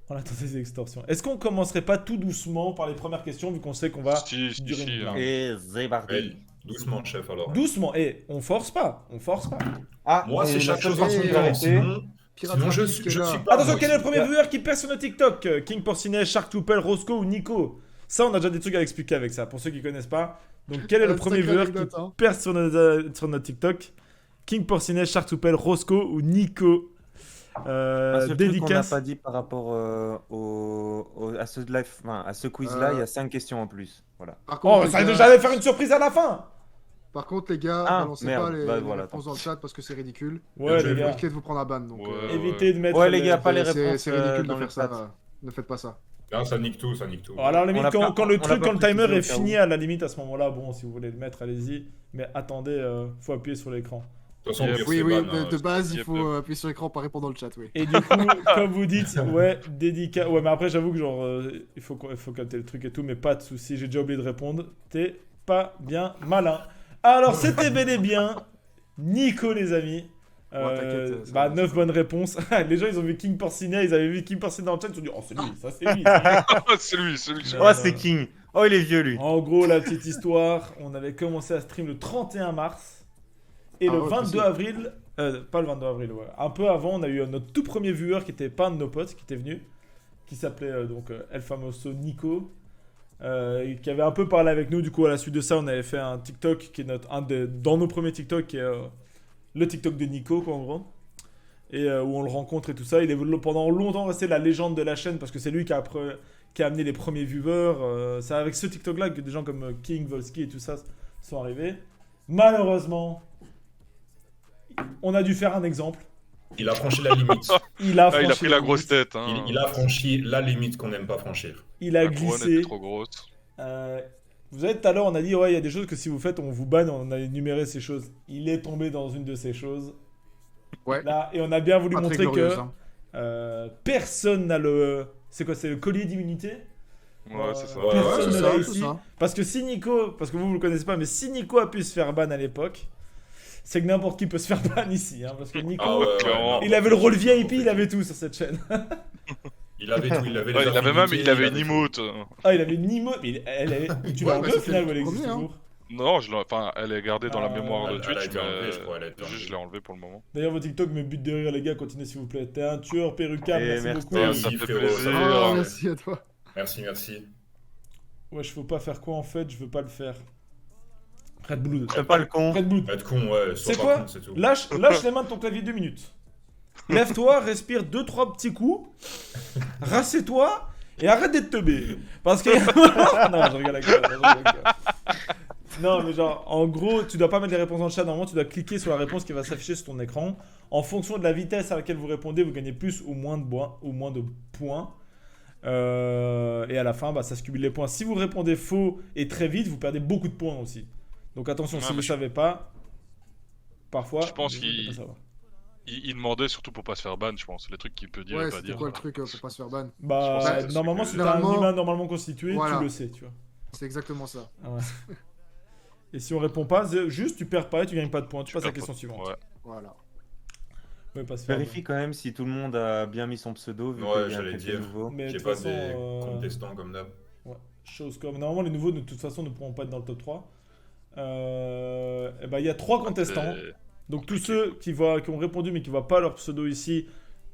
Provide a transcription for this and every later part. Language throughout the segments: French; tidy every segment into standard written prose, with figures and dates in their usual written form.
On attend des extorsions. Est-ce qu'on commencerait pas tout doucement par les premières questions, vu qu'on sait qu'on va Si, durer une blinde? Et c'est parti. Ouais, doucement, chef, alors. Doucement, et on force pas, on force pas. Ah, Moi, et c'est la chaque seule chose en façon son de temps. l'arrêter. Sinon, je suis pas. Attention, moi, quel est le premier Ouais. viewer qui perce sur notre TikTok? King Porcinet, Shark Toupel, Roscoe ou Nico? Ça, on a déjà des trucs à expliquer avec ça, pour ceux qui connaissent pas. Donc, quel est le premier sacrée viewer qui anecdote, hein. perce sur notre TikTok? King Porcinet, Shark Toupel, Roscoe ou Nico? Un seul truc qu'on n'a Dédicace. pas dit par rapport à ce live, enfin, à ce quiz-là, il y a 5 questions en plus. Voilà. Par Oh, les ça gars- j'allais faire une surprise à la fin! Par contre, les gars, Ah, balancez merde, pas les, bah, les voilà, réponses tant dans le chat parce que c'est ridicule. Ouais, Je les vais gars. Risquez de vous prendre à ban. Donc, Ouais. Évitez de mettre. Ouais, les gars, pas les c'est réponses ridicule dans de le faire ça. chat. Ne faites pas ça. Non, ça nique tout, ça nique tout. Alors, à la limite, l'a pas- quand le on l'a truc, pas quand le timer précisé est au cas fini, où. à la limite, à ce moment-là, bon, si vous voulez le mettre, allez-y. Mais attendez, faut appuyer sur l'écran. De toute façon, Yep. pire, Oui, c'est oui, ban, hein. de base, il Yep, faut yep. appuyer sur l'écran, pas répondre dans le chat, oui. Et du coup, comme vous dites, ouais, dédicace. Ouais, mais après, j'avoue que genre, il faut capter le truc et tout, mais pas de soucis, j'ai déjà oublié de répondre. T'es pas bien malin. Alors, c'était bel et bien Nico, les amis. t'inquiète, ça Bah, va. 9 bonnes réponses. Les gens, ils ont vu King Porcinet, ils avaient vu King Porcinet dans le chat, ils se sont dit, oh, c'est lui, ça c'est lui. c'est lui, c'est lui. Non, Oh, non, c'est non. King. Oh, il est vieux, lui. En gros, la petite histoire, on avait commencé à stream le 31 mars. Et Ah le ouais, 22 possible. avril, pas le 22 avril, ouais. Un peu avant, on a eu notre tout premier viewer qui était pas un de nos potes, qui était venu, qui s'appelait donc El Famoso Nico, et qui avait un peu parlé avec nous. Du coup, à la suite de ça, on avait fait un TikTok qui est dans nos premiers TikTok, qui est le TikTok de Nico, quoi, en gros. Et où on le rencontre et tout ça. Il est pendant longtemps resté la légende de la chaîne parce que c'est lui qui a amené les premiers viewers. C'est avec ce TikTok-là que des gens comme King, Volsky et tout ça sont arrivés. Malheureusement, on a dû faire un exemple. Il a franchi la limite. Il a Ah, il a franchi pris la la grosse limite. tête. Hein. Il a franchi la limite qu'on n'aime pas franchir. Il a La couronne glissé. était trop grosse. Vous savez, tout à l'heure, on a dit, ouais, il y a des choses que si vous faites, on vous banne, on a énuméré ces choses. Il est tombé dans une de ces choses. Ouais. Là, et on a bien voulu Pas très montrer glorieuse, que hein. personne n'a le... C'est quoi, c'est le collier d'immunité? Ouais, c'est ça. Ouais, Personne c'est ne ça, l'a c'est ici. ça. Parce que si Nico, parce que vous le connaissez pas, mais si Nico a pu se faire ban à l'époque, c'est que n'importe qui peut se faire ban ici. Hein, parce que Nico, Ah ouais, clairement. il avait le rôle VIP, il avait tout sur cette chaîne. Il avait tout, il avait Ouais, les il avait même affinités, il avait une tout. emote. Ah, il avait une emote, mais tu Ouais, l'as enlevé bah, au final ou elle c'était le existe premier, hein. toujours? Non, enfin, elle est gardée dans la Ah, mémoire de elle a Twitch, été enlevée, mais je crois, elle a été juste je l'ai enlevée pour le moment. D'ailleurs, vos TikTok me butent de rire, les gars. Continuez s'il vous plaît. T'es un tueur, Perrucam, Et merci merci. beaucoup. Ouais, Merci, ça fait frérot, plaisir. ça fait Ah, plaisir. merci à toi. Merci, merci. Ouais, je veux pas faire quoi en fait? Je veux pas le faire. Red Blood. Fais pas le con. Red Blood. Être con, ouais, sois C'est pas quoi? con, c'est tout. Lâche les mains de ton clavier 2 minutes. Lève-toi, respire 2-3 petits coups. Rassieds-toi et arrête d'être teubé. Parce que. Non, je rigole avec toi. je rigole avec toi. Non, mais genre, en gros, tu dois pas mettre les réponses dans le chat. Normalement, tu dois cliquer sur la réponse qui va s'afficher sur ton écran. En fonction de la vitesse à laquelle vous répondez, vous gagnez plus ou moins de points. Et à la fin, bah, ça se cumule les points. Si vous répondez faux et très vite, vous perdez beaucoup de points aussi. Donc attention, Ouais, si vous mais ne savez pas, parfois. Je pense vous devez qu'il- pas savoir. Il demandait surtout pour pas se faire ban, je pense. Les trucs qu'il peut dire Ouais, et pas c'était dire. quoi le truc pour pas se faire ban? Je pense Bah, que c'est normalement, que- si t'es un Généralement- humain normalement constitué, Voilà. tu le sais, tu vois. C'est exactement ça. Ah ouais. Et si on répond pas, juste tu perds pas et tu gagnes pas de points. Tu passes à la question suivante. Ouais. Voilà. Ouais, pas se faire Vérifie quand même si tout le monde a bien mis son pseudo, vu Ouais, qu'il y a j'allais quelques dire. nouveaux. Mais de J'ai toute pas façon, des contestants comme d'hab. chose comme. Normalement, les nouveaux, de toute façon, ne pourront pas être dans le top 3. Et ben, il y a 3 contestants. C'est- Donc, tous ceux qui ont répondu mais qui ne voient pas leur pseudo ici,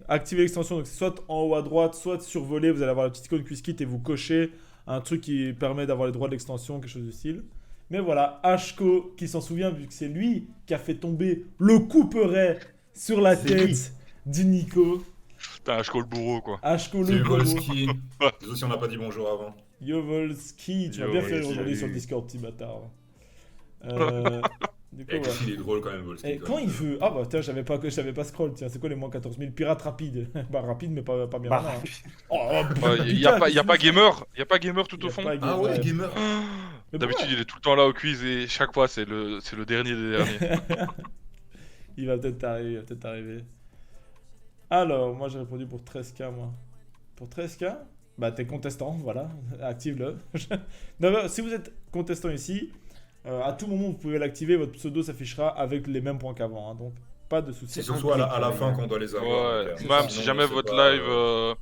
activez l'extension. Donc, c'est soit en haut à droite, soit survolé. Vous allez avoir la petite icône QuizKit et vous cochez un truc qui permet d'avoir les droits de l'extension, quelque chose du style. Mais voilà, Hko qui s'en souvient, vu que c'est lui qui a fait tomber le couperet sur la C'est tête du Nico. Putain, je le bourreau, quoi. Hko C'est le gros. Volsky. Désolé si on n'a pas dit bonjour avant. Yovolski, tu m'as bien fait Yovolski. aujourd'hui sur le Discord, petit bâtard. Du coup, Et ouais. qu'est-ce qu'il est drôle quand même, Volsky. Et quand il veut. Ah bah tiens, j'avais pas scroll, tiens, c'est quoi les moins 14 000? Pirate rapide. Bah rapide, mais pas bien Bah, malin, hein. Oh, Il y a pas gamer. Il y a pas gamer tout Y a au fond. pas Ah ouais, gamer. Mais D'habitude, il est tout le temps là au quiz et chaque fois, c'est le dernier des derniers. Il va peut-être arriver. Alors, moi j'ai répondu pour 13K, moi. Pour 13K, bah t'es contestant, voilà, active-le. Non, si vous êtes contestant ici, à tout moment vous pouvez l'activer, votre pseudo s'affichera avec les mêmes points qu'avant, hein, donc pas de soucis. C'est surtout à la fin qu'on doit les avoir. Ouais, donc, même sinon, si jamais c'est votre pas, live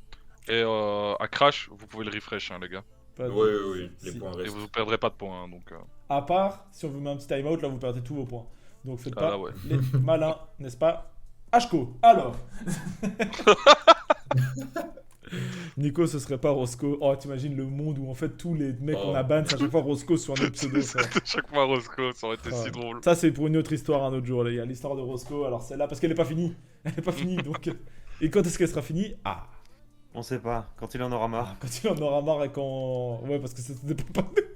Et à Crash, vous pouvez le refresh, hein, les gars. Pas de- Oui, les Si. points Et restent. vous perdrez pas de points, hein, donc... À part, si on vous met un petit time-out, là, vous perdez tous vos points. Donc faites Ah pas là, ouais. les malins, n'est-ce pas? Hko, alors. Nico, ce serait pas Roscoe. Oh, t'imagines le monde où en fait tous les mecs qu'on a ban, c'est à chaque fois Roscoe sur un autre pseudo. Ça. Chaque fois Roscoe, ça aurait été Ouais. si drôle. Ça, c'est pour une autre histoire un autre jour, les gars. L'histoire de Roscoe, alors celle-là, parce qu'elle est pas finie. Elle est pas finie, donc. Et quand est-ce qu'elle sera finie? Ah, On sait pas, quand il en aura marre. quand il en aura marre et quand. Ouais, parce que ça dépend pas de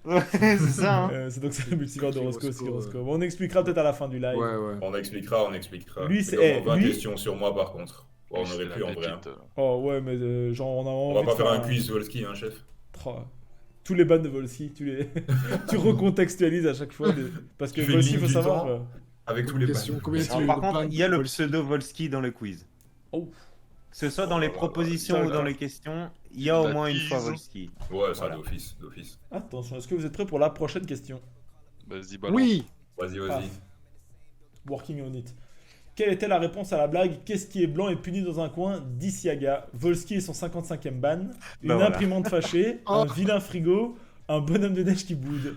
Ouais, c'est ça, hein. c'est donc c'est le multivers de Roscoe, Roscoe, c'est Roscoe. Bon, on expliquera peut-être à la fin du live. Ouais. On expliquera. Lui, Les c'est- gars, on a 20 lui- questions sur moi par contre. Bon, on C'était aurait la pu en vrai. pépite, hein. Oh, ouais, mais genre, on a On envie va pas de faire un quiz Volsky, hein, chef. Oh, tous les bans de Volsky, tu recontextualises à chaque fois. Parce que Tu fais Volsky, une faut ligne du savoir. temps. Avec tous les Question, panneaux. combien Alors, tu par contre, ban il y a le Volsky pseudo Volsky dans le quiz. Oh. Que ce soit dans les propositions ou dans les questions, il y a au La moins une fois tease. Volsky. Ouais, ça Voilà. d'office. Attention, est-ce que vous êtes prêts pour la prochaine question? Vas-y, balance. Oui. Vas-y. Paf. Working on it. Quelle était la réponse à la blague Qu'est-ce qui est blanc et puni dans un coin d'Isiaga? Volsky et son 55e ban, une voilà. imprimante fâchée, Oh. un vilain frigo, un bonhomme de neige qui boude.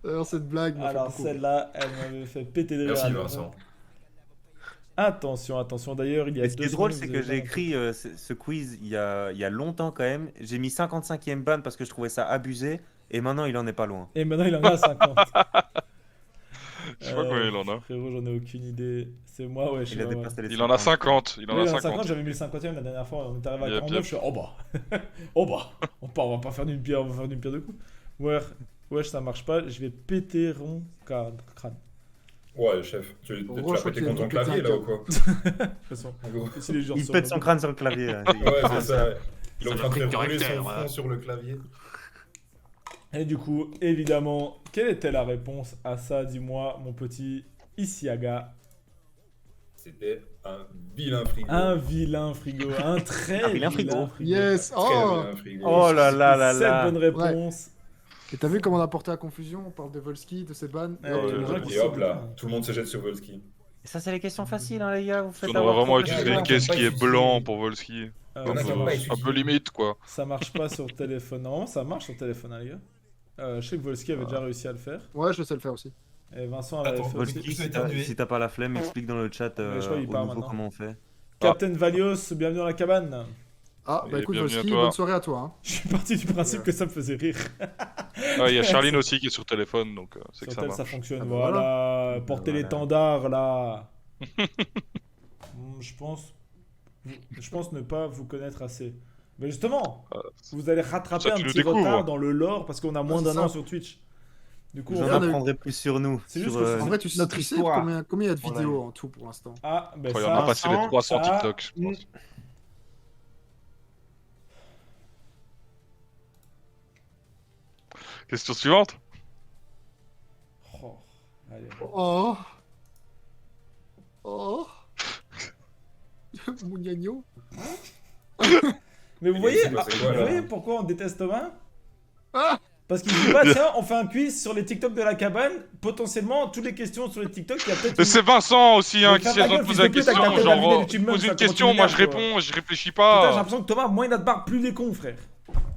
Alors cette blague m'a fait Alors beaucoup. celle-là, elle m'avait fait péter de rire. Merci à la Vincent. Attention, d'ailleurs, il y a Et ce qui est 2 drôle, semaines, c'est vous que avez j'ai pas- écrit ce quiz il y a longtemps quand même. J'ai mis 55e ban parce que je trouvais ça abusé. Et maintenant, il en est pas loin. Et maintenant, il en a 50. Je sais pas combien il en a. Frérot, j'en ai aucune idée. C'est moi, ouais, je sais Il a pas, ouais. dépassé les Il en a 50. Il Oui, en il a en a 50. 50, j'avais mis le 50e la dernière fois, on est arrivé à Yep, 49, yep. je suis oh bah, oh bah, on va pas faire d'une pierre, on va faire d'une pierre deux coups. Ouais, ça marche pas, je vais péter rond crâne. Ouais, chef. Tu En tu gros, as je crois pété qu'il a contre ton dû péter clavier un là ou quoi? De toute façon, En gros. si les gens Il sur pète le- son crâne sur le clavier. là. Ouais, c'est ça. Il est en Ça train de m'a pris faire rouler son caractère, front ouais. sur le clavier. Et du coup, évidemment, quelle était la réponse à ça, dis-moi, mon petit Isiaga? C'était un vilain frigo. Un vilain frigo, un très Un vilain frigo. Yes. Très Oh. vilain frigo. Oh là là là Cette là. bonne réponse. Et t'as vu comment on a porté à confusion? On parle de Volsky, de ses bans. Ouais, hop, ouais, tout le monde ouais. a dit- Et hop là, tout le monde se jette sur Volsky. Ça, c'est les questions faciles, hein, les gars. Vous faites On aurait avoir vraiment trop utilisé de Ouais, une questions. caisse pas qui est utiliser. blanc pour Volsky. Euh, Il y en a qui ont faut- pas Un utilisé. peu limite, quoi. Ça marche pas sur téléphone. Normalement, ça marche sur téléphone, hein, les gars. Je sais que Volsky avait déjà réussi à le faire. Ouais, je sais le faire aussi. Et Vincent avait Attends, fait Volsky, aussi. Volsky, Ils sont si t'as éternués. si t'as pas la flemme, explique dans le chat Mais je crois qu'il au part nouveau maintenant. comment on fait. Captain Valios, bienvenue dans la cabane. Ah, bah Et écoute, bienvenue à Volsky, toi. bonne soirée à toi. Hein. Je suis parti du principe que ça me faisait rire. Ah, il y a Charline aussi qui est sur téléphone, donc c'est que Sur ça tel, marche. ça fonctionne. Ah bah Voilà. Portez Voilà. l'étendard, là. Je pense ne pas vous connaître assez. Mais justement, vous allez rattraper ça, un tu nous petit découvres. retard dans le lore parce qu'on a moins c'est d'un an ça. sur Twitch. Du coup, Vous on en Regarde, apprendrez plus sur nous. C'est sur, juste que En vrai, tu sais, notre tu sais histoire. combien il y a de Voilà. vidéos en tout pour l'instant. Ah, ben Il y en a ça. passé les 300 ça- TikTok, je pense. Question suivante. Oh, allez. Oh. Oh. Mon gnagno. Mais vous Mais voyez, c'est quoi, c'est quoi, vous là voyez pourquoi on déteste Thomas Ah. Parce qu'il dit pas, tiens, on fait un quiz sur les TikTok de la cabane. Potentiellement, toutes les questions sur les TikTok, il y a peut-être. Mais c'est Vincent aussi hein, Mais qui ferme s'est ta besoin gueule, de poser la fils de pute, question. avec ta Genre, tête à vider, pose ça une continue question, moi je m'énerve, toi. réponds, je réfléchis Putain, j'ai pas. l'impression que Thomas, moins il a de barbe, plus il est con, frère.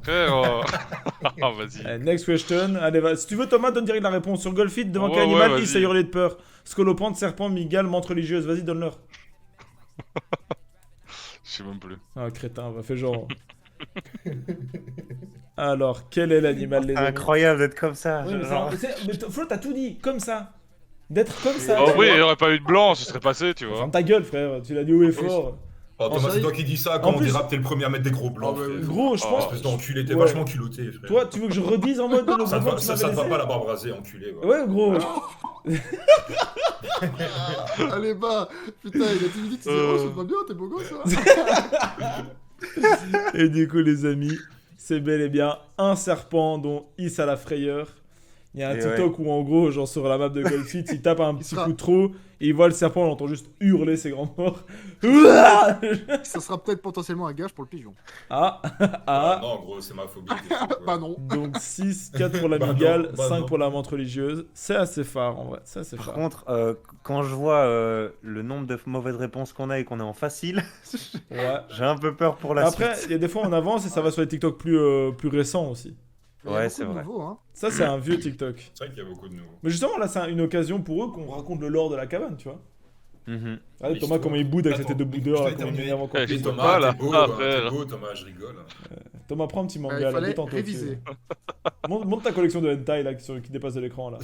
Frère, ah, vas-y. Next question. Allez, va. Si tu veux, Thomas, donne direct la réponse. Sur Golfit, devant Ouais, quel ouais, animal vas-y. il s'est hurlé de peur? Scolopendre, serpent, migale, menthe religieuse. Vas-y, donne-leur. Je sais même plus. Ah, crétin, va faire genre. Alors, quel est l'animal, les amis? Incroyable d'être comme ça. Oui, mais, genre. mais Flo, t'as tout dit, comme ça. D'être comme ça. En tu vrai, il vois. n'y aurait pas eu de blanc, ce serait passé, tu vois. Ferme ta gueule, frère. Tu l'as dit haut et fort. Oh, Thomas, ça c'est y- toi qui dis ça En quand on plus- dira que t'es le premier à mettre des gros blancs, Ah, bah, frère. Gros, je Ah, pense. Espèce d'enculé, t'es Ouais. vachement culotté, frère. Toi, tu veux que je redise en mode le ça moment te que tu ça m'avais te va laissé pas la barbe rasée, enculé. Ouais. Ouais, gros. Allez, bah. Putain, il a dit que c'est oh, ça te va bien, t'es beau gosse, ça. Et du coup, les amis, c'est bel et bien un serpent dont Is a la frayeur Il y a un Et TikTok où en gros, genre sur la map de Golfit, il tape un petit sera- coup de trop et il voit le serpent, on l'entend juste hurler ses grands morts. Ça sera peut-être potentiellement un gage pour le pigeon. Ah, Ah, ah. non, gros, c'est ma phobie. des trucs, ouais. Bah non. Donc 6, 4 pour la Bah non, migale, bah 5 non. pour la menthe religieuse. C'est assez phare en vrai, c'est assez Par phare. contre, quand je vois le nombre de mauvaises réponses qu'on a et qu'on est en facile, Ouais. j'ai un peu peur pour la Après, suite. il y a des fois on avance et ça va sur les TikTok plus récents aussi. Mais il y a Ouais, beaucoup c'est de vrai. nouveaux, hein. Ça, c'est un vieux TikTok. C'est vrai qu'il y a beaucoup de nouveaux. Mais justement, là, c'est une occasion pour eux qu'on raconte le lore de la cabane, tu vois. Mhm. Regardez L'histoire. Thomas, comment il boude avec ses Attends, têtes de boudeur, je là, vais comment il éternuer. m'énerve encore Eh, plus. je Thomas, pas, là. t'es beau, Ah, t'es frère. beau, Thomas, je rigole. Thomas, prends un petit Il manga, là, fallait détends-toi. réviser. Monte ta collection de hentai, là, qui dépasse de l'écran, là.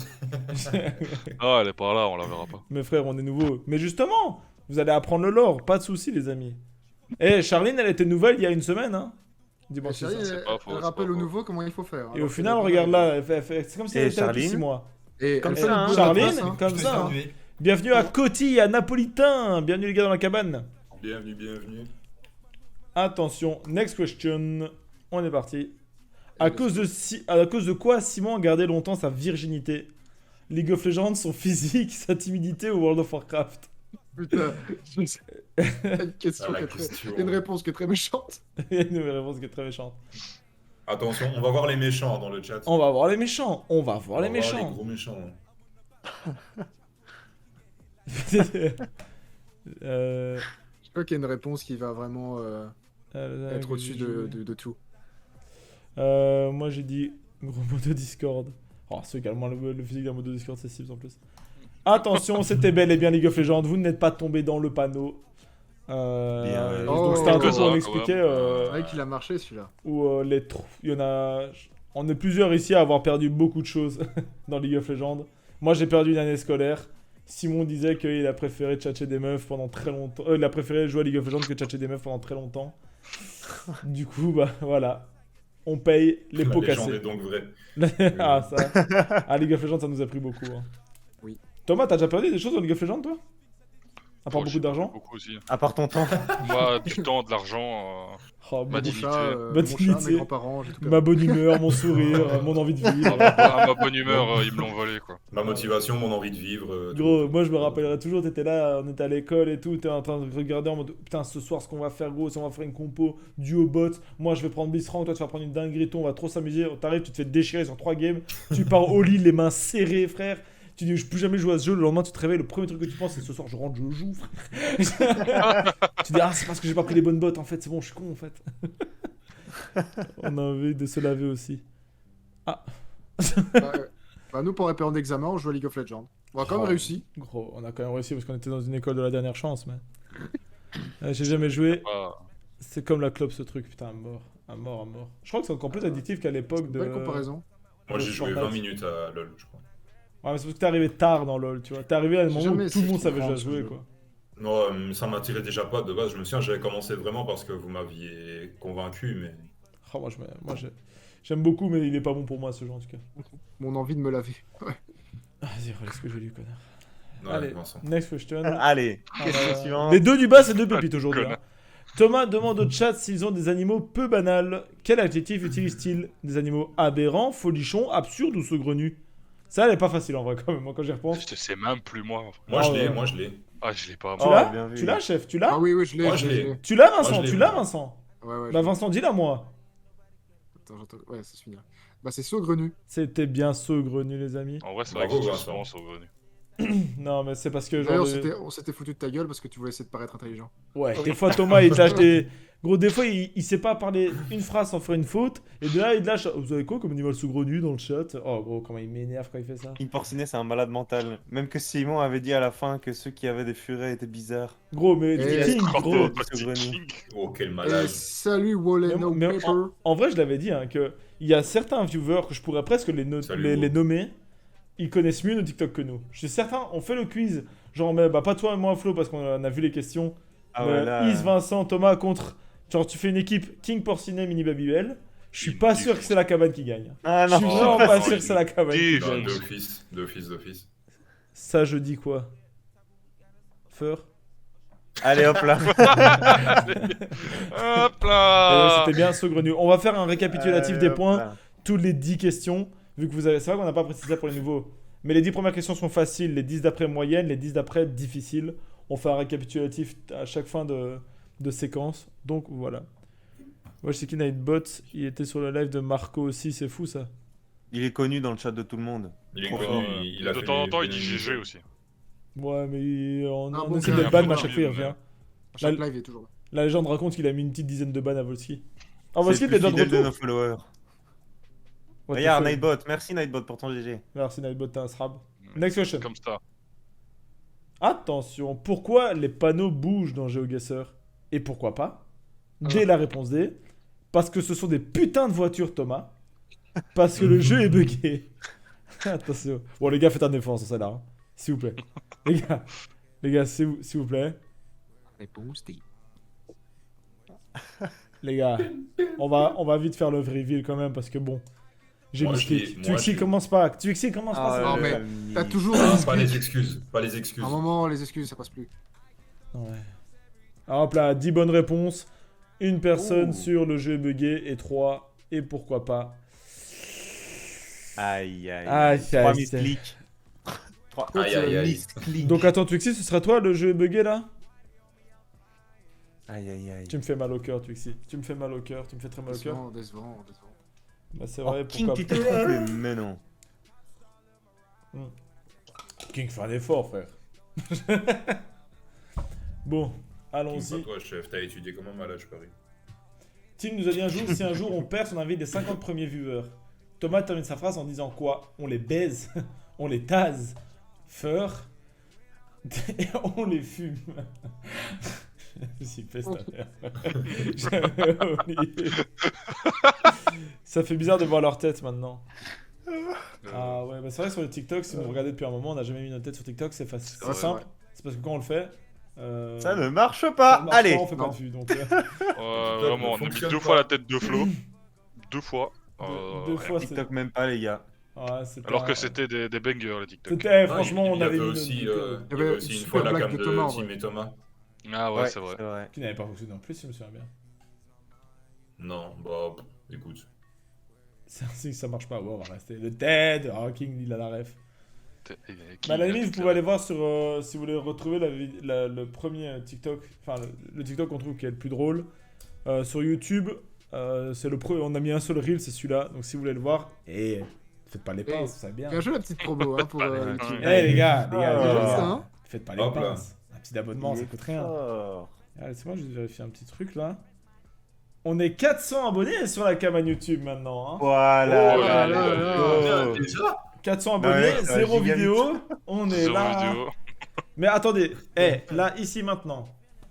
Ah, elle est par là, on la verra pas. Mes frères, on est nouveaux. Mais justement, vous allez apprendre le lore, pas de soucis, les amis. Eh, Charline, elle était nouvelle il y a une semaine, hein. Dis-moi Et si Charlie, ça. c'est pas faux, elle c'est rappelle pas aux faux. nouveaux comment il faut faire. Et au Alors final, qu'elle a regarde bien- là, c'est comme si Et elle était là depuis Charline 6 mois. Et Comme elle ça, fait hein. le peu Charline, de la place, hein. comme Je t'ai ça. hein. éternué. Bienvenue à Coty, à Napolitain. Bienvenue les gars dans la cabane. Bienvenue, bienvenue. Attention, next question. On est parti. À cause de quoi Simon a gardé longtemps sa virginité? League of Legends, son physique, sa timidité ou World of Warcraft? Putain, je sais. Une question Ah, la qui est très... question. Une réponse qui est très méchante. Il y a une nouvelle réponse qui est très méchante. Attention, on va voir les méchants dans le chat. On va voir les méchants. On va voir On les va voir méchants. Les gros méchants. Euh, Je crois qu'il y a une réponse qui va vraiment être au-dessus de tout. Moi j'ai dit gros mot de Discord. Oh, c'est également le physique d'un mot de Discord, c'est Sims en plus. Attention, c'était bel et bien League of Legends. Vous n'êtes pas tombé dans le panneau. Bien, donc oh, c'était un peu quelques-uns, pour quand l'expliquer. même. C'est vrai qu'il a marché celui-là. Où il y en a. On est plusieurs ici à avoir perdu beaucoup de choses dans League of Legends. Moi j'ai perdu une année scolaire. Simon disait qu'il a préféré tchatcher des meufs pendant très longtemps. Il a préféré jouer à League of Legends que tchatcher des meufs pendant très longtemps. Du coup, bah voilà. On paye les La pots légende cassés. est donc vraie. Ah, ça. À League of Legends, ça nous a pris beaucoup. hein. Oui. Thomas, t'as déjà perdu des choses dans League of Legends, toi? À part Oh, beaucoup j'ai d'argent? Beaucoup aussi. À part ton temps. Moi, du temps, de l'argent. Oh, Ma Mon dignité. chat, Ma mon chat, dignité. mes grands-parents, j'ai tout ma perdu. bonne humeur, mon sourire, mon envie de vivre. Ma bonne humeur, ils me l'ont volé, quoi. Ma motivation, mon envie de vivre. Gros, tout. moi je me rappellerai toujours, t'étais là, on était à l'école et tout, t'es en train de regarder en mode putain, ce soir ce qu'on va faire, gros, c'est on va faire une compo duo bot. Moi je vais prendre Blitzcrank, toi tu vas prendre une dinguerie, on va trop s'amuser. T'arrives, tu te fais déchirer sur 3 games, tu pars au lit, les mains serrées, frère. Tu dis, je peux plus jamais jouer à ce jeu. Le lendemain, tu te réveilles, le premier truc que tu penses, c'est ce soir, je rentre, je joue, frère. Tu dis, ah, c'est parce que j'ai pas pris les bonnes bottes, en fait, c'est bon, je suis con, en fait. On a envie de se laver aussi. Bah, bah, nous, pour répondre d'examen, on joue à League of Legends. On a quand même Oh. réussi. Gros, on a quand même réussi parce qu'on était dans une école de la dernière chance, mais. J'ai jamais joué. Ah, C'est comme la clope, ce truc, putain, à mort. À mort, à mort. Je crois que c'est encore plus addictif qu'à l'époque de. Belle comparaison. Moi, j'ai joué Fortnite. 20 minutes à LoL, je crois. Ouais, mais c'est parce que t'es arrivé tard dans LoL, tu vois. T'es arrivé à un J'ai moment où jamais tout le monde essayé savait de déjà comprendre ce jouer, jeu. quoi. Non, ça m'attirait déjà pas de base. Je me souviens, j'avais commencé vraiment parce que vous m'aviez convaincu, mais. Oh, j'aime beaucoup, mais il est pas bon pour moi, ce jeu, en tout cas. Mon envie de me laver. Ouais. Ah, vas-y, relève ce que j'ai lu, connard. Ouais, Allez, Vincent. next question. Allez, question Les suivante. deux du bas, c'est deux pépites aujourd'hui. hein. Thomas demande au chat s'ils ont des animaux peu banals. Quel adjectif utilisent-ils? Des animaux aberrants, folichons, absurdes ou saugrenus? Ça, elle est pas facile en vrai, quand même, moi, quand j'y repense. je sais même plus, moi. Moi, Ah je l'ai, ouais. moi, je l'ai. Ah, je l'ai pas. Tu Oh, moi. l'as? bien vu. Tu l'as, chef? Tu l'as? Ah oui, oui, je l'ai. Moi, je je l'ai, l'ai. je l'ai. Tu l'as, Moi, Vincent? je l'ai, Tu l'as, moi. Vincent? Ouais, ouais. Bah, Vincent, dis-la moi. Attends. Ouais, ça se finit. Bah, c'est saugrenu. C'était bien saugrenu, les amis. En vrai, c'est vrai que Bravo, je suis Vincent. souvent saugrenu. Non, mais c'est parce que genre. D'ailleurs, de- on s'était foutu de ta gueule parce que tu voulais essayer de paraître intelligent. Ouais, des fois Thomas il te lâche des. Gros, des fois il sait pas parler une phrase sans faire une faute. Et de là il te lâche. Vous avez quoi comme animal saugrenu dans le chat? Oh gros, comment il m'énerve quand il fait ça. Kim Porcinet, c'est un malade mental. Même que Simon avait dit à la fin que ceux qui avaient des furets étaient bizarres. Gros, mais Et- King, Oh, gros. petit saugrenu. king. Oh, quel Et malade. salut Wallen No Mais Paper. en vrai, je l'avais dit, hein, que il y a certains viewers que je pourrais presque Salut, les Wo. nommer. Ils connaissent mieux nos TikTok que nous. Je suis certain, on fait le quiz. Genre, mais bah, pas toi et moi, Flo, parce qu'on a vu les questions. Ah Mais ouais, là. Is, Vincent, Thomas contre. Genre, tu fais une équipe King Porcinet, Mini Babybel. Je suis pas sûr que c'est la cabane qui gagne. Ah Je non, suis Oh, vraiment non, pas non, sûr que c'est la cabane qui Dis- Non, gagne. d'office. Ça, je dis quoi? Feur. Allez hop là. Hop là. C'était bien saugrenu. On va faire un récapitulatif des Hop points. là. Toutes les 10 questions. vu que vous avez... C'est vrai qu'on n'a pas précisé ça pour les nouveaux. Mais les 10 premières questions sont faciles, les 10 d'après moyennes, les 10 d'après difficiles. On fait un récapitulatif à chaque fin de séquence. Donc voilà. Moi je sais qu'il Nightbot, il était sur le live de Marco aussi, c'est fou ça. Il est connu dans le chat de tout le monde. Il est Trop connu, fort. il a De fait temps en des- temps, il des- dit GG aussi. Ouais mais on Ah on bon, essaie c'est de un le ban, peu mais à chaque fois il marginal. revient. À chaque live, il est toujours là. La légende raconte qu'il a mis une petite dizaine de ban à Volsky. Ah C'est Volsky le t'es plus déjà de fidèle de nos retour. followers. What the Regarde, fuck. Nightbot. Merci Nightbot pour ton GG. Merci Nightbot, t'as un srab. Next question. Comme ça. Attention, pourquoi les panneaux bougent dans GeoGuessr? Et pourquoi pas? D, la réponse D. Parce que ce sont des putains de voitures, Thomas. Parce que le jeu est buggé. Attention. Bon, les gars, faites un effort sur celle-là. Hein. S'il vous plaît. Les gars, s'il vous plaît. Réponse D. Les gars, on va vite faire le reveal quand même parce que bon. J'ai Moi, mis je clic. dis- moi, Tuxi je dis- commence pas. Tuxi commence pas. non, ça. mais t'as toujours Ah, une pas les excuse. excuses, pas les excuses. À un moment, les excuses, ça passe plus. Ouais. Ah, hop là, 10 bonnes réponses. Une personne Oh. sur le jeu est buggé et 3. Et pourquoi pas. Aïe, aïe. Aïe, 3 aïe, misclics. 3 Aïe, aïe, aïe. misclics. Donc attends, Tuxi, ce serait toi le jeu est buggé là? Aïe, aïe, aïe. Tu me fais mal au cœur, Tuxi. Tu me fais mal au cœur, tu me fais très mal au cœur. Décevant, décevant, décevant. Bah c'est Oh, vrai, King, pourquoi tu t'es trompé. Mais non. King fait un effort, frère. Bon, Pas allons-y. toi, chef, t'as étudié comment malade, je parie. Tim nous a dit un jour, si un jour on perd, on invite les 50 premiers viewers. Thomas termine sa phrase en disant quoi? On les baise, on les tase, feur, et on les fume. Si, peste ta mère. J'avais oublié. Ça fait bizarre de voir leur tête maintenant. Ah ouais, bah c'est vrai que sur le TikTok, si vous regardez depuis un moment, on n'a jamais mis notre tête sur TikTok, c'est facile, c'est Ouais, simple. ouais. C'est parce que quand on le fait, Ça ne marche ça pas. marche Allez. pas, on fait pas Non. de vue. Donc, Vraiment, on a mis fonctionne 2 pas. fois la tête de Flo. 2 fois. deux Ouais. fois, c'est... TikTok même pas, les gars. Ouais, c'était Alors que un- c'était des bangers, les TikTok. C'était, franchement, il on y avait avait mis aussi, notre- il y avait aussi une super fois la blague cam de de Thomas, Tim ouais. et Thomas. Ah ouais, c'est vrai. Qui n'avait pas fonctionné en plus, si je me souviens bien. Non, bah, écoute. C'est ainsi que ça marche pas. Ouais, on va rester. Le TED, oh, King, il a la ref. Qui Mais à la a limite, vous déclaré pouvez aller voir sur. Si vous voulez retrouver le premier TikTok, enfin le TikTok qu'on trouve qui est le plus drôle, sur YouTube, c'est on a mis un seul reel, c'est celui-là. Donc si vous voulez le voir, et faites pas les pinces, ça bien. Bien joué la petite promo hein, pour YouTube. Eh les gars, Ah, les Bien gars, joué, ça, hein. faites pas les Hop là. pinces. Un petit abonnement, ça coûte rien. Fort. Ah, laissez-moi juste vérifier un petit truc là. On est 400 abonnés sur la cam YouTube maintenant. Hein. Voilà. Oh là là là. Déjà 400 abonnés, Ouais, ça 0 gigabit. vidéo. On est Zéro là. vidéo. Mais attendez, là, ici, maintenant.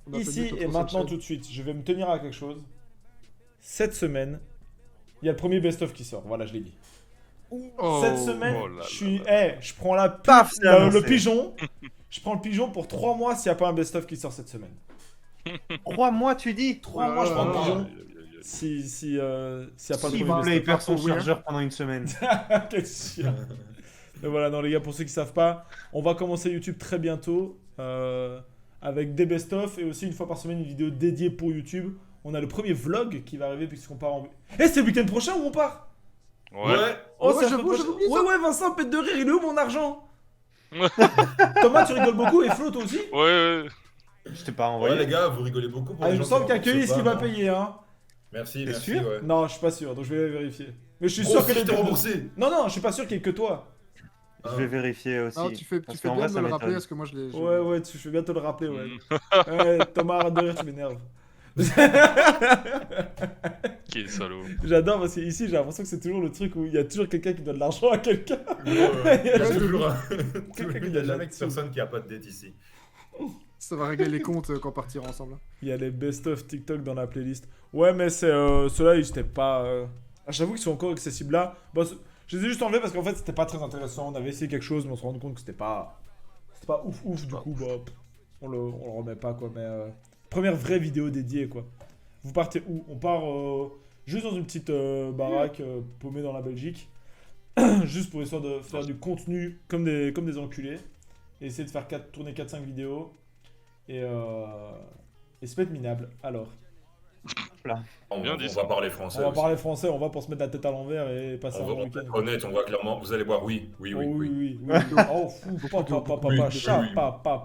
On a Ici fait et du maintenant, Photoshop. tout de suite, je vais me tenir à quelque chose. Cette semaine, il y a le premier best-of qui sort. Voilà, je l'ai dit. Oh. Cette semaine, oh là je suis. là je prends la Paf, c'est le annoncé. pigeon. Je prends le pigeon pour 3 mois s'il n'y a pas un best-of qui sort cette semaine. 3 mois, tu dis 3 mois, je prends le Ah. pigeon. S'il n'y a pas le S'il premier vous plaît, il best-of. perd son Pour chargeur pendant une semaine. Quel chien. Mais voilà, non les gars, pour ceux qui savent pas, on va commencer YouTube très bientôt avec des best-of et aussi une fois par semaine une vidéo dédiée pour YouTube. On a le premier vlog qui va arriver puisqu'on part en... Eh, c'est le week-end prochain où on part? Ouais. Oh, Ouais, c'est la j'avoue, semaine j'avoue, prochaine. ça. Ouais, Vincent, pète de rire, il est où mon argent? Thomas, tu rigoles beaucoup et Flo, toi aussi? Ouais. Je t'ai pas Ouais, envoyé. les gars, vous rigolez beaucoup pour Ah, les il me gens semble qui qu'il y a que remboursent Is qui pas, va non payer, hein. Merci, T'es merci, sûr ouais. Non, je suis pas sûr, donc je vais vérifier. Mais je suis Gros, sûr que si les je t'ai remboursé. Non, je suis pas sûr qu'il y ait que toi. Je vais vérifier aussi. Non, tu fais Parce bien qu'en de vrai, me ça le rappeler m'étonne. parce que moi je l'ai. Ouais, je vais bien te le rappeler, ouais. Mm. Ouais, Thomas, arrête de rire, tu m'énerves. Qui est salaud. J'adore parce qu'ici j'ai l'impression que c'est toujours le truc où il y a toujours quelqu'un qui donne de l'argent à quelqu'un. Il y a toujours un- Quelqu'un qui Il y a donne jamais là-dessus. personne qui a pas de dette ici. Ça va régler les comptes quand on partira ensemble. Il y a les best-of TikTok dans la playlist. Ouais, mais c'est ceux-là, ils étaient pas. J'avoue qu'ils sont encore accessibles là. Bon, je les ai juste enlevés parce qu'en fait c'était pas très intéressant. On avait essayé quelque chose, mais on se rend compte que c'était pas ouf. Du coup, bah, on le remet pas quoi. Mais première vraie vidéo dédiée quoi. Vous partez où? On part juste dans une petite baraque paumée dans la Belgique. Juste pour histoire de faire du contenu comme des enculés. Et essayer de faire tourner 4-5 vidéos. Et se mettre minable. Alors. là. Bien On dit, va ça. parler français. On va aussi. parler français, on va pour se mettre la tête à l'envers et passer un On bon va week-end. être honnête, on va clairement. Vous allez voir, oui, oui, Oh, oui, oui, oui. oui, oui. Oh, fou, Oui, chat, oui.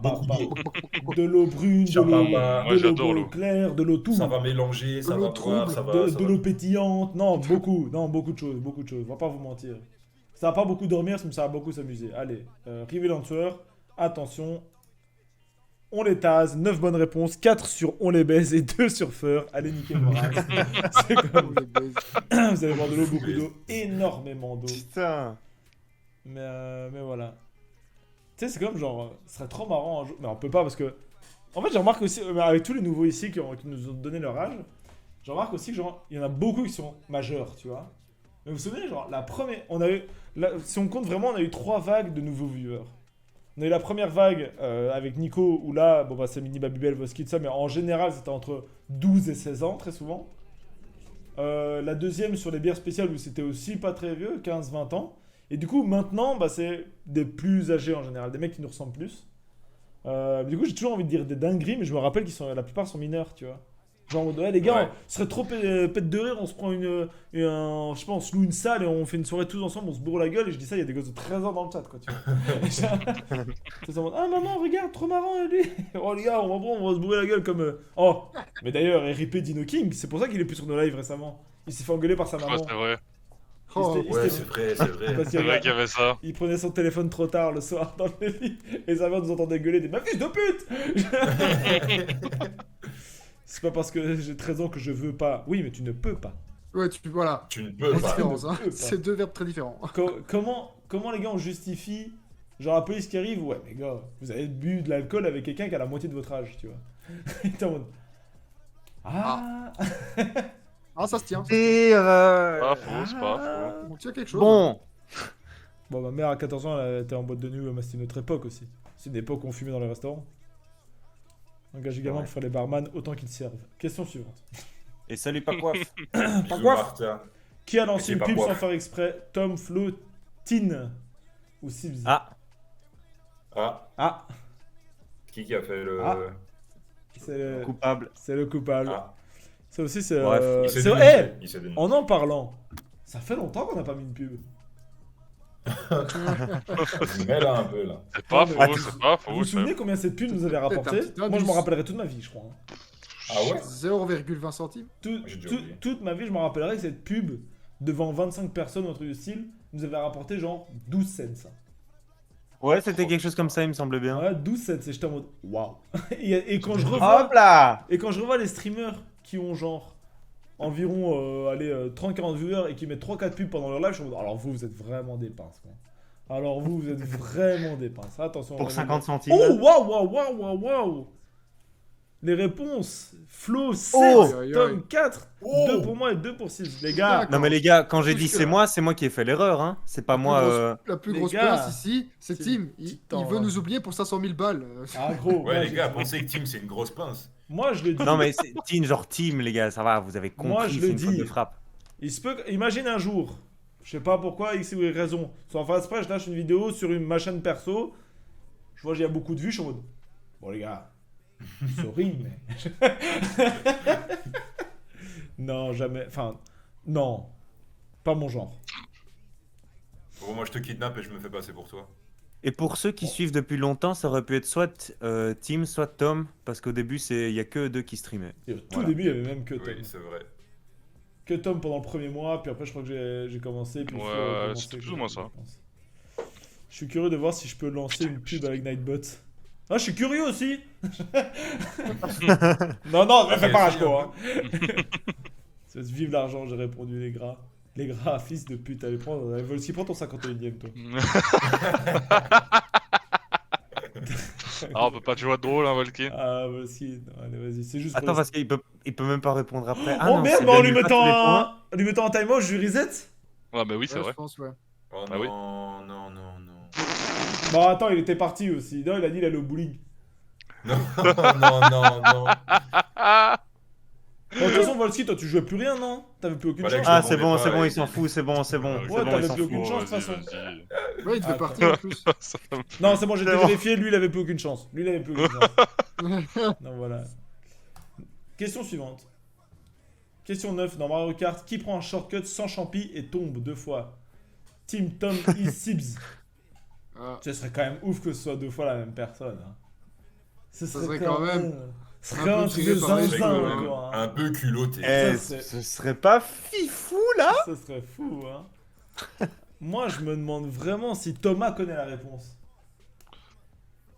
Beaucoup d'eau. de l'eau brune, de Chat, l'eau papa. Moi, j'adore l'eau. claire, de l'eau tout. Ça va mélanger, ça l'eau va boire, trouble, ça va. de, ça de va- l'eau pétillante, non, beaucoup de choses, beaucoup de choses, on va pas vous mentir. Ça va pas beaucoup dormir, mais ça va beaucoup s'amuser. Allez, Rivet Lanceur, attention, on les tase, 9 bonnes réponses, 4 sur on les baise et 2 sur Feur. Allez, niquez le race. C'est comme... Vous allez voir de l'eau, beaucoup d'eau, énormément d'eau. Putain. Mais voilà. Tu sais, c'est comme genre, ce serait trop marrant un jour, mais on peut pas parce que... En fait, je remarque aussi, avec tous les nouveaux ici qui nous ont donné leur âge, je remarque aussi que genre, il y en a beaucoup qui sont majeurs, tu vois. Mais vous vous souvenez, genre, la première... si on compte vraiment, on a eu 3 vagues de nouveaux viewers. On a eu la première vague avec Nico, où là, bon bah c'est Mini Babybel, Voski, tout ça, mais en général, c'était entre 12 et 16 ans, très souvent. La deuxième sur les bières spéciales, où c'était aussi pas très vieux, 15-20 ans. Et du coup, maintenant, bah, c'est des plus âgés en général, des mecs qui nous ressemblent plus. Du coup, j'ai toujours envie de dire des dingueries, mais je me rappelle la plupart sont mineurs, tu vois. Genre, ouais, les gars, Ouais. on serait trop pète de rire, on se prend je sais pas, on se loue une salle et on fait une soirée tous ensemble, on se bourre la gueule, et je dis ça, il y a des gosses de 13 ans dans le chat, quoi, tu vois. C'est en mode, ah maman, regarde, trop marrant, lui. Oh les gars, on va se bourrer la gueule comme... Oh, mais d'ailleurs, RIP Dino King, c'est pour ça qu'il est plus sur nos lives récemment. Il s'est fait engueuler par sa Ouais, maman. c'est vrai. Oh, Il Ouais, s'était- c'est vrai, c'est vrai. Parce C'est qu'il vrai qu'il y avait ça. il prenait son téléphone trop tard le soir dans le lit et sa mère nous entendait gueuler des « Ma fils de pute !» C'est pas parce que j'ai 13 ans que je veux pas. Oui, mais tu ne peux pas. Ouais, voilà. Tu ne peux Grosse pas. différence, hein. peux pas. C'est deux verbes très différents. Comment les gars on justifie genre la police qui arrive, ouais mais gars, vous avez bu de l'alcool avec quelqu'un qui a la moitié de votre âge, tu vois. Et t'es en mode... Ah, Ah, ça se tient. Et Pas faux, c'est pas faux. On tient quelque chose. bon, Bon, ma mère à 14 ans, elle était en boîte de nuit, mais c'était une autre époque aussi. C'est une époque où on fumait dans les restaurants. Engage également Ouais. pour faire les barman autant qu'ils servent. Question suivante. et salut pas coiffe. Par Bisous, quoi Martha. Qui a lancé C'est une pas pub quoi. sans faire exprès? Tom, Flo, Tin ou Sibs? Ah, Ah, Ah, qui a fait le. Ah. c'est coupable. le coupable. Ah, Ça aussi, c'est... Bref, il s'est c'est dénoncé, vrai. il s'est dénoncé. En parlant, ça fait longtemps qu'on n'a pas mis une pub. Mais là, un peu, là. C'est pas mais- faux, c'est pas Vous faux. vous souvenez combien cette pub nous avait rapporté? un petit Moi, je indice. m'en rappellerai toute ma vie, je crois. hein. Ah ouais 0,20 centimes. J'ai déjà oublié. Toute ma vie, je me rappellerai que cette pub, devant 25 personnes, ou un truc du style, nous avait rapporté genre 12 cents. Ouais, c'était quelque chose comme ça, il me semblait bien. Ouais, 12 cents, et j'étais en mode waouh. Et quand je revois. Hop là. Et quand je revois les streamers qui ont genre environ 30-40 viewers et qui mettent 3-4 pubs pendant leur live, je suis en mode alors vous êtes vraiment des pinces quoi. Alors vous êtes vraiment des pinces. Attention. Pour on va 50 voir. centimes. Oh waouh. Les réponses. Flo 7, Oh. Tom 4, Oh. 2 pour moi et 2 pour 6. Les gars, Non mais les gars, quand j'ai Plus dit que c'est là. moi qui ai fait l'erreur, hein. C'est pas moi. La plus les grosse gars, pince ici, c'est c'est Tim. petit Il temps, veut hein. nous oublier pour 500 000 balles. ah gros. Ouais, moi, les j'ai- gars, pensez que Team, c'est une grosse pince. Moi je le dis. Non mais c'est team, genre team, les gars, ça va, vous avez compris, Moi, je c'est le une faute dis. de frappe. Il se peut. Imagine un jour, je sais pas pourquoi, X ou Y raison, sans faire exprès, je lâche une vidéo sur ma chaîne perso. Je vois qu'il y a beaucoup de vues, je suis en mode. Bon, les gars, sorry, mais. Non, jamais. Enfin, non. Pas mon genre. Bon, moi, je te kidnappe et je me fais passer pour toi. Et pour ceux qui suivent depuis longtemps, ça aurait pu être soit Tim, soit Tom, parce qu'au début, il y a que eux deux qui streamaient. Et au tout Voilà. début, il y avait même que Tom. Oui, c'est vrai. Que Tom pendant le premier mois, puis après, je crois que j'ai commencé. Puis Ouais, Flo a commencé, c'était plus ou moins ça. je pense. Je suis curieux de voir si je peux lancer une pub avec Nightbot. Ah, je suis curieux aussi. Non, ne fais pas Rachko, hein. Vive l'argent, j'ai répondu, les gras. Les gras, fils de pute, allez prendre. Volski, prends ton 51ème, toi. Ah, on peut pas jouer drôle, hein, Volky. Ah, Volski, non, allez, vas-y, c'est juste. Attends, pour parce qu'il peut même pas répondre après. oh merde, c'est mais en bien, lui il passe tous les points. mettant un timeout, je lui reset. Ah, bah oui, c'est Ouais, vrai. je pense, ouais. Oh Ah oui. non, non, non, non. Bon, attends, il était parti aussi. Non, il a dit il allait au bowling. Non, non, non, non. Bon, de toute façon, Volski, toi, tu jouais plus rien, non? T'avais plus aucune Voilà, chance. que Ah, je c'est bon, répondais pas, il s'en fout, c'est bon. Ouais, C'est bon, t'avais il s'en plus fout. aucune chance, de toute Vas-y, façon. vas-y. Ouais, il devait Attends. partir en plus. Ça me- Non, c'est bon, j'ai C'est bon. vérifié, lui, il avait plus aucune chance. Lui, il avait plus aucune chance. Non, voilà. Question suivante. Question 9. Dans Mario Kart, qui prend un shortcut sans champi et tombe 2 fois? Team Tom E. Sibs. Ah, Ce serait quand même ouf que ce soit 2 fois la même personne. Hein. Ce serait quand même Ce un serait peu un truc tiré de par les zinzin, cheveux, quoi. Hein. Un peu culotté. Eh, c'est- ce serait pas fifou là? Ce serait fou, hein. Moi, je me demande vraiment si Thomas connaît la réponse.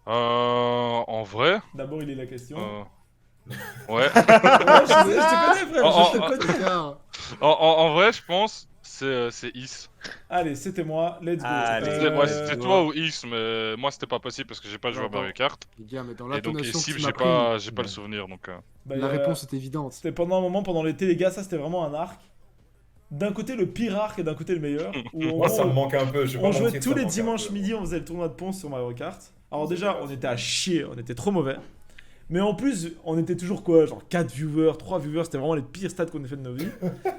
En vrai, D'abord, il est la question. ouais. Ouais, je te connais, frère, Oh, je te oh, connais. Putain. En vrai, je pense c'est Is. Allez, c'était moi, let's go. Allez. C'était toi ou Is, mais moi c'était pas possible parce que j'ai pas joué à Mario Kart. Les gars, mais dans Et donc l'intonation que Sib, tu m'as j'ai pris, pas le souvenir donc. Bah, la réponse est évidente. C'était pendant un moment, pendant l'été, les gars, ça c'était vraiment un arc. D'un côté le pire arc et d'un côté le meilleur. Où en Moi, gros, ça me manque un peu. Je vais pas on jouait mentir, tous ça me les manque un dimanches peu. midi, on faisait le tournoi de Ponce sur Mario Kart. Alors déjà, on était à chier, on était trop mauvais. Mais en plus, on était toujours quoi, genre 4 viewers, 3 viewers, c'était vraiment les pires stats qu'on ait fait de nos vies.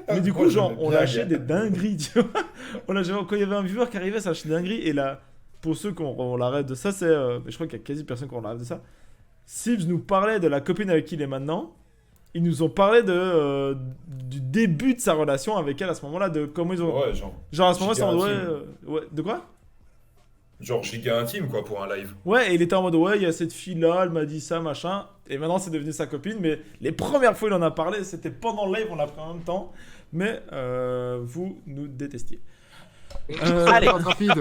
Mais du coup, Moi, genre, j'aimais on bien, lâchait gars. des dingueries, tu vois. Quand il y avait un viewer qui arrivait, ça lâchait des dingueries. Et là, pour ceux qu'on l'arrête de ça, c'est. Je crois qu'il y a quasi personne qu'on l'arrête de ça. Sibs nous parlait de la copine avec qui il est maintenant. Ils nous ont parlé du début de sa relation avec elle à ce moment-là, de comment ils ont. Ouais, genre. Genre à ce moment-là, c'est en mode, giga ouais, de quoi? Genre giga intime, quoi, pour un live. Ouais, et il était en mode, ouais, il y a cette fille-là, elle m'a dit ça, machin. Et maintenant, c'est devenu sa copine. Mais les premières fois, il en a parlé, c'était pendant le live, on l'a pris en même temps. Mais vous nous détestiez. Allez, rapide.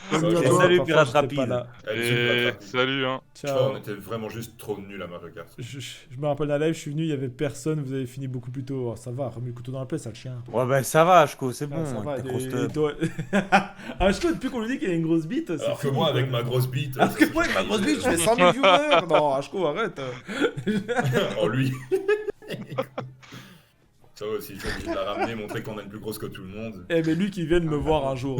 Bienvenue à Et toi. salut, Parfois, Pirate j'étais Rapide. pas là. Et salut hein. Je crois qu'on Ciao. était vraiment juste trop nuls à Mario Kart. Je me rappelle d'un live, je suis venu, il y avait personne, vous avez fini beaucoup plus tôt. Oh, ça va, remets le couteau dans la plaie, ça le chien. Ouais, bah ça va, Ashko, c'est Ah, bon. ça va, ta et- grosse et teub. toi- Ah, je crois depuis qu'on lui dit qu'il a une grosse bite. c'est Alors que fini, moi, quoi. avec ma grosse bite. Alors que moi, avec ma grosse bite, je fais 100 000 viewers. Non, Ashko, arrête. Oh, lui. Ça aussi, j'ai obligé de la ramener, montrer qu'on est plus grosse que tout le monde. Eh, mais lui qui vienne me voir un jour.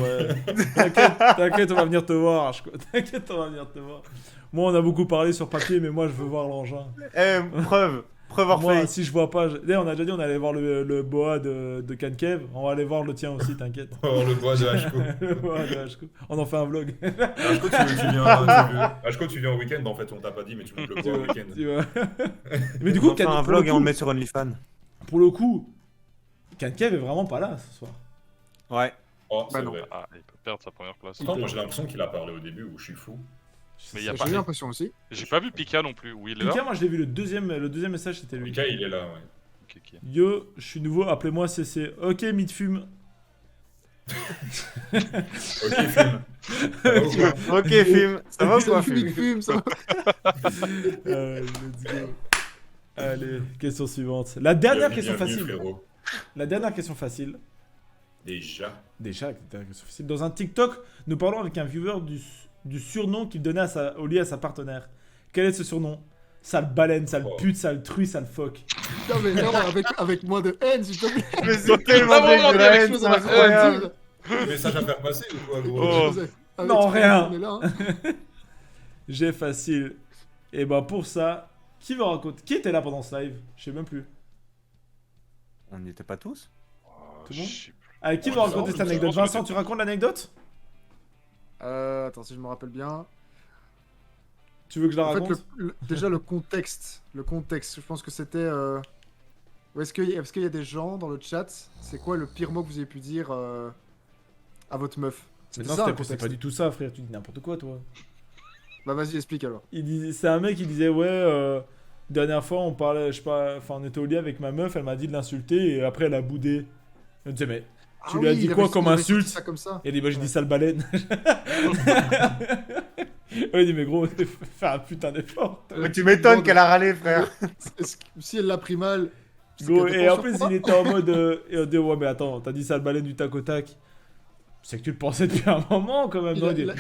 T'inquiète, on va venir te voir, Ashko. T'inquiète, on va venir te voir. Moi, on a beaucoup parlé sur papier, mais moi, je veux voir l'engin. Eh, preuve hors Moi, face. si je vois pas. D'ailleurs, on a déjà dit, on allait voir le boa de Kankev. On va aller voir le tien aussi, t'inquiète. Oh, le bois de Hachko. Le boa de Ashko. On en fait un vlog. Hachko, tu viens au week-end, en fait, on t'a pas dit, mais tu montes le bois au week-end. Tu vois. Mais du coup, On fait un pour vlog le et on le coup- met sur OnlyFans. Pour le coup, Kankev est vraiment pas là ce soir. Ouais. Oh, c'est Bah non. vrai. Ah, il peut perdre sa première place. Pourtant, moi j'ai l'impression qu'il a parlé au début où je suis fou. Mais y a J'ai pas. eu l'impression aussi. J'ai pas vu Pika non plus. Oui, il est là. Pika, moi je l'ai vu le deuxième message, c'était lui. Mika, il est là, ouais. Ok, ok. Yo, je suis nouveau, appelez-moi CC. Ok, Midfume. Ok, film. Ça va ou quoi Ok, film. Ça va ou quoi, Salut, film Fume, ça va. Let's go. Allez, question suivante. La dernière Bienvenue, question bienvenue, facile. frérot. La dernière question facile. Déjà. Déjà, la dernière question facile. Dans un TikTok, nous parlons avec un viewer du surnom qu'il donnait au lit à sa partenaire. Quel est ce surnom? Sale baleine, sale Oh. pute, sale truie, sale phoque. Putain, mais non, avec moins de haine, s'il te plaît. Mais c'est tellement vraiment de dit la quelque haine, chose c'est à la incroyable. Message à faire passer ou quoi, gros Oh. Avec Non, ce rien. on est là, hein. J'ai facile. Et bah pour ça, qui va raconter? Qui était là pendant ce live? Je sais même plus. On n'y était pas tous? Tout le monde Je sais plus. Allez, qui Ouais, va ça, raconter je cette pense anecdote? que Vincent, c'est- tu racontes l'anecdote? Attends, si je me rappelle bien. Tu veux que je la En fait, raconte? déjà le contexte, je pense que c'était. Est-ce qu'il y a des gens dans le chat? C'est quoi le pire mot que vous avez pu dire à votre meuf? Mais C'était non, ça, le c'est contexte. pas du tout ça, frère. Tu dis n'importe quoi, toi. Bah vas-y, explique alors. C'est un mec qui disait, ouais, dernière fois, on parlait, je sais pas, enfin, on était au lit avec ma meuf, elle m'a dit de l'insulter et après, elle a boudé. Je me disais, mais tu lui as dit il quoi avait- comme il avait sorti insulte? ça comme ça. Il a dit, bah, j'ai Ouais. dit sale baleine. Il dit, mais gros, fais un putain d'effort. Mais tu m'étonnes qu'elle a râlé, frère. Si elle l'a pris mal. c'est Gros, qu'elle te et en pense plus, sur il toi. était en mode. Et on dit, ouais, mais attends, t'as dit sale baleine du tac au tac. C'est que tu le pensais depuis un moment quand même. Il non, a, il dit, il a-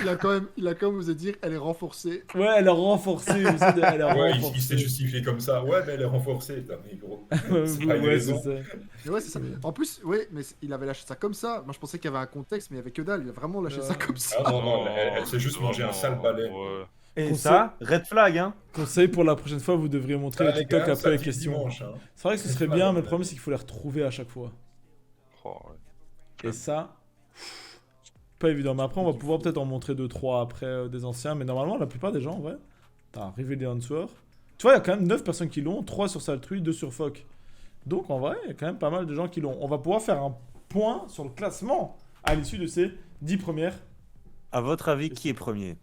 il a quand même osé dire, elle est renforcée. Ouais, elle a renforcé. Elle a Ouais, il renforcé. s'est justifié comme ça. Ouais, mais elle est renforcée, putain, mais gros. Ouais, C'est pas une ouais, raison. c'est ça. Mais ouais, c'est ça. En plus, ouais, mais il avait lâché ça comme ça. Moi, je pensais qu'il y avait un contexte, mais il y avait que dalle. Il a vraiment lâché ça comme ça. Ah non, non, elle s'est juste mangé un sale balai. Ouais. Et Conseil- ça, red flag, hein. Conseil pour la prochaine fois, vous devriez montrer Ah, les les TikTok gars, après les samedi, questions. dimanche, hein. C'est vrai que ce serait Ouais, bien, ouais. mais le problème, c'est qu'il faut les retrouver à chaque fois. Oh, ouais. Et ça, pas évident. Mais après, on va pouvoir peut-être en montrer 2-3 après des anciens. Mais normalement, la plupart des gens, ouais, t'as arrivé des answers. Tu vois, il y a quand même 9 personnes qui l'ont, 3 sur Saltrui, 2 sur Foc. Donc en vrai, il y a quand même pas mal de gens qui l'ont. On va pouvoir faire un point sur le classement à l'issue de ces 10 premières. À votre avis, qui est premier?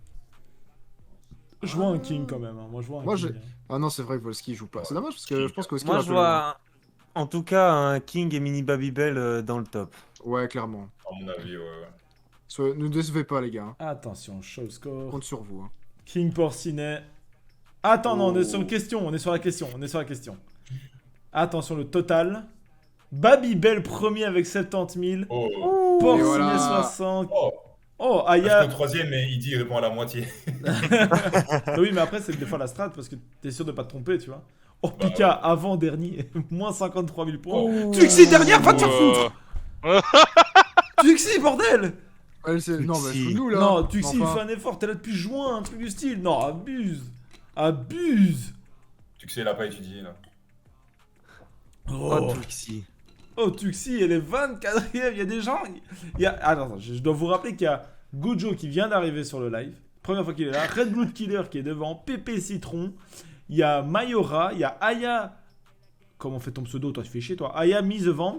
Je vois un king quand même. Hein. Moi, je vois un Moi, king. j'ai- Ah non, c'est vrai que Volsky joue pas. C'est dommage parce que je pense que Volsky Moi, va je plus loin. vois en tout cas un King et Mini Babybel dans le top. Ouais, clairement. À mon avis, ouais. Ne décevez pas, les gars. Attention, show On score. compte sur vous. Hein. King Porcinet. Attends, non, on est sur Oh. une question. On est sur la question. On est sur la question. Attention, le total. Babybel premier avec 70 000. Oh, Porcinet Et voilà. 60. oh. Oh, Je suis Aya. au troisième, mais il dit il répond à la moitié. Oui, mais après, c'est des fois la strat parce que t'es sûr de pas te tromper, tu vois. Oh, Bah, Pika, avant dernier, moins 53 000 points. Oh. Tuxi, dernière, va te faire foutre. Euh, Tuxi, bordel. Ouais, non, mais Tuxi. nous là. Non, Tuxi, il Enfin, fait un effort, t'es là depuis juin, un truc du style. Non, abuse. Abuse. Tu sais, il a pas étudié, là. Oh, Tuxi. oh Tuxi, elle est 24ème. Il y a des gens. Il y a... Attends, je dois vous rappeler qu'il y a Gojo qui vient d'arriver sur le live. Première fois qu'il est là. Red Blood Killer qui est devant. Pépé Citron. Il y a Mayora. Il y a Aya. Comment on fait ton pseudo? Toi, tu fais chier, toi. Aya Mise Vent.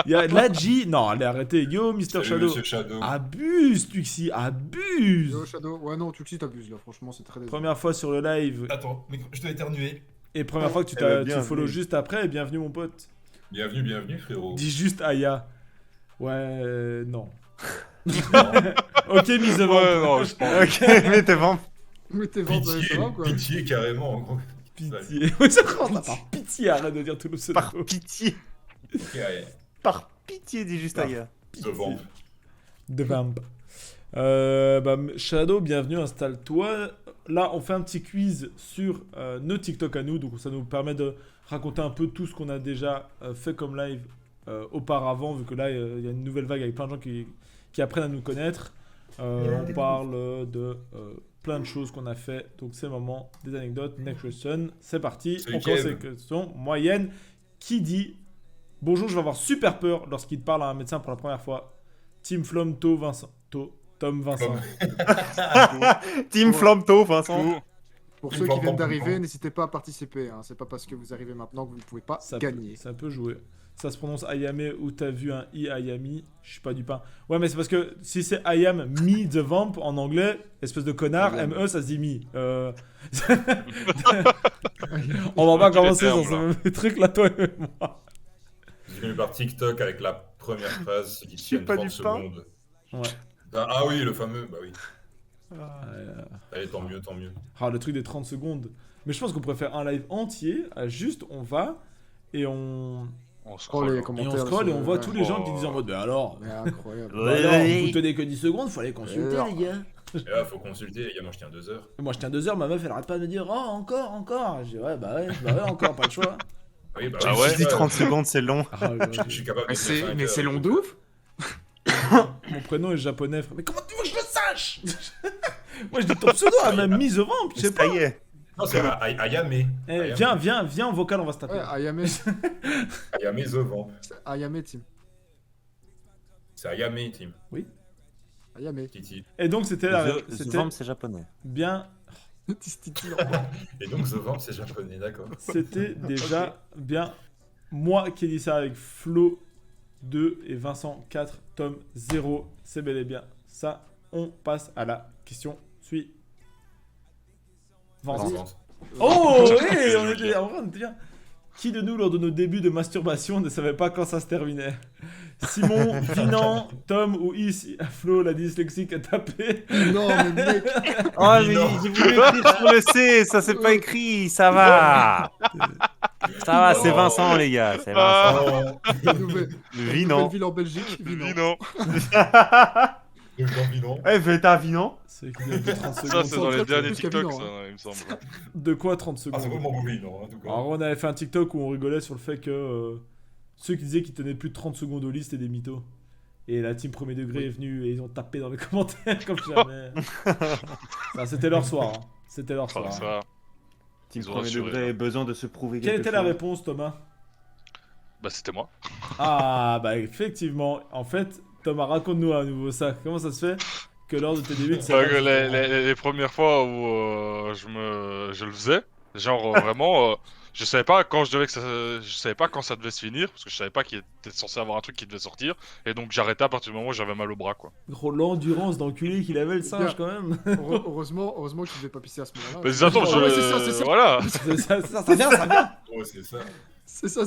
Il y a Ladji. Non, allez, arrêtez. Yo, Mr. Salut, Shadow. Monsieur Shadow. Abuse, Tuxi. Abuse. Yo, Shadow. Ouais, non, Tuxi t'abuses là. Franchement, c'est très décevant. Première fois sur le live. Attends, mais je dois éternuer. Et première fois que tu, Eh ben, tu bienvenue. follow juste après. Bienvenue, mon pote. Bienvenue, bienvenue, frérot. Dis juste Aya. Ouais, non. Non, Ok, Mise Vent. Ouais, non, je pense. Ok, mais t'es vraiment. Mais t'es vendu, ça pitié, va quoi? pitié carrément. En gros. Pitié. Ouais, ça commence par pitié, arrête de dire tout le pseudo. Par pitié. Ok, allez. Par pitié, dit juste Aya. Devant. De Vamp. Shadow, bienvenue, installe-toi. Là, on fait un petit quiz sur nos TikTok à nous, donc ça nous permet de raconter un peu tout ce qu'on a déjà fait comme live auparavant, vu que là, il y a une nouvelle vague avec plein de gens qui apprennent à nous connaître. On parle de plein de choses qu'on a fait, donc c'est le moment des anecdotes. Next question, c'est parti. C'est On lequel commence avec la question moyenne. Qui dit bonjour, je vais avoir super peur lorsqu'il parle à un médecin pour la première fois? Team Flom, Vincent. Tom Vincent. Team Flamto, Vincent. Ouh. Pour Une ceux fois qui viennent par d'arriver, an. n'hésitez pas à participer. Hein. C'est pas parce que vous arrivez maintenant que vous ne pouvez pas Ça gagner. ça peut jouer. Ça se prononce Ayame ou t'as vu un I Ayami. Je suis pas du pain. Ouais, mais c'est parce que si c'est I am me the vamp en anglais, espèce de connard, Ayam. ME ça se dit me. On va pas Tous les commencer termes, sur ce même truc là, toi et moi. Je suis venu par TikTok avec la première phrase qui tient pas 30 du pain. secondes. Ouais. Ah oui, le fameux, bah oui. Euh, Allez, tant mieux, tant mieux. Ah, le truc des 30 secondes. Mais je pense qu'on pourrait faire un live entier. À juste, on va et on. On se Oh, les croit. Et on commentaires. scroll et on voit ouais. tous les gens qui disent en mode bah alors. Mais incroyable. Bah alors, vous tenez que 10 secondes, faut aller consulter Alors. les gars. Et là, faut consulter, les gars, moi je tiens 2 heures. Et moi je tiens 2 heures, ma meuf elle arrête pas de me dire oh encore. Je dis ouais bah ouais encore, pas le choix. Oui, bah Ah oui, ouais Je dis 30 secondes, c'est long. Ah, ouais, Je suis capable de faire 5 Mais c'est heures. long de ouf. Mon prénom est japonais, frère. Mais comment tu veux que je le sache? Moi je dis ton pseudo à même mise au vent, je sais pas. Ça y est. Non, c'est Ayame. Eh, viens en vocal, on va se taper. Ouais, Ayame. Ayame The Vamp. Ayame, team. C'est Ayame, team. Ayame. Titi. Et donc c'était The Vamp, c'est japonais. bien, Titi. Et donc The Vamp, c'est japonais, d'accord. c'était déjà bien moi qui ai dit ça avec Flo 2 et Vincent 4, Tom 0. C'est bel et bien ça. On passe à la question suivante. Vente. Oh, hey, on était bien. Qui de nous, lors de nos débuts de masturbation, ne savait pas quand ça se terminait? Simon, Vinan, Tom ou Is, Flo, la dyslexique, a tapé. Non, mais mec. Oh, mais Non. j'ai voulu écrire sur le C, ça c'est pas écrit, ça va. Ça va, c'est Vincent, les gars, c'est Vincent. Oh, Nouvelle Vinan. ville en Belgique. Vinan. Oui, non. le Jean Vinon. Eh, fais ta Vinan. C'est qui dit 30 Ça, secondes. c'est dans les plus derniers qu'à TikTok, Vinon, ça, hein. il me semble. De quoi 30 Ah, secondes? c'est vraiment mauvais, non, en tout cas. Alors, on avait fait un TikTok où on rigolait sur le fait que ceux qui disaient qu'ils tenaient plus de 30 secondes au lit, c'était des mythos. Et la team premier degré est venue et ils ont tapé dans les commentaires comme jamais. Ça, c'était leur soir. Hein. C'était leur soir. Enfin, ça. Team Ils ont premier rassuré, degré, là. besoin de se prouver Quelle quelque était la chose. réponse, Thomas? Bah, c'était moi. Ah, bah effectivement. En fait, Thomas, raconte-nous à nouveau ça. Comment ça se fait que lors de tes débuts de Bah, série, que les premières fois où je le faisais, Genre vraiment, je savais pas quand je savais pas quand ça devait se finir parce que je savais pas qu'il était censé avoir un truc qui devait sortir et donc j'arrêtais à partir du moment où j'avais mal au bras quoi. Gros, l'endurance d'enculé qu'il avait le singe Bien. quand même. Heureusement que tu devais pas pisser à ce moment-là. Mais attends, Ah ouais, c'est ça. voilà. Ça vient, ça vient. Oh, c'est ça. C'est ça.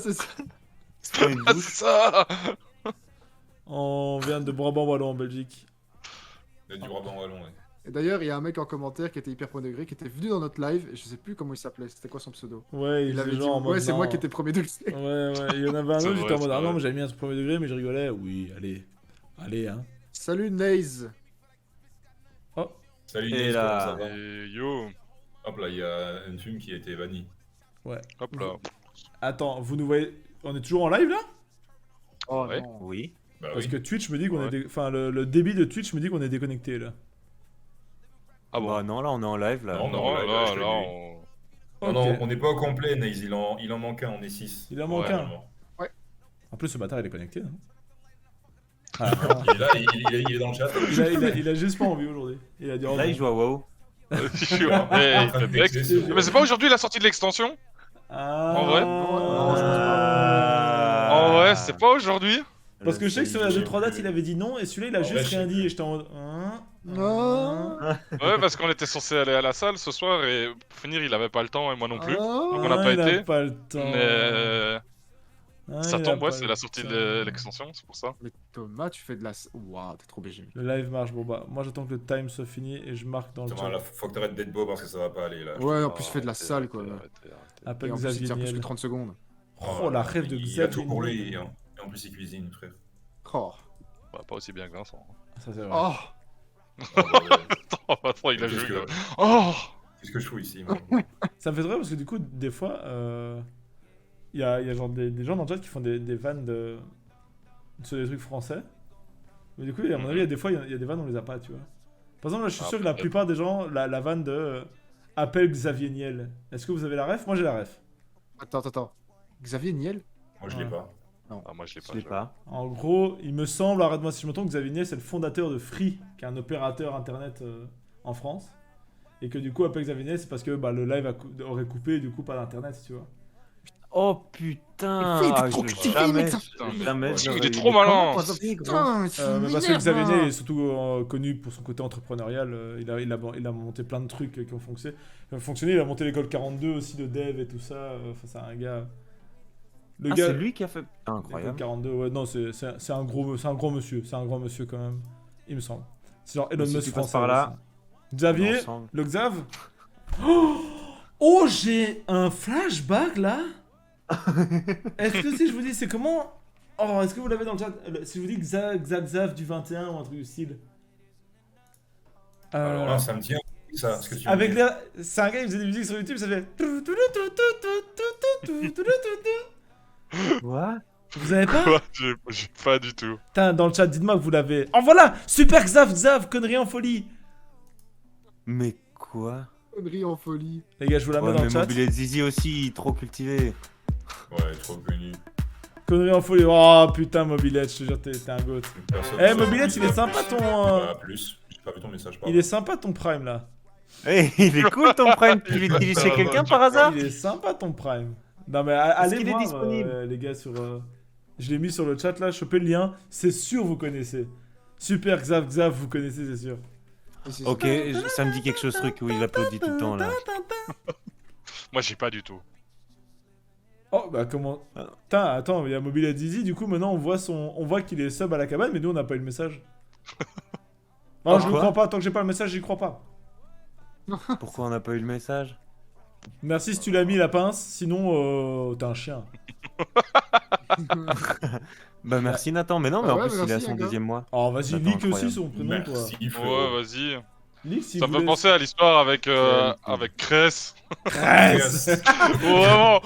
C'est pas une Ah, douche. c'est ça. On vient de Brabant Wallon en Belgique. Il y a du Brabant Wallon, ouais. Et d'ailleurs, il y a un mec en commentaire qui était hyper premier degré, qui était venu dans notre live, et je sais plus comment il s'appelait, c'était quoi son pseudo. Ouais, Il avait dit, genre en mode ouais, c'est non. moi qui étais premier degré. Ouais, il y en avait un C'est autre, j'étais vrai, en mode c'est ah non, vrai. mais j'avais mis un premier degré, mais je rigolais. Oui, allez, hein. Salut Naze. Salut, Et Nice, là- comment ça va? Et yo, Hop là, il y a une fume qui a été bannie. hop là. Attends, vous nous voyez. On est toujours en live là? Oh Ouais. non. Oui. Bah Parce oui. que Twitch me dit qu'on Ouais. est. Enfin, le débit de Twitch me dit qu'on est déconnecté là. Ah bon. Bah non, là on est en live là. Non, Non, là, là, je l'ai là, vu. on... Non, Ok. non, on n'est pas au complet, Naze. Il en manque un, on est 6. Il en manque un. En plus, ce bâtard il est connecté. Hein. Ah, non. Il est là, il est dans le chat. il a juste pas envie aujourd'hui. Il a dit oh, Là non. il joue à WoW. Mais il fait bec. Mais c'est pas aujourd'hui la sortie de l'extension? Ah. En vrai Non, je pense En vrai, c'est pas aujourd'hui? Parce que je sais que sur la je sais 2-3 dates plus. il avait dit non et celui-là il a En vrai, juste je rien sais dit et j'étais en mode. Hein Non. Ouais, parce qu'on était censé aller à la salle ce soir et pour finir, il avait pas le temps et moi non plus. Ah. Donc on n'a pas il a été. pas le temps. Mais ça Il a tombe, ouais, pas c'est le la sortie temps. de l'extension, c'est pour ça. Mais Thomas, tu fais de la. Waouh, t'es trop BG. Le live marche, bon bah, moi j'attends que le time soit fini et je marque dans le Thomas, chat. là, faut que t'arrêtes d'être beau parce que ça va pas aller là. Ouais, en plus, tu fais de la Arrêtez, salle quoi. arrêtez, arrêtez. Appelle Et en plus, il Xavier tient plus que Niel. 30 secondes. Oh la rêve de Il a Xavier tout pour Niel. lui, hein. Et en plus il cuisine, frère. Oh. Bah, pas aussi bien que Vincent. Ça c'est vrai. Oh. Ah, bah, ouais. Oh, Vincent, il a Qu'est-ce joué. que- Oh Qu'est-ce que je fous ici, moi Ça me fait drôle parce que du coup, des fois, il y a genre des gens dans le chat qui font des vannes sur des trucs français. Mais du coup, à mon avis, il y a des fois, il y a des vannes, on les a pas, tu vois. Par exemple, là, je suis Ah, sûr que la peut-être. plupart des gens, la vanne de appelle Xavier Niel. Est-ce que vous avez la ref? Moi j'ai la ref. Attends. Xavier Niel. Moi je l'ai Ouais. pas. Ah, moi je l'ai Je pas. l'ai j'avoue. pas. En gros, il me semble, arrête-moi si je me trompe, que Xavier Niel c'est le fondateur de Free, qui est un opérateur internet en France. Et que du coup, appelle Xavier Niel, c'est parce que bah, le live aurait coupé et du coup pas d'internet, tu vois. Oh putain. Mais fais, t'es Ah, trop je- cultivé, jamais- mec, ça. Putain, mais- jamais Il j'aurais est eu trop des malin. commentaires comme ça, gros. Putain, c'est Mais parce que vénère, Xavier Niel hein. est surtout connu pour son côté entrepreneurial. Il a monté plein de trucs qui ont fonctionné. Il a monté l'école 42 aussi de dev et tout ça. Enfin, c'est un gars. Le Ah, gars. c'est lui qui a fait. Ah, L'école incroyable. 42, ouais, non, c'est un gros monsieur. C'est un grand monsieur quand même. Il me semble. C'est genre Elon Si Musk tu passes français. par là, aussi. Xavier, ensemble. le Xav. Oh, j'ai un flashback là. Est-ce que si je vous dis, c'est comment. Oh, est-ce que vous l'avez dans le chat? Si je vous dis Xav du 21 ou un truc du style. Alors là, ça me tient. Ça, ce que tu Avec me dis. l'air. C'est un gars qui faisait des musiques sur YouTube, ça fait. Quoi? Vous avez pas? Quoi J'ai pas du tout. Putain, dans le chat, dites-moi que vous l'avez. Oh voilà! Super Xav, connerie en folie! Mais quoi? Connerie en folie. Les gars, je vous la mets Ouais, dans mais le chat. Mobile Zizi aussi, trop cultivé. Ouais, trop connu. Connerie en folie. Oh putain, Mobilette, je te jure, t'es un goat. Personne Eh, ne Mobilette, sait il est plus. sympa ton. Bah, plus. J'ai pas vu ton message, pardon. Il est sympa ton Prime là. Eh, il est cool ton Prime. Tu l'utilises chez quelqu'un par hasard? Il est sympa ton Prime. Non, mais allez qu'il est voir, disponible les gars, sur. Je l'ai mis sur le chat là, chopez le lien. C'est sûr, vous connaissez. Super Xav, vous connaissez, c'est sûr. Et c'est- Ok, ça me dit quelque chose, truc où il applaudit tout le temps là. Moi j'ai pas du tout. Oh bah comment. Ah. Putain, attends, il y a Mobilette Zizi, du coup maintenant on voit qu'il est sub à la cabane, mais nous on n'a pas eu le message. Non, Oh, je ne quoi crois pas, tant que j'ai pas le message, j'y crois pas. Pourquoi on n'a pas eu le message? Merci si tu l'as mis la pince, sinon t'es un chien. Bah merci Nathan, mais non, mais Ah en ouais, plus il est à merci, son un gars. deuxième mois. Oh vas-y, Attends, leak aussi incroyable. son prénom quoi. Merci, Ouais, frérot. vas-y. Leak si Ça vous me fait voulez. penser à l'histoire avec, Ouais. avec Cress. Cresse. Où vraiment,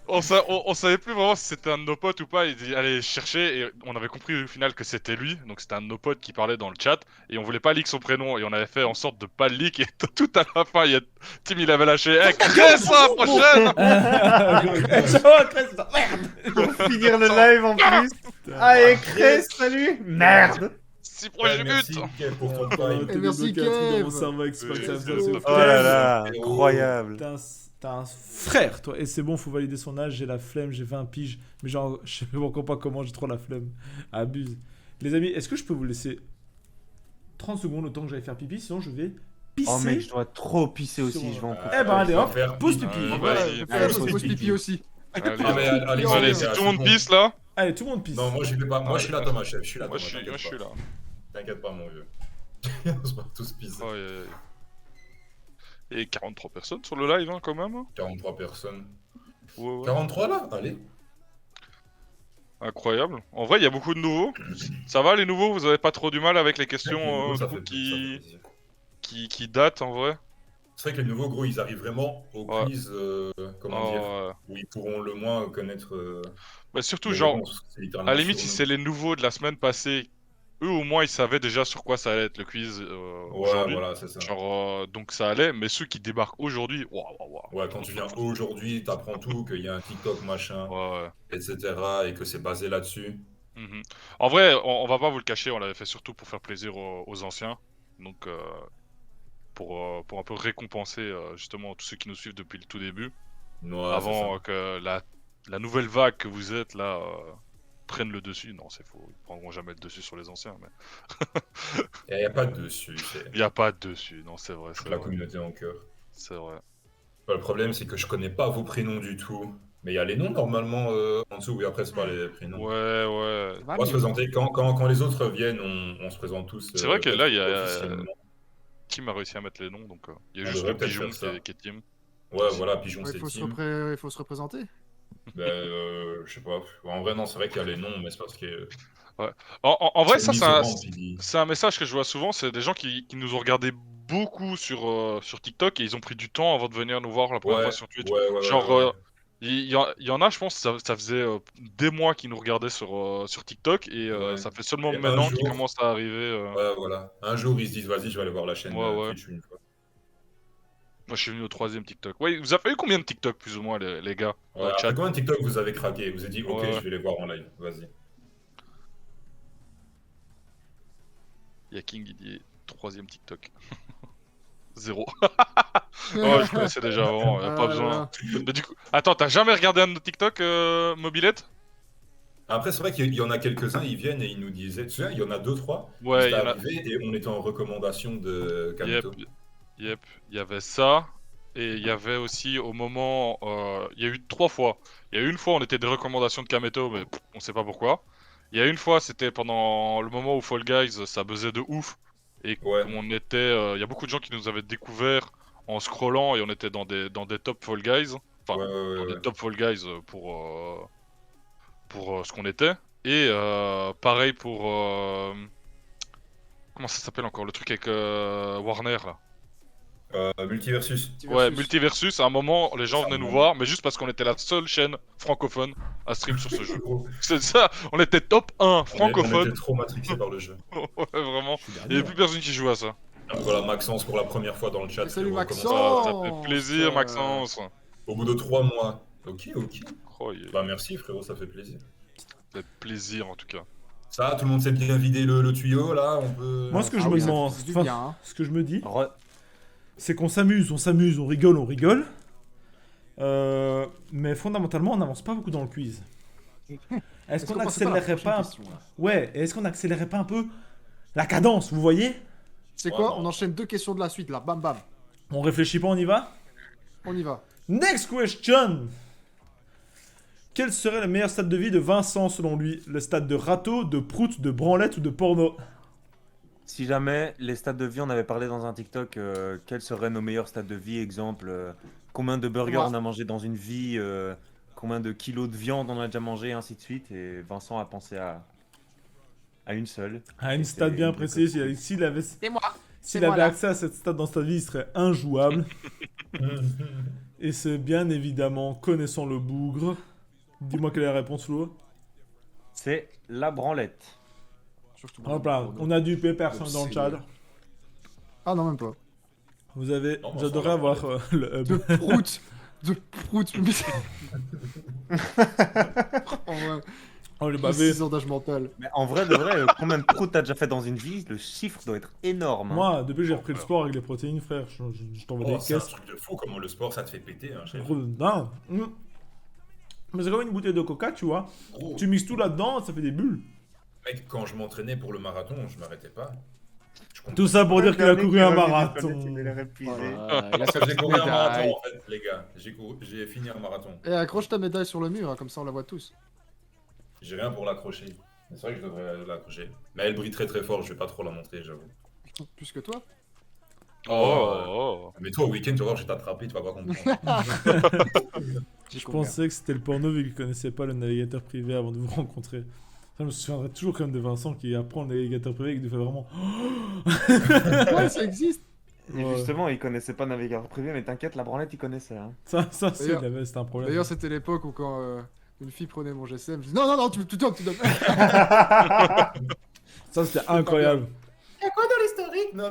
on savait plus vraiment si c'était un de nos potes ou pas. Il dit allez chercher et on avait compris au final que c'était lui. Donc c'était un de nos potes qui parlait dans le chat et on voulait pas leak son prénom et on avait fait en sorte de pas le leak et tout à la fin, il y a Tim il avait lâché. Eh Cress la prochaine. Cresse, merde. Pour finir le live en plus. Allez, Cress, salut. Merde. 6 Ouais, premiers merci, buts. Kev, pour ton Oh, prime. t'as Et merci, débloqué un truc dans mon Kev. cerveau avec Super Oui, Xav, c'est c'est top. ouf. Oh là là, Kev. incroyable. Putain, T'as un frère, toi. Et c'est bon, faut valider son âge. J'ai la flemme, j'ai 20 piges. Mais genre, je sais encore pas comment, j'ai trop la flemme. Abuse. Les amis, est-ce que je peux vous laisser 30 secondes le temps que j'aille faire pipi? Sinon, je vais pisser. Oh mec, je dois trop pisser aussi, Sur- je vais en couper. Eh ben, allez, je vais hop, faire pause pipi. pipi. Ouais, Voilà, vas-y. je vais Allez, faire pause pause pipi. pipi aussi. Allez, Ah, mais allez, allez, c'est si à tout le monde bon. pisse là. Allez, tout le monde pisse. Non, moi, j'y vais pas. Moi, je suis là, Allez. Thomas, chef. Je suis là, Moi, Thomas. je suis là. T'inquiète pas, mon vieux. On se va tous pisser. Ouais, et 43 personnes sur le live, hein, quand même. 43 personnes. Ouais. 43 là? Allez. Incroyable. En vrai, il y a beaucoup de nouveaux. Ça va, les nouveaux? Vous avez pas trop du mal avec les questions Ça gros, fait qui... plaisir. qui datent, en vrai? C'est vrai que les nouveaux, gros, ils arrivent vraiment au Ouais. quiz, comment dire, Ouais. où ils pourront le moins connaître Bah, surtout, les genre, réponses. C'est littéralement à la limite, sur si nous. c'est les nouveaux de la semaine passée, eux, au moins, ils savaient déjà sur quoi ça allait être le quiz Ouais, aujourd'hui. voilà, c'est ça. Genre, donc ça allait, mais ceux qui débarquent aujourd'hui, waouh. Ouais, quand tu viens aujourd'hui, t'apprends tout, qu'il y a un TikTok, machin, Ouais. etc., et que c'est basé là-dessus. Mhm. En vrai, on va pas vous le cacher, on l'avait fait surtout pour faire plaisir aux anciens. Donc, pour un peu récompenser justement tous ceux qui nous suivent depuis le tout début. Ouais, Avant que la nouvelle vague que vous êtes là prenne le dessus. Non, c'est faux, ils prendront jamais le dessus sur les anciens. Mais il n'y a pas de dessus, c'est il n'y a pas de dessus, non, c'est vrai. toute la communauté en cœur. C'est vrai. Le problème, c'est que je connais pas vos prénoms du tout. Mais il y a les noms normalement en dessous, oui, après, c'est pas les prénoms. Ouais. On va se présenter. Quand les autres viennent, on se présente tous. C'est vrai que là, il y a officiellement. Kim a réussi à mettre les noms, donc il y a On juste devrait le peut-être pigeon faire ça. qui est Tim. Ouais, voilà, Pigeon, Ouais, c'est il faut se Team. il faut se représenter. Je sais pas. En vrai, non, c'est vrai qu'il y a les noms, mais c'est parce que. En vrai, ça, mis c'est un, souvent, puis- c'est un message que je vois souvent. C'est des gens qui nous ont regardé beaucoup sur TikTok et ils ont pris du temps avant de venir nous voir la première Ouais, fois sur Twitch. ouais, Genre, ouais. il y en a, je pense, ça faisait des mois qu'ils nous regardaient sur TikTok et Ouais. ça fait seulement Et un maintenant qu'ils jour- commencent à arriver. Ouais, voilà. Un jour, ils se disent, vas-y, je vais aller voir la chaîne Ouais. Twitch une fois. Moi, je suis venu au 3e TikTok. Ouais, vous avez eu combien de TikTok plus ou moins, les gars, dans Ouais, le chat? après combien de TikTok vous avez craqué? Vous avez dit, ok, Ouais. je vais les voir en live. Vas-y. Il y a King, il dit 3e TikTok. 0. Oh, je connaissais déjà avant, pas besoin. Mais du coup, attends, t'as jamais regardé un de nos TikTok, Mobilette? Après, c'est vrai qu'il y en a quelques-uns, ils viennent et ils nous disaient, tu sais, il y en a 2-3, Ouais, ils il y étaient en a. arrivés et on était en recommandation de Kameto. Yep, il y avait ça. Et il y avait aussi au moment. Il y a eu 3 fois. Il y a eu une fois, on était des recommandations de Kameto, mais on sait pas pourquoi. Il y a une fois, c'était pendant le moment où Fall Guys, ça buzzait de ouf. Et Ouais. comme on était. Il y a beaucoup de gens qui nous avaient découvert en scrollant et on était dans des top Fall Guys. Enfin, Ouais. dans des top Fall Guys pour ce qu'on était. Et pareil pour. Comment ça s'appelle encore? Le truc avec Warner là. Multiversus. Ouais, Multiversus, à un moment, les gens Ça venaient nous remonte. voir, mais juste parce qu'on était la seule chaîne francophone à stream sur ce jeu. Gros, C'est ça, on était top 1 on francophone. était trop matrixés par le jeu. Ouais, vraiment. Je suis Il dernier, n'y avait plus personne qui joue à ça. Donc voilà, Maxence pour la première fois dans le chat. Salut, frérot, Maxence. comment ça Ça fait plaisir, Maxence. va Au bout de 3 mois. Ok. Oh, il Bah merci frérot, ça fait plaisir. fait plaisir en tout cas. Ça, tout le monde s'est bien vidé le tuyau là, on peut... Moi, ce que je Ah me oui, ça demande, fait du enfin, bien, hein. ce que je me dis, Re- c'est qu'on s'amuse, on rigole. Mais fondamentalement, on n'avance pas beaucoup dans le quiz. Est-ce qu'on passe pas à la accélérerait prochaine pas question, là Ouais, et est-ce qu'on accélérerait pas un peu la cadence, vous voyez? C'est Ouais, quoi? non. On enchaîne 2 questions de la suite là, bam bam. On réfléchit pas, on y va? On y va. Next question! Quel serait le meilleur stade de vie de Vincent selon lui? Le stade de râteau, de prout, de branlette ou de porno? Si jamais les stades de vie, on avait parlé dans un TikTok, quels seraient nos meilleurs stades de vie? Exemple, combien de burgers Moi. on a mangé dans une vie, combien de kilos de viande on a déjà mangé, ainsi de suite. Et Vincent a pensé à une seule. À une Et stade c'est bien une précise, coquille. s'il avait, C'est moi. s'il moi, avait là. accès à cette stade dans sa vie, il serait injouable. Et c'est bien évidemment connaissant le bougre. Dis-moi quelle est la réponse, Flo. C'est la branlette. Surtout. Hop là, on a du personne dans le chat. Ah non, même pas. Vous avez. Non, J'adorerais ça va, avoir le hub. De prout. De prout. En vrai. Oh, les bavés. 6 ans d'âge mental. Mais en vrai, de vrai, combien de proutes t'as déjà fait dans une vie? Le chiffre doit être énorme. Hein. Moi, depuis que j'ai repris le sport avec les protéines, frère, je t'envoie Oh, des c'est un caisses. truc de fou comment le sport ça te fait péter. Hein, chef. Gros, non. Mais c'est comme une bouteille de coca, tu vois. Gros, Tu mixes tout là-dedans, ça fait des bulles. mec, quand je m'entraînais pour le marathon, je m'arrêtais pas. Je comprenais Tout ça pour dire qu'il a couru un marathon. Parce que j'ai couru un marathon en fait, les gars. J'ai fini un marathon. Et accroche ta médaille sur le mur, hein, comme ça on la voit tous. J'ai rien pour l'accrocher. Mais c'est vrai que je devrais l'accrocher. Mais elle brille très très fort, je vais pas trop la montrer, j'avoue. Plus que toi. Oh. Mais toi, au week-end, tu vas voir, je vais t'attraper, tu vas pas comprendre. J'ai Je combien pensais que c'était le porno vu qu'il connaissait pas le navigateur privé avant de vous rencontrer. Ça, je me souviendrai toujours quand même de Vincent qui apprend le navigateur privé et qui nous fait vraiment. Ouais, ça existe. Et Ouais. justement, il connaissait pas navigateur privé, mais t'inquiète, la branlette, il connaissait. Hein. Ça D'ailleurs- c'était un problème. D'ailleurs, c'était l'époque où quand une fille prenait mon GSM, je dis non, tu donnes. Ça c'était incroyable. Y'a quoi dans l'historique? Non.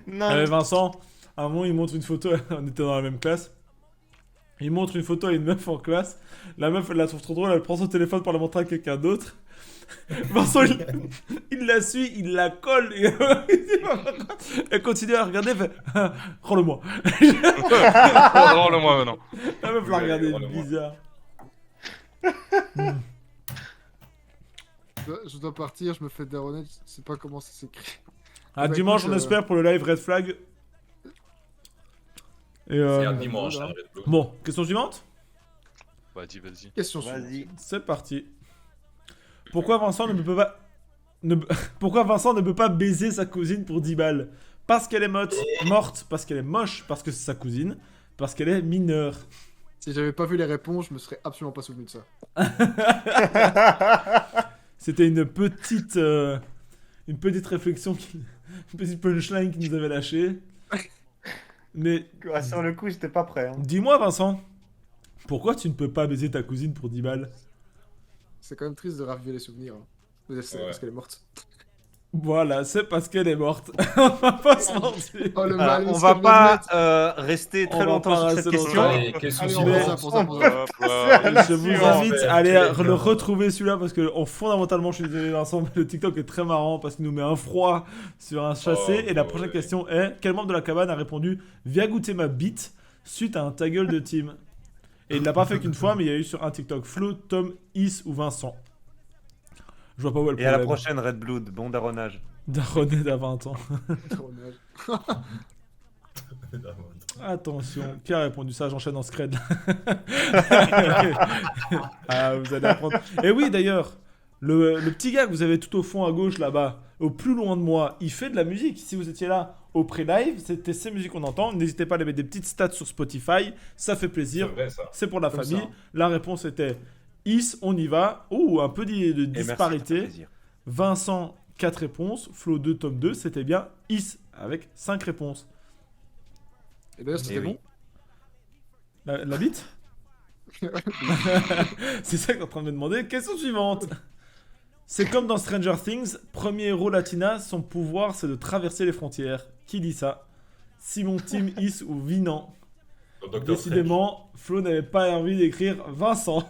Non, Vincent, à un moment il montre une photo, on était dans la même classe. Il montre une photo à une meuf en classe. La meuf elle la trouve trop drôle, elle prend son téléphone pour la montrer à quelqu'un d'autre. Vincent il la suit, il la colle. Et elle continue à regarder, elle fait rends-le-moi. Rends-le-moi maintenant. La meuf l'a Ouais, regardé rends-le-moi. bizarre. Je dois partir, je me fais déronner, je sais pas comment ça s'écrit. À Bah, dimanche écoute, on espère pour le live Red Flag. Et C'est un dimanche, hein, Red Bull. bon, question suivante. Vas-y. Question suivante. Vas-y. C'est parti. Pourquoi Vincent ne peut pas Pourquoi Vincent ne peut pas baiser sa cousine pour 10 balles? Parce qu'elle est morte, parce qu'elle est moche, parce que c'est sa cousine, parce qu'elle est mineure. Si j'avais pas vu les réponses, je me serais absolument pas souvenu de ça. C'était une petite réflexion, une petite punchline qui nous avait lâché. Mais Sur le coup, j'étais pas prêt. Hein. dis-moi Vincent, pourquoi tu ne peux pas baiser ta cousine pour 10 balles? C'est quand même triste de raviver les souvenirs. Hein. C'est Ouais. parce qu'elle est morte. Voilà, c'est parce qu'elle est morte. On va pas se mentir. Oh le Alors, mal. on va pas rester On très va longtemps pas sur cette rester question. longtemps. Allez, question Allez, on suivante. pour ça. Je vous Suivant. invite à aller Quel le écart. retrouver celui-là parce que fondamentalement, je suis désolé Vincent, mais le TikTok est très marrant parce qu'il nous met un froid sur un chassé. Oh, Et la ouais. prochaine question est quel membre de la cabane a répondu viens goûter ma bite suite à un ta gueule de team. Et il l'a pas fait qu'une fois, mais il y a eu sur un TikTok Flo, Tom, Is ou Vincent. Je vois pas où est le Et à la problème. prochaine, Red Blood, bon daronnage. Daronné d'à 20 ans. Dommage. Attention, qui a répondu ça? J'enchaîne en scred. Ah, vous allez apprendre. Et oui, d'ailleurs, le petit gars que vous avez tout au fond à gauche là-bas, au plus loin de moi, il fait de la musique. Si vous étiez là au pré-live, c'était ces musiques qu'on entend. N'hésitez pas à aller mettre des petites stats sur Spotify, ça fait C'est plaisir. vrai ça. C'est pour la Comme famille. ça. La réponse était Is, on y va. Oh, un peu de Et merci, ça fait disparité. plaisir. Vincent, 4 réponses. Flo 2, Tom 2, c'était bien Is avec 5 réponses. Et d'ailleurs, c'était Eh oui. bon. La bite C'est ça que t'es en train de me demander. Question suivante. C'est comme dans Stranger Things, premier héros latina, son pouvoir c'est de traverser les frontières. Qui dit ça? Simon, Tim, Is ou Vinan? Dans Doctor Décidément, Flo n'avait pas envie d'écrire Vincent.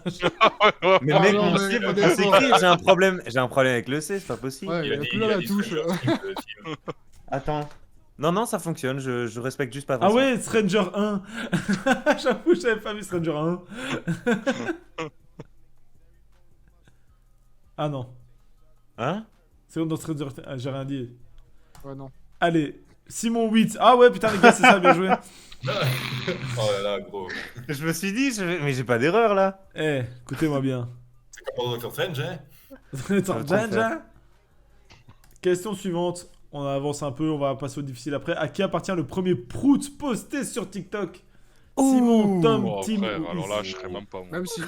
Mais Ah mec, non, mon mais slip, on on est s'écrit, j'ai un problème avec le C, c'est pas possible. Ouais, Il a il dit, a plus il là a la dit touche. Stranger Things, Tim. Attends. Non, ça fonctionne, je respecte juste pas Ah Vincent. ouais, Stranger 1. J'avoue, j'avais pas vu Stranger 1. Ah non. Hein? C'est dans Stranger... Ah, j'ai rien dit. Ouais, non. Allez, Simon 8. Ah ouais, putain, les gars, c'est ça, bien joué. Oh là là, gros. Je me suis dit, mais j'ai pas d'erreur là. Eh, écoutez-moi bien. C'est comme dans Doctor Strange, hein? Attends, trop déjà. Question suivante. On avance un peu, on va passer au difficile après. À qui appartient le premier prout posté sur TikTok? Simon, Tom, Oh Tim frère, ou alors Is? là, je serais même pas moi. Même si.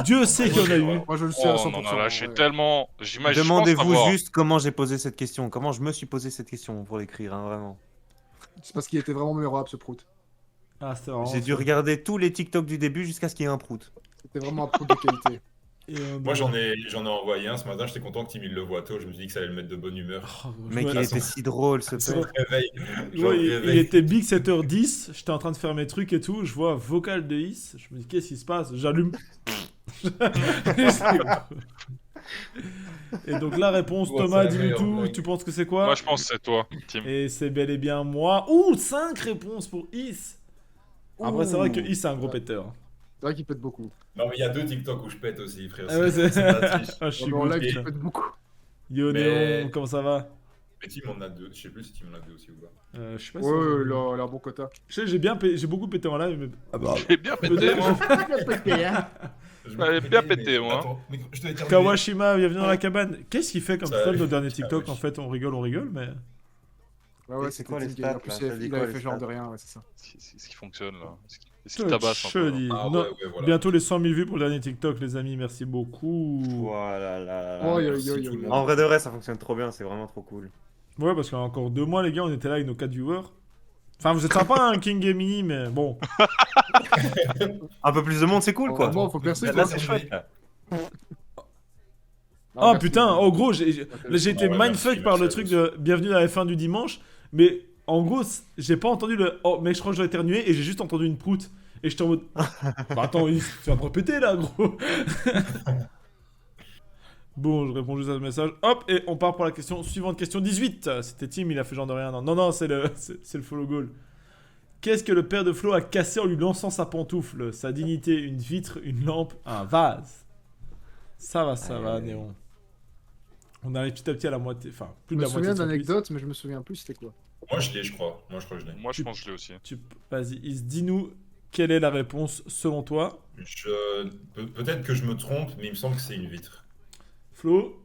Dieu sait qu'il y en a eu. Moi, je le suis Oh, à on 100%. en a lâché ouais. tellement. J'imagine. je pense Demandez-vous savoir. juste comment j'ai posé cette question, comment je me suis posé cette question pour l'écrire, hein, vraiment. C'est parce qu'il était vraiment mémorable ce prout. Ah, c'est vraiment. J'ai dû regarder tous les TikTok du début jusqu'à ce qu'il y ait un prout. C'était vraiment un prout de qualité. Et, Moi, j'en ai envoyé un ce matin. J'étais content que Tim il le voit tôt. Je me suis dit que ça allait le mettre de bonne humeur. Oh, je Mec, me- il était si drôle ce C'est père. vrai. Réveil. Ouais, il était big 7h10, j'étais en train de faire mes trucs et tout, je vois vocal de Is, je me dis qu'est-ce qui se passe, j'allume. Et donc la réponse, Ouais, Thomas, c'est la dis-nous meilleure tout. blague. Tu penses que c'est quoi? Moi, je pense que c'est toi, Tim. Et c'est bel et bien moi. Ouh, 5 réponses pour Is. Après, c'est vrai que Is, c'est un gros péteur. C'est vrai qu'il pète beaucoup. Non, mais il y a 2 TikTok où je pète aussi, frère. Ah ouais, c'est C'est de la triche. Ah, je suis Bon, good, là, putain. il pète beaucoup. Yo, Mais- Néon, comment ça va? Mais Tim en a 2. Je sais plus si Tim en a 2 aussi ou pas. Je sais pas Ouais, si... ouais, il a un bon quota. Je sais, j'ai beaucoup pété en live, mais... J'ai bien pété, moi. Je Ouais, me bien connais, pété, mais- moi. Attends, mais je dois éternuer. Kawashima, bienvenue dans la cabane. Qu'est-ce qu'il fait comme Ça- ça, le dernier TikTok? wesh. En fait, on rigole, mais... Ouais, C'est c'était quoi les Tim qui- stats, en plus, là? Ça dit il quoi, avait les fait genre stats de rien, ouais, c'est ça. Ce qui fonctionne, là. Ce qui tabasse un Je peu. dis. Ah Non, ouais, voilà. bientôt les 100 000 vues pour le dernier TikTok, les amis, merci beaucoup. Voilà, là. Oh, yo, merci yo, tout yo, le yo. monde. En vrai de vrai, ça fonctionne trop bien, c'est vraiment trop cool. Ouais, parce qu'il y a encore 2 mois, les gars, on était là avec nos 4 viewers. Enfin, vous êtes sympa, hein, King Gaming, mais bon. Un peu plus de monde, c'est cool, quoi. Bon, faut percer, Là, quoi. c'est chouette, là. Oh merci. putain, oh gros, j'ai été Ah ouais, mindfuck merci, par le merci truc à de bienvenue à la fin du dimanche, mais en gros, j'ai pas entendu le oh, mec, je crois que j'ai éternué et j'ai juste entendu une proute. Et j'étais en mode. Bah attends, tu vas me répéter là, gros. Bon, je réponds juste à ce message. Hop, et on part pour la question suivante, question 18. C'était Tim, il a fait genre de rien. Non, c'est le follow goal. Qu'est-ce que le père de Flo a cassé en lui lançant sa pantoufle? Sa dignité, une vitre, une lampe, un vase. Ça va, Néon. On arrive petit à petit à la moitié, enfin, plus Je de me la moitié. souviens de son quiz. d'anecdotes, mais je me souviens plus c'était quoi. Moi, je l'ai, je crois. Moi, je crois que je l'ai. Moi, je pense que je l'ai aussi. Vas-y, dis-nous quelle est la réponse selon toi. Peut-être que je me trompe, mais il me semble que c'est une vitre. Flo,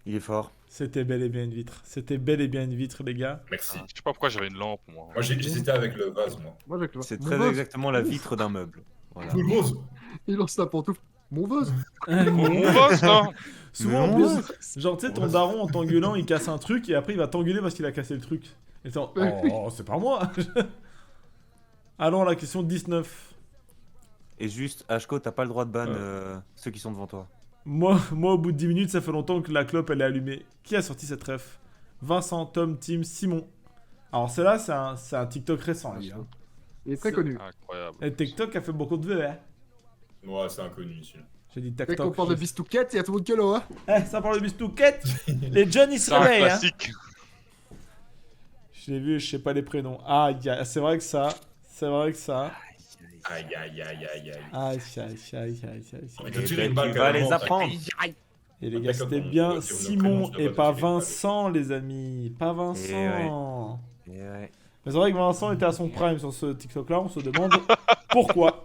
Il est fort. c'était bel et bien une vitre. C'était bel et bien une vitre, les gars. Merci. Je sais pas pourquoi j'avais une lampe, moi. Moi, j'hésitais avec le vase, moi. Moi, avec toi. C'est Mon très vase. exactement la vitre d'un meuble. Voilà. Tout le monde. Il lance la pantoufle. Mon vase. Mon boss, là. Souvent, en Mais plus, genre, tu sais, ton daron en t'engueulant, il casse un truc et après il va t'engueuler parce qu'il a cassé le truc. Et t'es en, oh, c'est pas moi. Allons à la question 19. Et juste, Ashko, t'as pas le droit de ban ceux qui sont devant toi. Moi, au bout de 10 minutes, ça fait longtemps que la clope elle est allumée. Qui a sorti cette ref? Vincent, Tom, Tim, Simon. Alors, celle-là, c'est un TikTok récent, les gars. Il est très connu. Incroyable. Et TikTok a fait beaucoup de vues, hein. Ouais, c'est inconnu ici. J'ai dit Dès qu'on TikTok. parle de bistouquette, il y a tout le monde qui est là, hein. Eh, ça parle de bistouquette. Les Johnny se C'est un réveillent, hein. classique. Je l'ai vu, je sais pas les prénoms. Ah, c'est vrai que ça. C'est vrai que ça. Aïe, aïe, aïe, aïe, aïe. Aïe, aïe, aïe, aïe, aïe. On va Eh te tirer ben, une balle, tu vas carrément, les ça. apprendre. Et les gars, D'accord, c'était on bien va dire, on Simon a pris, et on pas va tirer une balle. Vincent, les amis. Pas Vincent. Et ouais. Mais c'est vrai que Vincent était à son prime sur ce TikTok-là. On se demande pourquoi.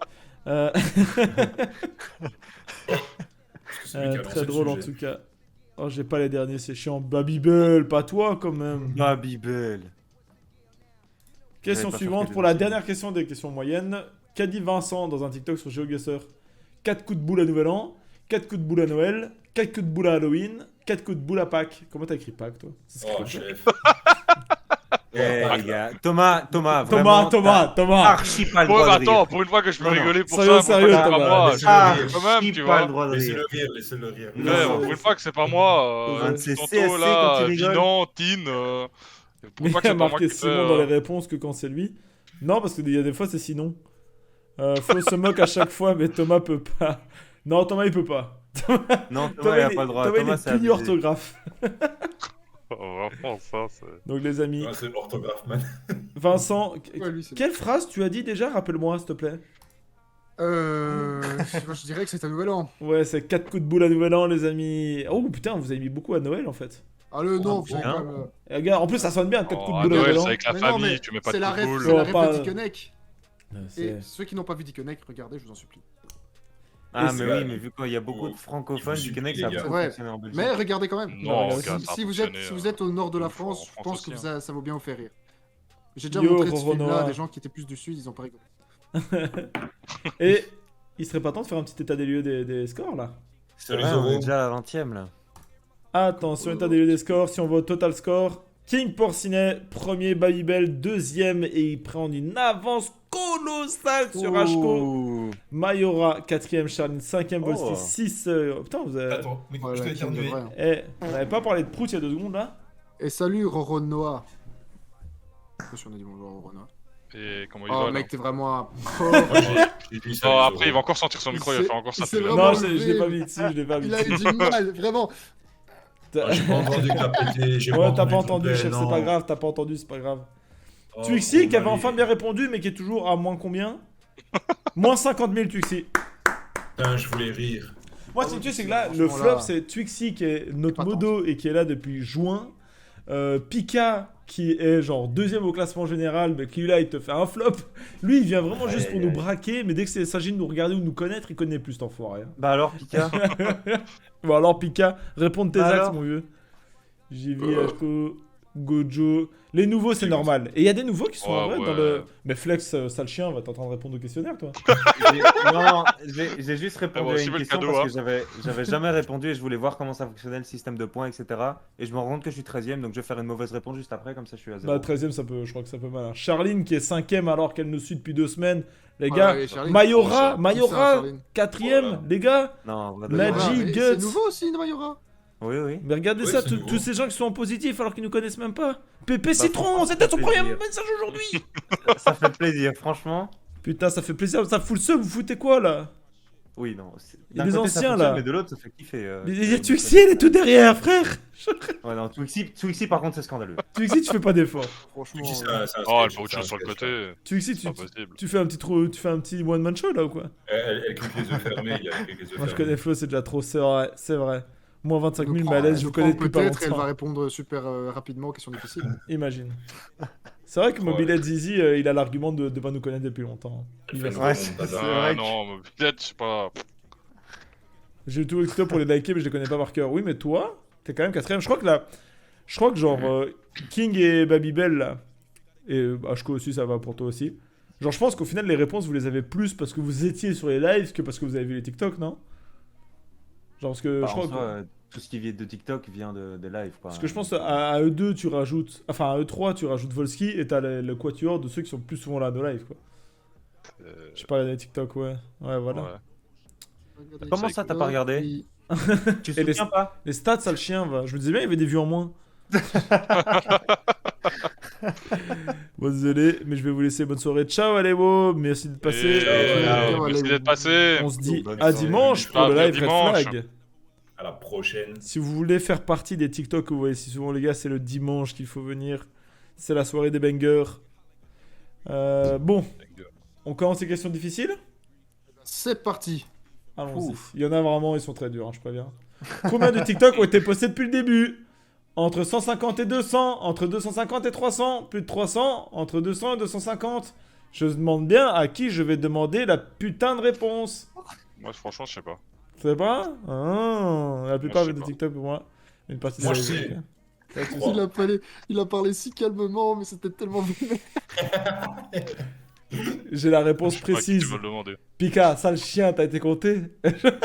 C'est celui qui a lancé Très le drôle en sujet. tout cas. Oh, j'ai pas les derniers, c'est chiant. Babybel, pas toi quand même. Babybel. Question pas suivante fait pour les la dossiers. dernière question des questions moyennes. Qu'a dit Vincent dans un TikTok sur GeoGuessr? 4 coups de boule à Nouvel An, 4 coups de boule à Noël, 4 coups de boule à Halloween, 4 coups de boule à Pâques. Comment t'as écrit Pâques toi? C'est ce que Oh, t'as fait. chef. Eh les gars, Thomas, Thomas, vraiment, Thomas. t'as archi pas le Bon, droit de attends, rire. pour une fois que je peux Non, non. rigoler pour Sérieux, ça, sérieux, pourquoi c'est pas Thomas. moi, Laissez-le Ah, rire. quand même, archi tu pas vois. le droit de rire. Laissez-le rire, laissez-le rire. Non, Ouais, non. pour une fois que c'est pas moi, Un de ces tantôt CSC quand là, il rigole. Vinan, Tin, pour une fois Il que a c'est pas moi marqué qui Simon dans les réponses que quand c'est lui. Non, parce qu'il y a des fois c'est sinon. Flo se moque à chaque fois, mais Thomas peut pas. Non, Thomas il peut pas. Non, Thomas, il a il pas le droit. Thomas, il Thomas, est c'est puni abusé. orthographe. Oh, vraiment, ça, c'est... Donc les amis, Ouais, c'est l'orthographe, man. Vincent, Ouais, lui, c'est- quelle phrase tu as dit déjà? Rappelle-moi s'il te plaît. Je dirais que c'est un nouvel an. Ouais, c'est 4 coups de boule à Nouvel An, les amis. Oh putain, vous avez mis beaucoup à Noël en fait. Ah, le non, bien. faut quand même, Et regarde, en plus ça sonne bien, 4 coups de à boule à Noël, Nouvel c'est An. avec la Mais non, famille, mais tu mets pas c'est de la coup de ref, boule. c'est la Oh, ref pas- de Dickeneck. Ouais, Et c'est- ceux qui n'ont pas vu Dickeneck, regardez, je vous en supplie. Ah, Et mais c'est- oui, mais vu qu'il y a beaucoup de francophones, Il du vous Québec, supplie, ça les a gars. pas Ouais. fonctionné en Belgique. Mais regardez quand même. Non, Ouais, gars, Si, ça a si vous êtes, fonctionné, si vous êtes au nord de la en France, je France pense que aussi, ça vaut bien vous faire rire. J'ai déjà Yo, montré ce Roronoa. film-là à des gens qui étaient plus du sud, ils ont pas rigolé. Et il serait pas temps de faire un petit état des lieux des scores là? C'est vrai, on est déjà à la 20ème là. Attention, état des lieux des scores. Si on voit total score, King Porcinet, premier, Babybel, deuxième, et il prend une avance colossale sur Ashko. Ouh. Mayora, quatrième, Charline, cinquième, Volsky, Oh. 6. Putain, vous avez. Attends, mais Ouais, je là, t'ai King de éternué. vrai, hein. Eh, on n'avait pas parlé de Prout il y a 2 secondes là? Et salut Roronoa. Je sais pas si on a dit bonjour à Roronoa. Et comment il Oh, va mec, là t'es vraiment un Moi, pauvre. j'ai dit ça, Oh, les après, il va euros. encore sortir son micro, il va faire encore Il ça. s'est plus là. vraiment Non, je l'ai pas mis ici, je l'ai pas mis Il a eu ici. du mal, vraiment. Ah, j'ai pas entendu que t'as pété. J'ai Ouais, t'as pas ton entendu, père, chef, c'est non. pas grave, t'as pas entendu, c'est pas grave. Oh, Twixy, qui avait allez. enfin bien répondu, mais qui est toujours à moins combien? Moins 50 000, Twixy. Putain, je voulais rire. Moi, Ah si oui, tu sais, c'est que c'est là, le franchement flop, là. c'est Twixy qui est notre Pas modo et qui est là depuis juin. Pika qui est genre deuxième au classement général, mais qui là, il te fait un flop. Lui, il vient vraiment juste pour Aïe, nous aïe. braquer, mais dès que c'est s'agit de nous regarder ou de nous connaître, il connaît plus cet enfoiré. Hein. Bah alors, Pika. Bon, alors, Pika, réponds de tes axes, Alors mon vieux. JV, Hako, Gojo. Les nouveaux, c'est normal. Et il y a des nouveaux qui sont en Ouais, vrai dans ouais. le. Mais Flex, sale chien, va t'en train de répondre au questionnaire, toi. Non, j'ai juste répondu moi à aussi, une le question cadeau, parce que j'avais jamais répondu et je voulais voir comment ça fonctionnait le système de points, etc. Et je me rends compte que je suis 13ème, donc je vais faire une mauvaise réponse juste après, comme ça je suis à 0. Bah, 13ème, ça peut, je crois que ça peut mal. Hein. Charline qui est 5ème alors qu'elle nous suit depuis 2 semaines. Les Ouais, gars, ouais, Charline. Mayora, ça, Mayora, Charline. 4ème, Voilà. les gars. Non, Magic. Mayora, mais Guts. C'est nouveau aussi, une Mayora. Oui, oui. Mais regardez Ouais, ça, c'est tous nouveau. tous ces gens qui sont en positif alors qu'ils nous connaissent même pas. Pépé Citron, franchement, c'était ça son fait premier plaisir. message aujourd'hui. Ça fait plaisir, franchement. Putain, ça fait plaisir, ça fout le seum, vous foutez quoi là? Oui, non. Il y a d'un des côté, ça anciens, fonctionne, là. Mais de l'autre, ça fait kiffer. Il y a Twixy, elle est tout derrière, frère. Ouais, non, Twixy, par contre, c'est scandaleux. Twixy, tu fais pas d'effort. Franchement. Twixy, c'est un Oh, elle sketch, peut c'est autre un chose sur le sketch, côté. Twixy, C'est pas possible. tu fais un petit tu fais un petit one man show là ou quoi? Elle clique les yeux fermés, il y a avec les yeux Moi je fermés. connais Flo, c'est déjà trop, c'est vrai, c'est vrai. Moins 25 000, Je mais prends- à l'aise, je je vous connais prends depuis pas peut-être, elle va longtemps. répondre super rapidement aux questions difficiles. Imagine. C'est vrai que Ouais. Mobilette Zizi, il a l'argument de pas nous connaître depuis longtemps. Elle Il fait va- une Ouais, remontada. c'est Ah vrai que- non, mais peut-être, je sais pas. J'ai eu tout le tuto pour les liker, mais je les connais pas par cœur. Oui, mais toi, t'es quand même 4ème. Je crois que genre King et Babybel là, et Ashko aussi, ça va pour toi aussi. Genre, je pense qu'au final, les réponses, vous les avez plus parce que vous étiez sur les lives que parce que vous avez vu les TikTok, non? Genre, parce que Bah, je en crois soi, que. tout ce qui vient de TikTok vient de live, quoi. Parce que je pense à E2, tu rajoutes. Enfin, à E3, tu rajoutes Volsky et t'as le quatuor de ceux qui sont plus souvent là à nos lives, quoi. Je parlais des TikTok, ouais. Ouais, voilà. Ouais. Comment ça, t'as pas regardé Oui. Tu Et te les- souviens pas? Les stats, ça le chien, va. Je me disais bien, il y avait des vues en moins. Bon, désolé, mais je vais vous laisser. Bonne soirée. Ciao, allez, wow. Merci d'être passé. Et- Ciao, Merci allez. d'être passé. On se dit Bonne à soirée. dimanche pour Ah, le bien live Red dimanche. Flag. À la prochaine. Si vous voulez faire partie des TikTok que vous voyez si souvent, les gars, c'est le dimanche qu'il faut venir. C'est la soirée des bangers. Bon, on commence les questions difficiles. C'est parti. Allons-y. Ouf. Il y en a vraiment, ils sont très durs, hein, je préviens. Combien de TikTok ont été postés depuis le début? Entre 150 et 200, entre 250 et 300, plus de 300, entre 200 et 250. Je demande bien à qui je vais demander la putain de réponse. Moi, franchement, je sais pas. Tu sais pas? Ah, la plupart je sais des pas. TikTok pour moi. Une partie Moi, des je sais. réseaux, ok. Pas de soucis. Trois. Il a parlé si calmement, mais c'était tellement vénère. J'ai la réponse Je sais pas qui tu précise. vas le demander. Pika, sale chien, t'as été compté?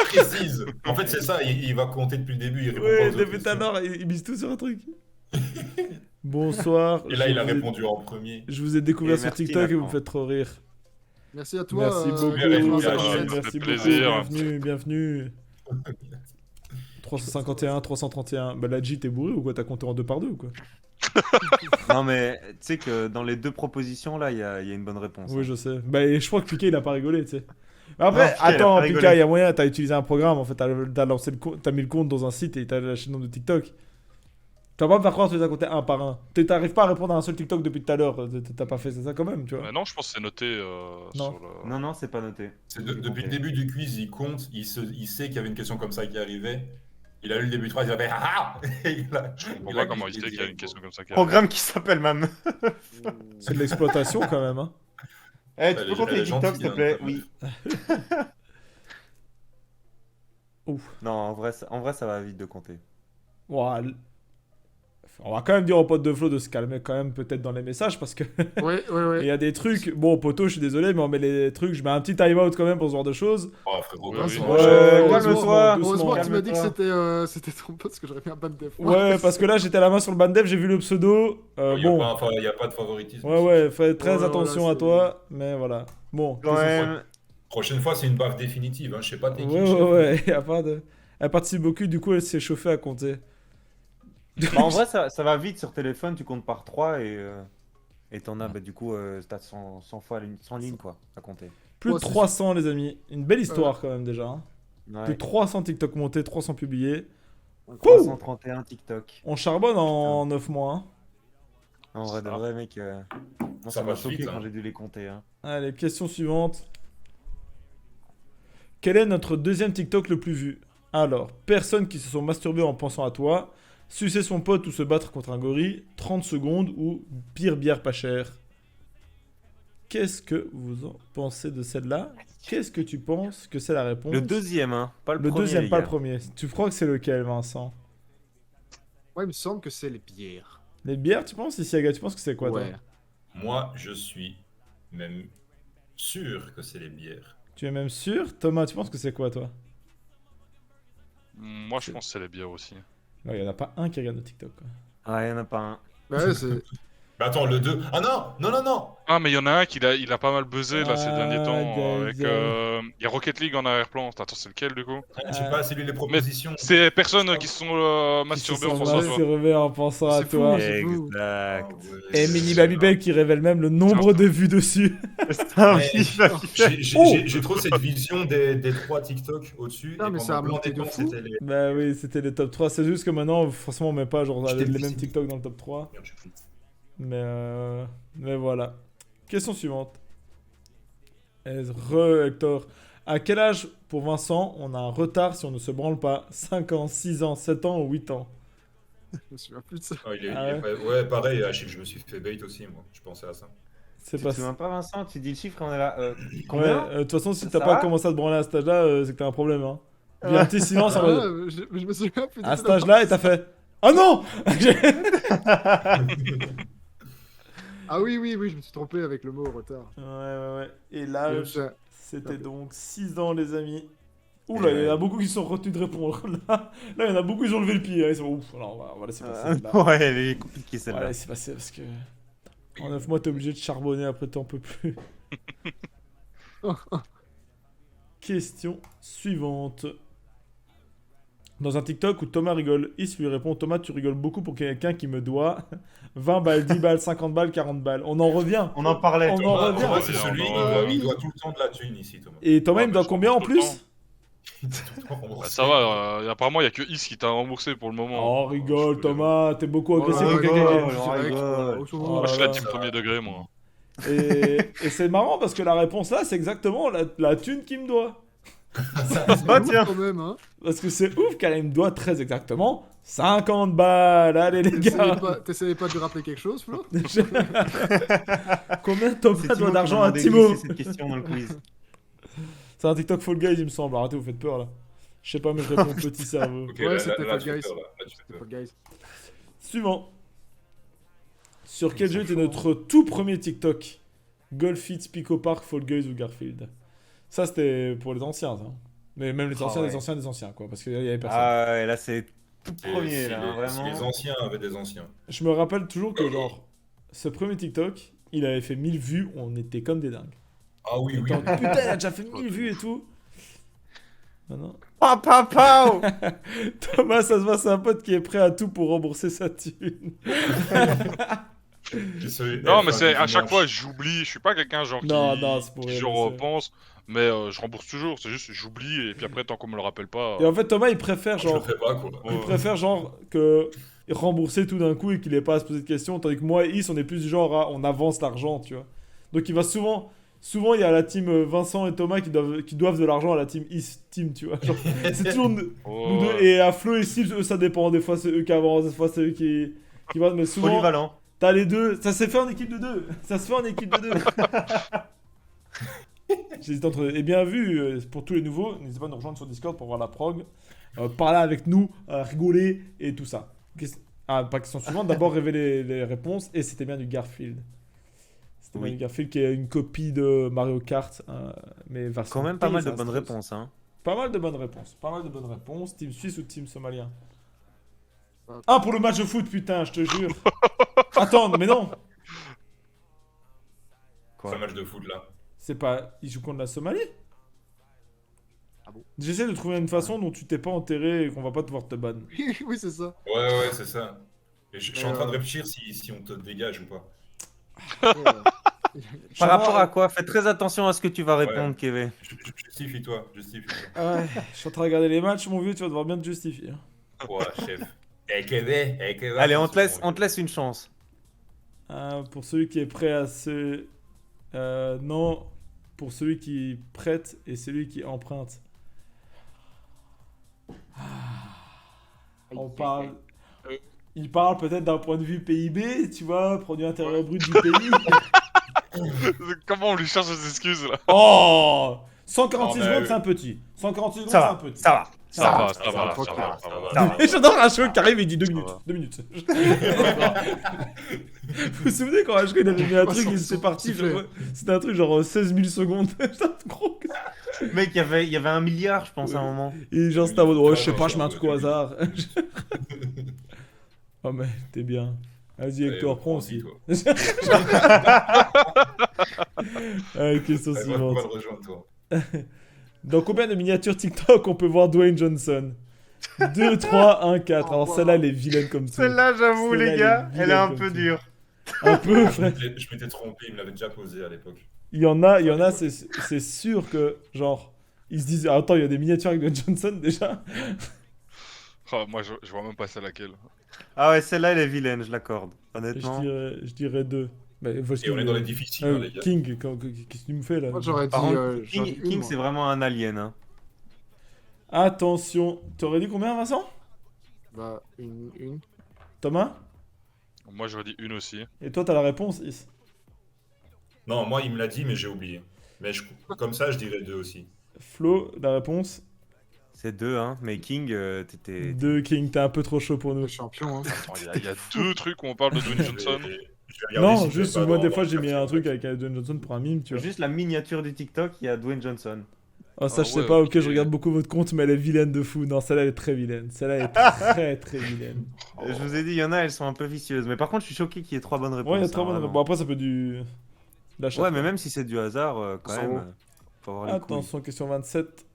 Précise. En fait, c'est ça, il va compter depuis le début. Il répond pas Oui, aux autres depuis tout à questions. l'heure, il mise tout sur un truc. Bonsoir. Et là, il a vous ai- répondu en premier. Je vous ai découvert Et sur merci, TikTok et vous me Nathan. faites trop rire. Merci à toi. Merci beaucoup. Merci, Clément, ça ça fait fait Merci fait beaucoup. plaisir. Bienvenue, bienvenue. 351, 331. Bah, la G, t'es bourré ou quoi? T'as compté en 2 par 2 ou quoi? Non, mais tu sais que dans les deux propositions, là, il y a une bonne réponse. Oui, hein. je sais. Bah, et je crois que Pika, il a pas rigolé, tu sais. Mais après, Non, Pika, il a attends, pas Pika, rigolé. il y a moyen, t'as utilisé un programme, en fait, t'as lancé t'as mis le compte dans un site et t'as lâché le nom de TikTok. Tu vas pas me faire croire que tu les as comptés un par un. T'arrives pas à répondre à un seul TikTok depuis tout à l'heure. T'as pas fait ça quand même, tu vois. Mais non, je pense que c'est noté Non. sur le. Non, non, c'est pas noté. Depuis le début du quiz, il compte, il sait qu'il y avait une question comme ça qui arrivait. Il a eu le début de phrase, il a fait ah. Et il a- Je comprends il a pas comment il cliqué sait qu'il y a une direct. question comme ça qui arrive. Programme qui s'appelle ma meuf. C'est de l'exploitation quand même, hein. Eh, Elle tu est- peux compter elle les est TikTok, gentille, s'il te plaît? hein, Oui. Ouf. Non, en vrai, ça va vite de compter. Ouah, on va quand même dire aux potes de Flo de se calmer quand même peut-être dans les messages parce que Ouais, ouais, il ouais. y a des trucs. Bon, poto, je suis désolé, mais on met les trucs. Je mets un petit time-out quand même pour ce genre de choses. Oh, frérot, Oui, vas-y. oui. Ouais, calme-toi. Heureusement que tu m'as dit que calme-toi. c'était ton pote parce que j'aurais mis un ban def. Ouais, parce que là j'étais à la main sur le ban dev, j'ai vu le pseudo. Il Bon, n'y a pas de favoritisme. ouais, fais très Ouais, attention voilà, à toi, mais voilà. Bon, Quand même. Prochaine fois, c'est une baffe définitive. Hein. Je sais pas t'es qui. ouais, chef. ouais, y a pas de. Elle participe beaucoup, du coup elle s'est chauffée à compter. Bah, en vrai, ça va vite sur téléphone, tu comptes par 3 et. Et t'en as, bah, du coup, t'as 100 fois 100 lignes, quoi, à compter. Plus de Oh, c'est- 300, les amis. Une belle histoire, quand même, déjà. Hein. Plus Ouais. de 300 TikTok montés, 300 publiés. 331 TikTok. On charbonne en 9 mois. Hein. En vrai, de Ça. vrai, mec. Moi, Ça ça m'a passe choqué vite, quand hein. j'ai dû les compter. Hein. Allez, question suivante. Quel est notre deuxième TikTok le plus vu? Alors, personnes qui se sont masturbées en pensant à toi, sucer son pote ou se battre contre un gorille, 30 secondes ou pire bière pas chère. Qu'est-ce que vous en pensez de celle-là? Qu'est-ce que tu penses que c'est la réponse? Le deuxième, hein, pas le Le premier. deuxième, les pas le gars. premier. Tu crois que c'est lequel, Vincent? Ouais, il me semble que c'est les bières. Les bières, tu penses, Isiaga, tu penses que c'est quoi, toi? Ouais. Moi, je suis même sûr que c'est les bières. Tu es même sûr? Thomas, tu penses que c'est quoi, toi? Moi, je pense que c'est les bières aussi. Non, il n'y en a pas un qui regarde le TikTok, quoi. Ah, y'en a pas un. Ouais, c'est. Mais attends, le 2. Ah non! Non, non, non! Ah, mais il y en a un qui il a pas mal buzzé là ces derniers temps. Avec, Aïe. il y a Rocket League en arrière-plan. Attends, c'est lequel du coup? Je sais pas, c'est lui les propositions. C'est les personnes qui se sont Qui se masturbées en sont pensant à toi. masturbés en pensant à C'est fou, toi. c'est fou. Ah Exact. ouais, Et Mini Babybel qui révèle même le nombre de vues dessus. Putain, Mais j'ai trop cette vision des 3 TikTok au-dessus. Non, Et mais pendant ça a plein monté de temps, fou. c'était les. Bah oui, c'était les top 3. C'est juste que maintenant, forcément, on met pas genre J'étais les mêmes vicié. TikTok dans le top 3. Merde, je suis fou. Mais voilà. Question suivante. Hector. À quel âge, pour Vincent, on a un retard si on ne se branle pas? 5 ans, 6 ans, 7 ans ou 8 ans? Je me souviens plus de ça. Ah, Ah ouais. ouais, pareil, je me suis fait bait aussi, moi. Je pensais à ça. C'est Tu pas te souviens pas, Vincent? Tu dis le chiffre et on est là. Ouais, Combien? de toute façon, si Ça t'as pas va commencé à te branler à cet âge-là, c'est que t'as un problème. Hein. Il y a un petit silence en Ah, mode. je me souviens plus de À ça. cet âge-là, et t'as fait. Oh non! Ah oui, oui, oui, je me suis trompé avec le mot retard. Ouais. Et là, Je- c'était donc 6 ans, les amis. Oula, il y en a beaucoup qui se sont retenus de répondre. Là, il y en a beaucoup qui ont levé le pied. Hein. Ils sont ouf. Alors, on va laisser passer celle-là. Ouais, elle est compliquée On va celle-là. laisser passer parce que. En 9 mois, t'es obligé de charbonner, après t'en peux plus. Question suivante. Dans un TikTok où Thomas rigole, Is lui répond: Thomas, tu rigoles beaucoup pour quelqu'un qui me doit 20 balles, 10 balles, 50 balles, 40 balles. On en revient. On en parlait. On toi. en Thomas, revient. Thomas, c'est Ouais, celui, on il doit tout le temps de la thune ici, Thomas. Et Thomas, Ouais, il me mais doit je combien en rembourse tout le plus? Bah, ça va, apparemment, il y a que Is qui t'a remboursé pour le moment. Oh, rigole, Je peux- Thomas, t'es beaucoup Oh, agressif là, avec là, quelqu'un. là, on je dirais rigole. que- Oh Moi, je suis là la là. team premier degré, moi. Et c'est marrant parce que la réponse là, c'est exactement la thune qu'il me doit. C'est Bah, ouf, tiens. quand même, hein. Parce que c'est ouf car il me doit très exactement 50 balles. Allez les gars. T'essayais pas de lui rappeler quelque chose, Flo? Combien C'est Thomas Timo doit qui d'argent m'a à demandé de Timo? glisser cette question dans le quiz. C'est un TikTok Fall Guys, il me semble. Arrêtez, vous faites peur là. Je sais pas, mais je réponds petit cerveau. Ok, Ouais, là, c'était là, Fall tu fais Guys. peur, là. Là, tu fais C'est peur. pas guys. Suivant. Sur quel Ils jeu sont était chauds, notre tout premier TikTok? Golf It, Pico Park, Fall Guys ou Garfield? Ça, c'était pour les anciens, ça. Mais même les Ah anciens, ouais. des anciens, des anciens, quoi. Parce qu'il y avait personne. Ah ouais, là c'est tout Et premier si là, les- hein, si vraiment. les anciens avaient des anciens. Je me rappelle toujours que, genre, ce premier TikTok, il avait fait 1000 vues, on était comme des dingues. Ah oui, oui. Genre, putain, il a déjà fait 1000 vues et tout. Maintenant, Papa. Thomas, ça se voit, c'est un pote qui est prêt à tout pour rembourser sa thune. Non, mais c'est à chaque fois, j'oublie. Je suis pas quelqu'un genre Non, non, c'est pour qui rien, genre c'est- pense, mais je rembourse toujours. C'est juste j'oublie et puis après tant qu'on me le rappelle pas. Et en fait, Thomas, il préfère, Je le genre, fais pas, quoi. il préfère, genre, que rembourser tout d'un coup et qu'il ait pas à se poser de questions. Tandis que moi et Is, on est plus du genre à on avance l'argent, tu vois. Donc il va souvent. Souvent, il y a la team Vincent et Thomas qui doivent de l'argent à la team Is Team, tu vois. Genre, c'est toujours nous Oh, deux. Et à Flo et Steve, eux, ça dépend. Des fois, c'est eux qui avancent, des fois, c'est eux qui vont. Mais souvent, Polyvalent. t'as les deux. Ça s'est fait en équipe de deux. Ça se fait en équipe de deux. J'hésite entre. Et bien vu, pour tous les nouveaux, n'hésitez pas à nous rejoindre sur Discord pour voir la prog. Parler avec nous, rigoler et tout ça. Ah, pas question suivante. D'abord, révéler les réponses. Et c'était bien du Garfield. C'était bien Oui. du Garfield qui est une copie de Mario Kart. Mais version Quand même pas mal de désastreuse. bonnes réponses, hein. Pas mal de bonnes réponses. Pas mal de bonnes réponses. Team suisse ou team somalien? Ah. Ah, pour le match de foot, putain, je te jure. Attends, mais non. Quoi. C'est un match de foot, là. C'est pas. Ils jouent contre la Somalie? Ah bon? J'essaie de trouver une façon dont tu t'es pas enterré et qu'on va pas devoir te ban. Oui, c'est ça. Ouais, c'est ça. Et je suis en train de Euh, réfléchir si on te dégage ou pas. Par rapport à quoi? Fais très attention à ce que tu vas répondre, Kevin. Justifie-toi, justifie-toi. Ah ouais, je suis en train de regarder les matchs, mon vieux, tu vas devoir bien te justifier. Ouais, chef. Kevin. Allez, on te laisse une chance. Pour celui qui est prêt à se... non, pour celui qui prête et celui qui emprunte. On parle... Il parle peut-être d'un point de vue PIB, tu vois, produit intérieur brut du pays. Comment on lui cherche des excuses là? Oh 146 Oh, mais secondes, oui. c'est un petit. 146 secondes, Ça c'est un va, petit. ça va. Ça va. Ça va. Et j'adore Hachko qui arrive et il dit 2 Ça minutes. va. 2 minutes. Vous vous souvenez quand Hachko il avait mis un truc, il s'est parti, genre, c'était un truc genre 16 000 secondes. Putain, gros. Mec, il y avait 1 milliard, je pense, à un moment. Et genre c'était en mode, ouais, je sais pas, je mets un truc au hasard. Oh mais t'es bien. Vas-y Hector, prends aussi. Allez, question On va suivante. le rejoindre, toi. Dans combien de miniatures TikTok on peut voir Dwayne Johnson? 2, 3, 1, 4. Alors celle-là, elle est vilaine comme tout. Celle-là, j'avoue, Celle-là, les gars, elle est elle est un vilaine peu comme tout. dure. Un peu, frère. Je m'étais trompé, il me l'avait déjà posé à l'époque. Il y en a, c'est sûr que, genre, ils se disent, attends, il y a des miniatures avec Dwayne Johnson déjà. Oh, moi, je vois même pas c'est laquelle. Ah ouais, celle-là, elle est vilaine, je l'accorde. Je Honnêtement. dirais 2. Bah, Et on est dans les difficiles, hein, les gars. King, qu'est-ce que tu me fais là? Moi, j'aurais dit. Par contre, j'aurais dit une, King moi. c'est vraiment un alien. Hein. Attention, t'aurais dit combien, Vincent? Bah, une. Thomas? Moi, j'aurais dit une aussi. Et toi, t'as la réponse, Is? Non, moi, il me l'a dit, mais j'ai oublié. Mais comme ça, je dirais 2 aussi. Flo, la réponse? C'est 2, hein. Mais King, t'étais. 2, King, t'es un peu trop chaud pour nous. Le champion, hein. Attends, il y a deux trucs où on parle de Dwayne Johnson. Je vais regarder Non, si c'est juste pas moi, dans- des dans fois, le j'ai mis quartier, un truc ouais. avec Dwayne Johnson pour un mime, tu vois. Juste la miniature du TikTok, il y a Dwayne Johnson. Oh, ça, Ah je sais ouais, pas, ok, ok. je regarde beaucoup votre compte, mais elle est vilaine de fou. Non, celle-là, elle est très vilaine. Celle-là, elle est très, très vilaine. Je vous ai dit, il y en a, elles sont un peu vicieuses. Mais par contre, je suis choqué qu'il y ait 3 bonnes réponses. Ouais, il y a hein, très bonne vraiment. réponse. Bon, après, ça peut du. L'achat. Ouais, mais même si c'est du hasard, quand Ça même, va. faut avoir les couilles. Attention, question 27.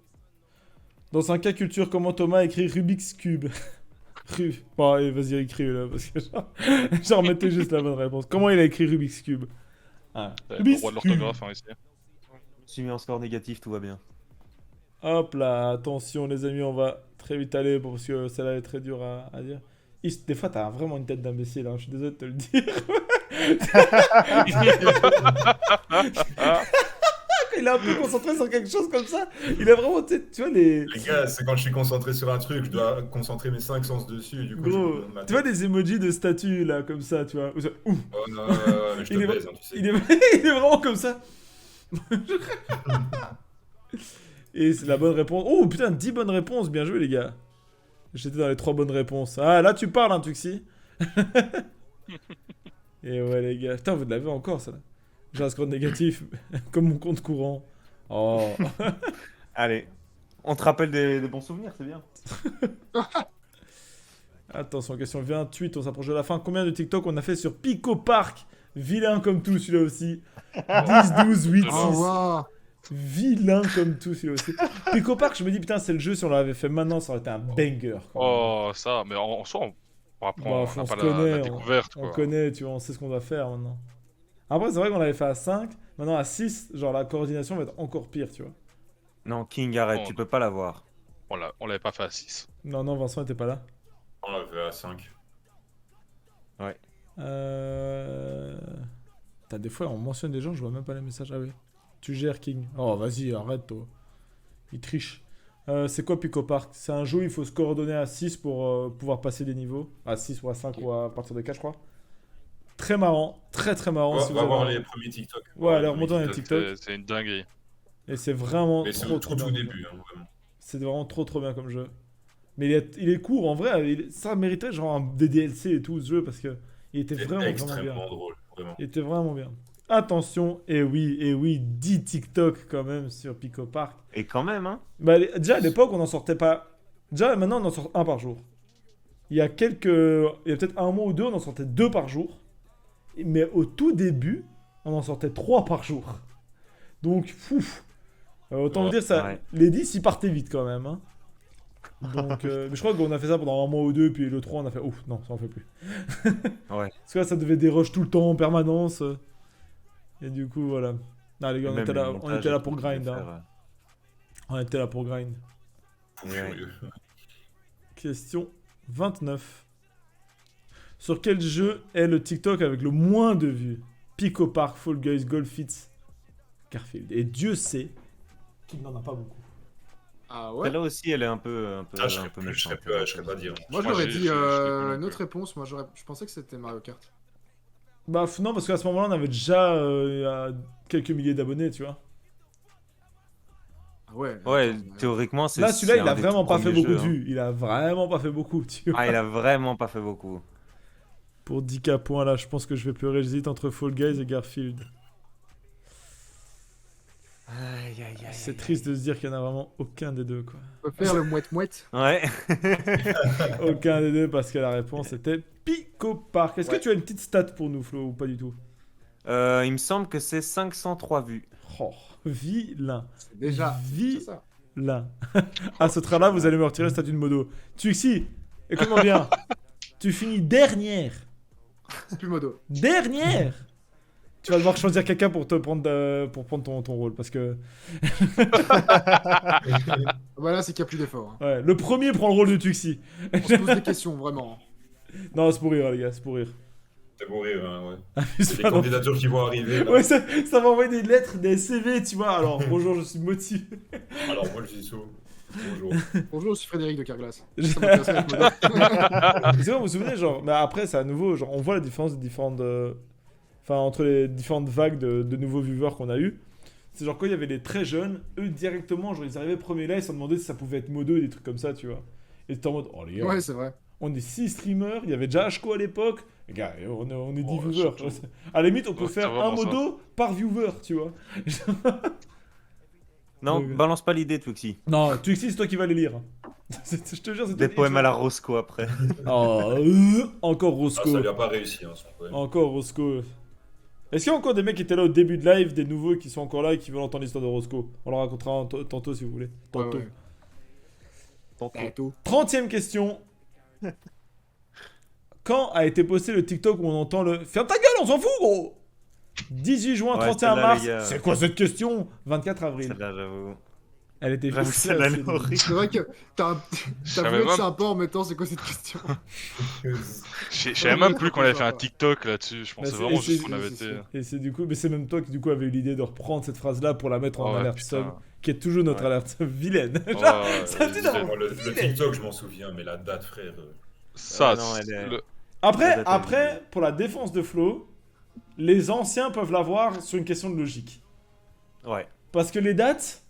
Dans un cas culture, comment Thomas écrit Rubik's Cube? Bon, allez, vas-y, écris là, parce que genre mettez juste la bonne réponse. Comment il a écrit Rubik's Cube? Ah, Le Rubik's roi de Cube. l'orthographe, hein, ici. Je suis mis en score négatif, tout va bien. Hop là, attention les amis, on va très vite aller parce que celle-là est très dure à dire. Des fois, t'as vraiment une tête d'imbécile, hein, je suis désolé de te le dire. Il est un peu concentré sur quelque chose comme ça. Il a vraiment, tu vois, les. Les gars, c'est quand je suis concentré sur un truc, je dois concentrer mes 5 sens dessus. Du coup, Gros, ma tu vois tête- les emojis de statues là, comme ça, tu vois. Où ça- Ouh, Oh non, mais je Il te est- baise, hein, tu sais. il est... il est vraiment comme ça. Et c'est la bonne réponse. Oh putain, 10 bonnes réponses, bien joué les gars. J'étais dans les 3 bonnes réponses. Ah là tu parles, hein, Tuxi. Et ouais les gars, putain vous l'avez encore ça là. J'ai un score négatif, comme mon compte courant. Oh. Allez, on te rappelle des bons souvenirs, c'est bien. Attention, question 28, on s'approche de la fin. Combien de TikTok on a fait sur Pico Park? Vilain comme tout celui-là aussi. 10, 12, 8, 6. Oh, waouh. Vilain comme tout celui-là aussi. Pico Park, je me dis putain, c'est le jeu, si on l'avait fait maintenant, ça aurait été un banger. Quoi. Oh, ça, mais en soi, on apprend, Bah, on on n'a se pas connaît, la découverte, On quoi. connaît, tu vois, on sait ce qu'on doit faire maintenant. Après, c'est vrai qu'on l'avait fait à 5, maintenant à 6, genre la coordination va être encore pire, tu vois. Non, King, arrête, Oh. tu peux pas l'avoir. On l'avait pas fait à 6. Non, non, Vincent était pas là. On l'a fait à 5. T'as des fois, on mentionne des gens, je vois même pas les messages. Ah oui. Tu gères King. Oh, vas-y, arrête, toi. Il triche. C'est quoi Pico Park? C'est un jeu où il faut se coordonner à 6 pour pouvoir passer des niveaux. À 6 ou à 5 ou à partir de 4, je crois. Très marrant, très très marrant. On si vous va avez voir envie. les premiers TikTok. Ouais, allez, les remontons premiers les TikTok. TikTok. C'est une dinguerie. Et c'est vraiment Mais c'est trop au trop tout bien. début, hein, vraiment. C'est vraiment trop bien comme jeu. Mais il est court en vrai. Ça méritait genre des DLC et tout ce jeu parce que il était C'est vraiment bien. extrêmement drôle, vraiment. Il était vraiment bien. Attention, et oui, 10 TikTok quand même sur Pico Park. Et quand même, hein. Bah, déjà à l'époque, on n'en sortait pas. Déjà maintenant, on en sort un par jour. Il y a peut-être un mois ou deux, on en sortait 2 par jour. Mais au tout début, on en sortait 3 par jour. Donc, fouf. Autant Ouais, vous dire, ça, ouais. les 10, ils partaient vite quand même. Hein. Donc, mais je crois qu'on a fait ça pendant un mois ou deux, puis le 3, on a fait ouf, non, ça en fait plus. Ouais. Parce que là, ça devait des rushs tout le temps, en permanence. Et du coup, voilà. Non, les gars, Et on même était, le là, on montage était là et pour tout, grind. faire, Hein. On était là pour grind. Fou Ouais. furieux. Question 29. Sur quel jeu est le TikTok avec le moins de vues? Pico Park, Fall Guys, Golfits, Garfield. Et Dieu sait qu'il n'en a pas beaucoup. Ah ouais. Celle-là aussi, elle est un peu Ah, je méchante. serais pas dire. Moi, Moi, j'aurais j'ai- dit j'ai pas non une plus. autre réponse. Moi, je pensais que c'était Mario Kart. Bah non, parce qu'à ce moment-là, on avait déjà quelques milliers d'abonnés, tu vois. Ah ouais. Ouais, attends, mais- théoriquement, c'est. Là, celui-là, c'est il a un des vraiment tout pas fait premiers beaucoup de jeux, hein. vues. Il a vraiment pas fait beaucoup, tu vois. Ah, il a vraiment pas fait beaucoup. Pour 10K points, là, je pense que je vais pleurer. J'hésite entre Fall Guys et Garfield. Aïe, aïe, aïe. C'est triste de se dire qu'il n'y en a vraiment aucun des deux, quoi. On peut faire le mouette-mouette. Ouais. Aucun des deux, parce que la réponse était Pico Park. Est-ce que tu as une petite stat pour nous, Flo, ou pas du tout? Il me semble que c'est 503 vues. Oh, vilain. C'est déjà. Vi- C'est ça. Là. À ce train-là, vous allez me retirer le statut de modo. Tuxi, écoute-moi bien. Tu finis dernière. Plus modo. Dernière. Tu vas devoir choisir quelqu'un pour te prendre, pour prendre ton rôle. Parce que Voilà, c'est qu'il n'y a plus d'effort. Hein. ouais, le premier prend le rôle de Tuxi. On se pose des questions, vraiment. Non, c'est pour rire, les gars, c'est pour rire. C'est pour rire, hein, ouais. Abuse C'est les pas non candidatures qui vont arriver. là. Ouais, ça m'a envoyé des lettres, des CV, tu vois. Alors, bonjour, je suis motivé. Alors, moi, je suis sous. Bonjour. Bonjour, je suis Frédéric de Carglass. Je- Ça m'intéresse avec modo. C'est vrai, vous vous souvenez, genre, mais après, c'est à nouveau, genre, on voit la différence des différentes. Enfin, entre les différentes vagues de nouveaux viewers qu'on a eu. C'est genre, quand il y avait les très jeunes, eux, directement, genre, ils arrivaient premiers là, ils se sont demandé si ça pouvait être modo et des trucs comme ça, tu vois. Et t'es en mode, oh les gars, Ouais, c'est vrai. on est 6 streamers, il y avait déjà Hko à l'époque. Les gars, on est 10 Oh, viewers. surtout. À la limite, on peut Ouais, c'est faire un vraiment ça. modo par viewer, tu vois. Non, Ouais. balance pas l'idée, Twixy. Non, Tuxi, c'est toi qui vas les lire. Je te jure, c'est toi Des poèmes à la Roscoe après. Oh, encore Ah, Roscoe. ça lui a pas réussi, hein, son poème. Encore Roscoe. Est-ce qu'il y a encore des mecs qui étaient là au début de live, des nouveaux qui sont encore là et qui veulent entendre l'histoire de Roscoe? On leur racontera tantôt si vous voulez. Tantôt. Ouais, ouais. Tantôt. 30ème question. Quand a été posté le TikTok où on entend le Ferme ta gueule, on s'en fout, gros! 18 juin, Ouais, 31 celle-là, mars. les gars. C'est quoi cette question? 24 avril. Celle-là, j'avoue. Elle était J'avoue, juste celle-là, elle est horrible. C'est vrai que t'as savais voulu être même- sympa en mettant c'est quoi cette question. Je savais même plus qu'on avait fait un TikTok là-dessus. Je pensais vraiment juste qu'on avait c'est- été. Et c'est du coup, mais c'est même toi qui du coup avait eu l'idée de reprendre cette phrase-là pour la mettre en Oh, ouais, alerte putain. sub, qui est toujours notre Ouais. alerte sub vilaine. Ouais, Ça ouais, te dit ouais. d'avoir- Moi, le TikTok, je m'en souviens, mais la date, frère. Ça, non, elle est- le- Après, Ça date après, pour la défense de Flo, les anciens peuvent l'avoir sur une question de logique. Ouais. Parce que les dates,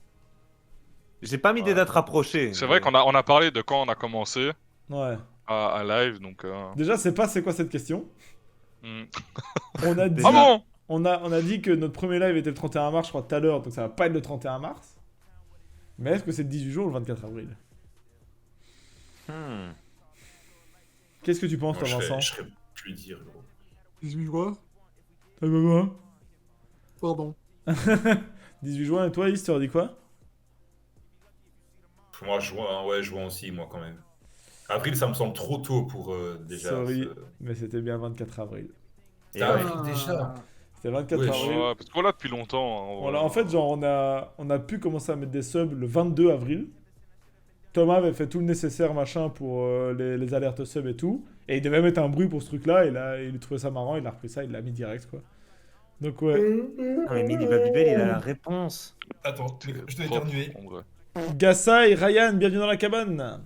J'ai pas mis des dates rapprochées. c'est vrai qu'on a, on a parlé de quand on a commencé ouais. à live, donc. Déjà, c'est pas c'est quoi cette question. hmm. On a dit, Ah bon on a dit que notre premier live était le 31 mars, je crois, tout à l'heure, donc ça va pas être le 31 mars. Mais est-ce que c'est le 18 jours ou le 24 avril? Hmm. Qu'est-ce que tu penses, Moi, toi, Vincent? je serais plus dire, gros. 18 juin. Ah, bah, bah. Pardon. 18 juin, et toi, Is, tu aurais dit quoi? Moi, juin aussi, moi, quand même. Avril, ça me semble trop tôt pour déjà. Sorry. Mais c'était bien 24 avril. Et Ah ouais. oui, déjà. C'était 24 Ouais, avril. Ouais, parce qu'on l'a depuis longtemps. Hein, Voilà, en fait, genre, on a pu commencer à mettre des subs le 22 avril. Thomas avait fait tout le nécessaire, machin, pour les alertes subs et tout. Et il devait mettre un bruit pour ce truc-là. Et là, il trouvait ça marrant, il a repris ça, il l'a mis direct, quoi. Donc, ouais. Ah, mais Mini Babybel, il a la réponse. Attends, je dois propre, éternuer. en vrai. Gassa et Ryan, bienvenue dans la cabane.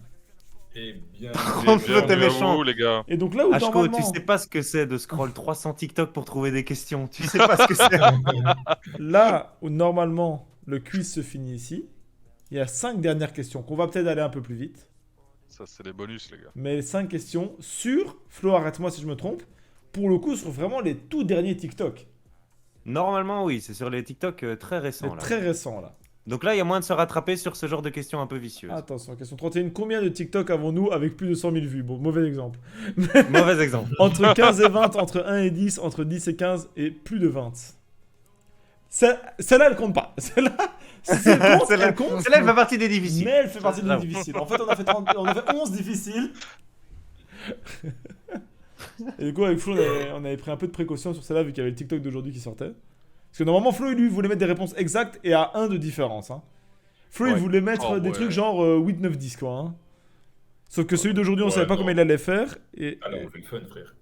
Eh bien. Oh, Bienvenue t'es à méchant. vous, les gars. Et donc là où Ashko, normalement, tu sais pas ce que c'est de scroll 300 TikTok pour trouver des questions. Tu sais pas ce que c'est. là où normalement le quiz se finit ici, il y a 5 dernières questions qu'on va peut-être aller un peu plus vite. Ça, c'est les bonus, les gars. Mais 5 questions sur, Flo, arrête-moi si je me trompe, pour le coup sur vraiment les tout derniers TikTok. Normalement, oui, c'est sur les TikTok très récents. C'est Là. très récent là. Donc là, il y a moyen de se rattraper sur ce genre de questions un peu vicieuses. Attention, question 31. Combien de TikTok avons-nous avec plus de 100 000 vues? Bon, mauvais exemple. Mauvais exemple. Entre 15 et 20, entre 1 et 10, entre 10 et 15 et plus de 20. Celle-là, elle compte pas. Celle-là, si c'est bon, Celle-là, elle compte. celle-là, elle fait partie des difficiles. Mais elle fait partie des J'avoue. difficiles. En fait, on a fait 11 difficiles. Et du coup, avec Flo, on avait pris un peu de précaution sur celle-là, vu qu'il y avait le TikTok d'aujourd'hui qui sortait. Parce que normalement, Flo, lui, voulait mettre des réponses exactes et à 1 de différence. Hein. Flo, il Ouais. voulait mettre Oh, des ouais. trucs genre 8, 9, 10, quoi. Hein. Sauf que celui d'aujourd'hui, on Ouais, savait pas non. combien il allait faire. Et... Alors, on fait le fun, frère.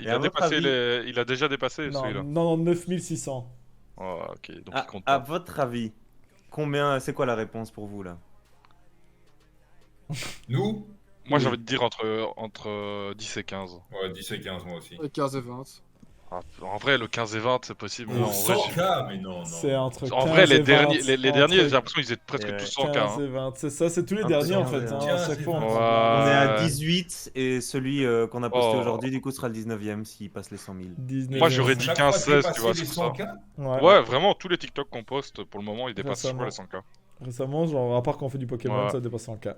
Il Et a à votre dépassé avis- il a déjà dépassé non, celui-là. non, 9600. Oh, ok, donc À, il compte à pas. votre avis, c'est quoi la réponse pour vous là? Nous? Moi, Oui. j'ai envie de dire entre 10 et 15. Ouais, 10 et 15, moi aussi. 15 et 20. Ah, en vrai, le 15 et 20, c'est possible. mais Oh, en vrai, 100K, mais non, non. C'est entre en 15 vrai, les et 20. derniers, les derniers, Entre j'ai l'impression qu'ils étaient presque Et ouais. tous 100K. 15 Hein. et 20, c'est ça, c'est tous les Un derniers en peu fait. ça, Hein, ouais. à chaque fois, on Ouais. prend On est à 18 et celui qu'on a posté Oh. aujourd'hui, du coup, sera le 19ème s'il passe les 100 000. 19. Moi, j'aurais dit Chaque 15, fois 16, dépasser tu vois, les c'est ça. 100K. Ouais, vraiment, tous les TikTok qu'on poste, pour le moment, ils dépassent chaque fois les 100K. Récemment, genre, à part quand on fait du Pokémon, Ouais. ça dépasse 100K.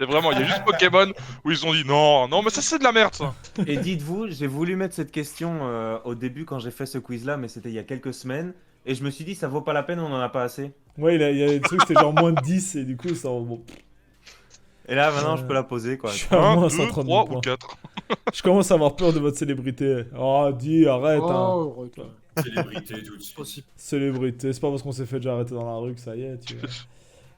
Et vraiment, il y a juste Pokémon où ils ont dit non, non, mais ça c'est de la merde ça. Et dites-vous, j'ai voulu mettre cette question au début quand j'ai fait ce quiz-là, mais c'était il y a quelques semaines. Et je me suis dit, ça vaut pas la peine, on en a pas assez. Ouais, il y a des trucs, c'était genre moins de 10 et du coup, ça. Bon, Et là, maintenant, je peux la poser, quoi. je suis à 1, moins 2, 130 3 points. ou 4. Je commence à avoir peur de votre célébrité. Oh, dis, arrête, hein. Oh, ok. Célébrité, tout de suite. Possible. Célébrité, c'est pas parce qu'on s'est fait déjà arrêter dans la rue que ça y est, tu vois.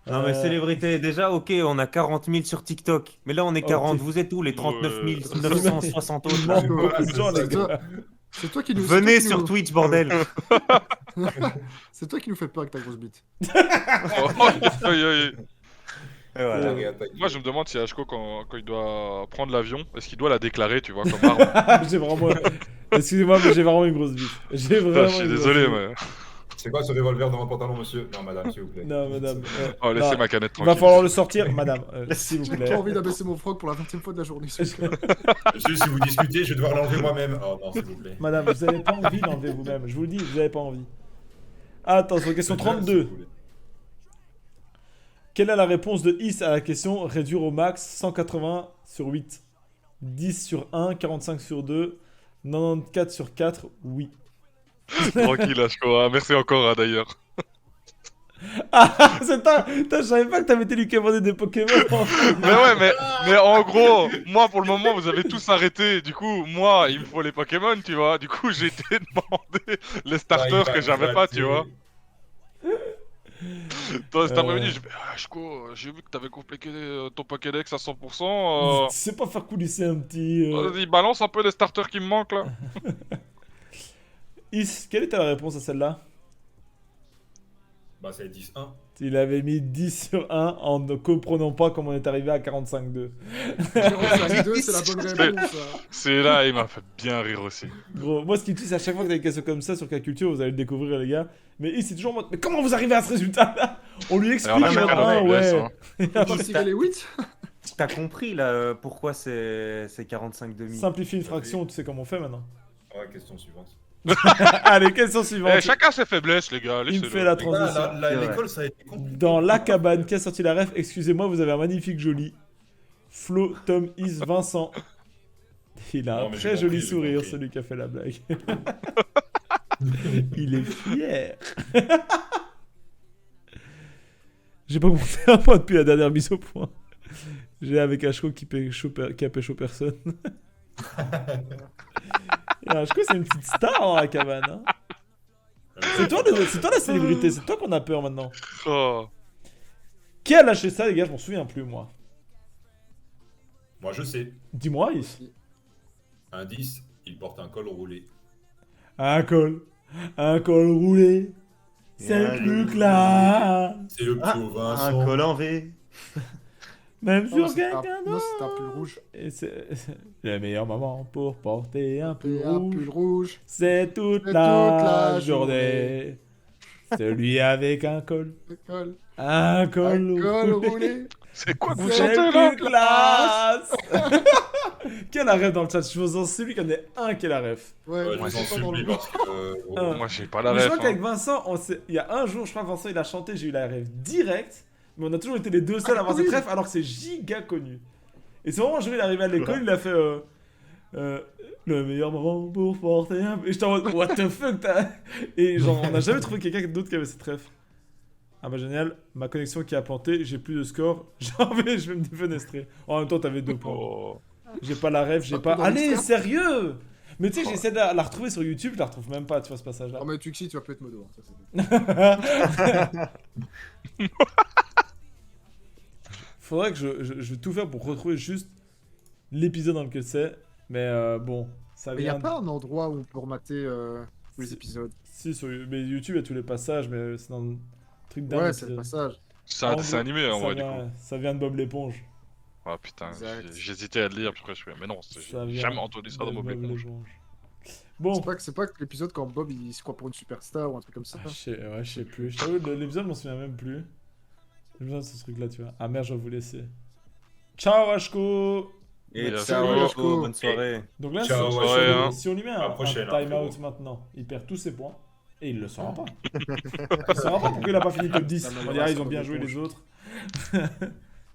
Non, mais célébrité, déjà, ok, on a 40 000 sur TikTok. Mais là, on est 40. Ok. Vous êtes où les 39 960 Il autres manque là beaucoup de gens, les C'est toi- gars. C'est toi qui nous. Venez c'est toi qui sur nous- Twitch, bordel. C'est toi qui nous fait peur avec ta grosse bite. Aïe, aïe. Et voilà. Moi je me demande si Ashko quand il doit prendre l'avion, est-ce qu'il doit la déclarer, tu vois, comme arme. J'ai vraiment. Excusez-moi, mais j'ai vraiment une grosse bite. J'ai Putain, vraiment. je suis une grosse désolé, bite. mais. C'est quoi ce revolver dans mon pantalon, monsieur? Non, madame, s'il vous plaît. Non, madame. Oh, laissez non, ma canette il va tranquille. falloir le sortir, madame. S'il vous J'ai plaît. pas envie d'abaisser mon froc pour la 20ème fois de la journée. s'il vous plaît. Monsieur, si vous discutez, je vais devoir l'enlever moi-même. Oh non, s'il vous plaît. Madame, vous avez pas envie d'enlever vous-même. Je vous le dis, vous avez pas envie. Attention, question 32. Quelle est la réponse de Is à la question réduire au max 180 sur 8? 10 sur 1, 45 sur 2, 94 sur 4, oui. Tranquille, Ashko. Hein. Merci encore, hein, d'ailleurs. Ah, c'est ta... Putain, je savais pas que t'avais été lui commander des Pokémon. Mais ouais, mais en gros, moi pour le moment, vous avez tous arrêté. Du coup, moi, il me faut les Pokémon, tu vois. Du coup, j'ai été demander les starters que j'avais pas, tu vois. Toi, cet après-midi, j'ai fait Ashko, j'ai vu que t'avais complété ton Pokédex à 100%. Tu sais pas faire coulisser un petit... Vas-y, balance un peu les starters qui me manquent là. Is, quelle était la réponse à celle-là? Bah, c'est 10-1. Il avait mis 10 sur 1 en ne comprenant pas comment on est arrivé à 45-2. 45-2, c'est la bonne réponse. ça. C'est là, il m'a fait bien rire aussi. Gros, moi ce qui me tue, c'est à chaque fois que t'as des questions comme ça sur K-Culture, vous allez le découvrir les gars. Mais Is, c'est toujours en mode, mais comment vous arrivez à ce résultat-là? On lui explique, Alors là, il chacun va notre ouais. faiblesse, hein. Faut pas cirer les 8. T'as compris là pourquoi c'est 45 demi. Simplifie une fraction, tu sais comment on fait maintenant. Ouais, question suivante. Allez, question suivante. Eh, chacun ses faiblesses, les gars. Il me laissez-le. fait la Les gars, transition. là, C'est vrai. l'école, ça a été compliqué. Dans la cabane, qui a sorti la ref? Excusez-moi, vous avez un magnifique joli. Flo, Tom, Is, Vincent. Il a Non, un mais très j'ai joli compris, j'ai sourire, compris. celui qui a fait la blague. Il est fier. J'ai pas monté un point depuis la dernière mise au point. J'ai avec Ashko qui a pécho personne. Et Ashko, c'est une petite star dans la cabane. Hein. C'est toi la célébrité, c'est toi qu'on a peur maintenant. Oh. Qui a lâché ça, les gars? Je m'en souviens plus, moi. Moi, je sais. Dis-moi, Is. Indice, il porte un col roulé. Un col roulé. C'est un plus joli- classe. C'est le Ah, petit un Vincent. col en V. Même Non, sur c'est quelqu'un un d'autre. pull rouge. Et c'est la meilleure maman pour porter un pull Et un rouge. pull rouge. C'est toute C'est la toute la journée. Celui avec un col. Le col. Un col Un col roulé. C'est quoi que vous C'est chantez là plus classe. Qui a la ref dans le chat? Je vous en supplie qu'il y en ait un qui a la ref. Ouais, Ouais, je moi, vous en c'est pas dans le supplie bon. parce que. Un. Moi, j'ai pas la Mais je ref. crois qu'avec Hein. Vincent, il y a un jour, je crois que Vincent il a chanté, j'ai eu la ref direct. Mais on a toujours été les deux seuls à avoir oui. cette ref alors que c'est giga connu. Et c'est vraiment un jour il est arrivé à l'école, il a fait le meilleur moment pour porter un. Et j'étais en mode what the fuck t'as. Et genre on n'a jamais trouvé quelqu'un d'autre qui avait cette ref. Ah bah génial, ma connexion qui a planté, j'ai plus de score, je vais me défenestrer. En même temps t'avais 2 points. Oh. J'ai pas la ref, j'ai Pas pas. dans Allez, l'externe. sérieux! Mais tu sais, j'essaie de la retrouver sur YouTube, je la retrouve même pas, tu vois, ce passage-là. Oh, mais Tuxi, tu vas plus être modo. Hein, ça, c'est bon. Faudrait que je vais tout faire pour retrouver juste l'épisode dans lequel c'est. Mais bon, ça Mais y a vient. pas un endroit où on peut remater tous les Si. épisodes. Si, sur mais YouTube, il y a tous les passages, mais c'est dans le truc d'un Ouais, c'est épisode. le passage. C'est un En dessin gros, animé en ça vrai, du vient- coup. Ça vient de Bob l'éponge. Ah putain, Exact. j'hésitais à le lire, puis après je fais, mais non, Ça j'ai vient jamais entendu ça dans de Bob l'éponge. Bon, C'est pas que l'épisode quand Bob il se croit pour une superstar ou un truc comme ça. je sais plus. Je t'avoue, l'épisode, je m'en souviens même plus. J'ai besoin de ce truc-là, tu vois. Ah merde, je vais vous laisser. Ciao, Ashko! Et Salut, ciao, Ashko. bonne soirée. Donc là, Ciao, si, ouais, si on- hein. si on lui met À la un prochaine, time out frérot. maintenant, il perd tous ses points. Et il le saura pas. Il saura pas pourquoi il a pas fini top 10. Ça me On dirait ils ont Bob bien joué l'éponge. les autres.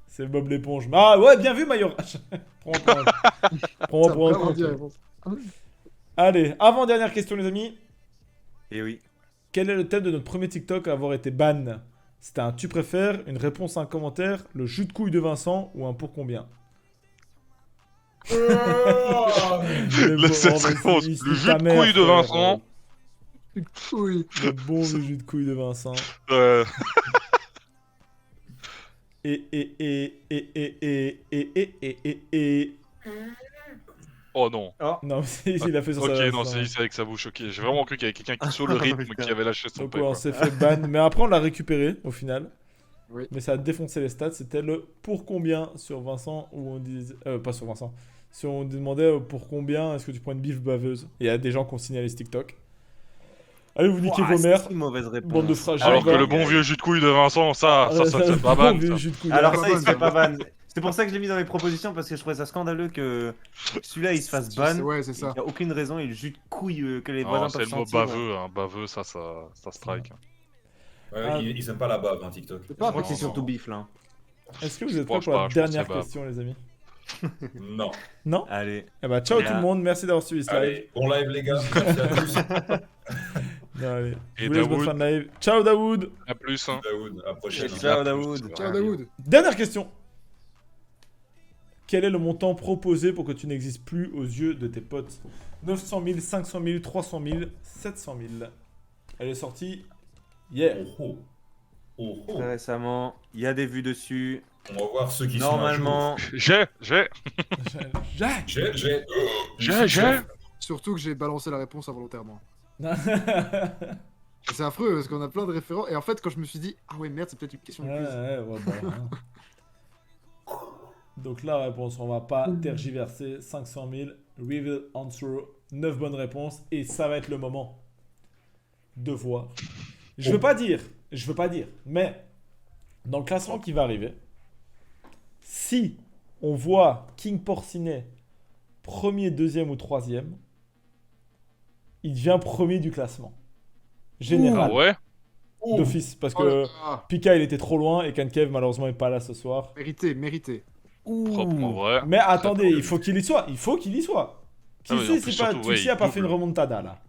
C'est Bob l'éponge. Ah ouais, bien vu, Mayor. Prends-moi pour un- prends-moi Ça pour un a vraiment con, dit toi. la réponse. Allez, avant-dernière question, les amis. Et oui. Quel est le thème de notre premier TikTok à avoir été ban? C'était un tu préfères, une réponse à un commentaire, le jus de couille de Vincent ou un pour combien? Laissez bon, cette vas-y, réponse. ici, Le jus ta de mère, couille de frère. Vincent. Oui. Le bon vieux jus de couille de Vincent. Euh, Et. Oh non. Non, il a fait sur Ok, sa. non, sa- c'est avec sa bouche, ok. J'ai vraiment cru qu'il y avait quelqu'un qui, sur le rythme, qui avait lâché son Donc paix. ouais, on quoi. s'est fait ban, mais après on l'a récupéré au final. Oui. Mais ça a défoncé les stats. C'était le pour combien sur Vincent où on disait pas sur Vincent. Si on demandait pour combien est-ce que tu prends une bif baveuse. Et il y a des gens qui ont signalé ce TikTok. Allez vous niquer vos mères, C'est une mauvaise réponse. bande de fragiles. Alors que va. le bon vieux jus de couille de Vincent, ça se fait pas bon ban. vieux ça. jus de couille de Alors Vincent. ça, il se fait pas ban. C'est pour ça que je l'ai mis dans les propositions parce que je trouvais ça scandaleux que celui-là il se fasse ban. Ouais, c'est Il ça. n'y a aucune raison et le jus de couille que les Non, voisins c'est peuvent le mot sentir. baveux, hein. Baveux, ça strike. Ouais, ils aiment pas la bave, hein, TikTok. C'est Je pas crois un que c'est Non, surtout non. bif là. Est-ce que vous êtes Je prêts pense pour la pas, je pense dernière que c'est question les amis? Non. Non? Allez. Eh bah ciao Bien. tout le monde, merci d'avoir suivi ce live. Allez, bon live les gars. Merci à tous. Non, allez. Et Je vous laisse bonne Daoud. fin de live. Ciao Daoud. A plus, hein. Daoud, à la prochaine. Ciao Daoud. Ciao Daoud. Dernière question. Quel est le montant proposé pour que tu n'existes plus aux yeux de tes potes? 900 000, 500 000, 300 000, 700 000. Elle est sortie hier. Oh, oh. Oh, oh. Très récemment, il y a des vues dessus. On va voir ceux qui Normalement, J'ai. Jacques. sont à jour. J'ai. Surtout que j'ai balancé la réponse involontairement. C'est affreux parce qu'on a plein de référents. Et en fait, quand je me suis dit, ah ouais, merde, c'est peut-être une question de Ouais, quiz. ouais, bah, hein. Donc la réponse, on va pas tergiverser. 500 000, reveal answer, 9 bonnes réponses. Et ça va être le moment de voir. Je veux pas dire, mais dans le classement qui va arriver, si on voit King Porcinet premier, deuxième ou troisième, il devient premier du classement. Général, Ah ouais? d'office. Parce Oh que là là. Pika, il était trop loin et Kankev, malheureusement, est pas là ce soir. Mérité, mérité. Proprement vrai. Mais attendez, il faut qu'il y soit. Il faut qu'il y soit. Qui Ah oui, en sait plus, si pas surtout, ouais, Tuxi a il pas fait une double. remontada là.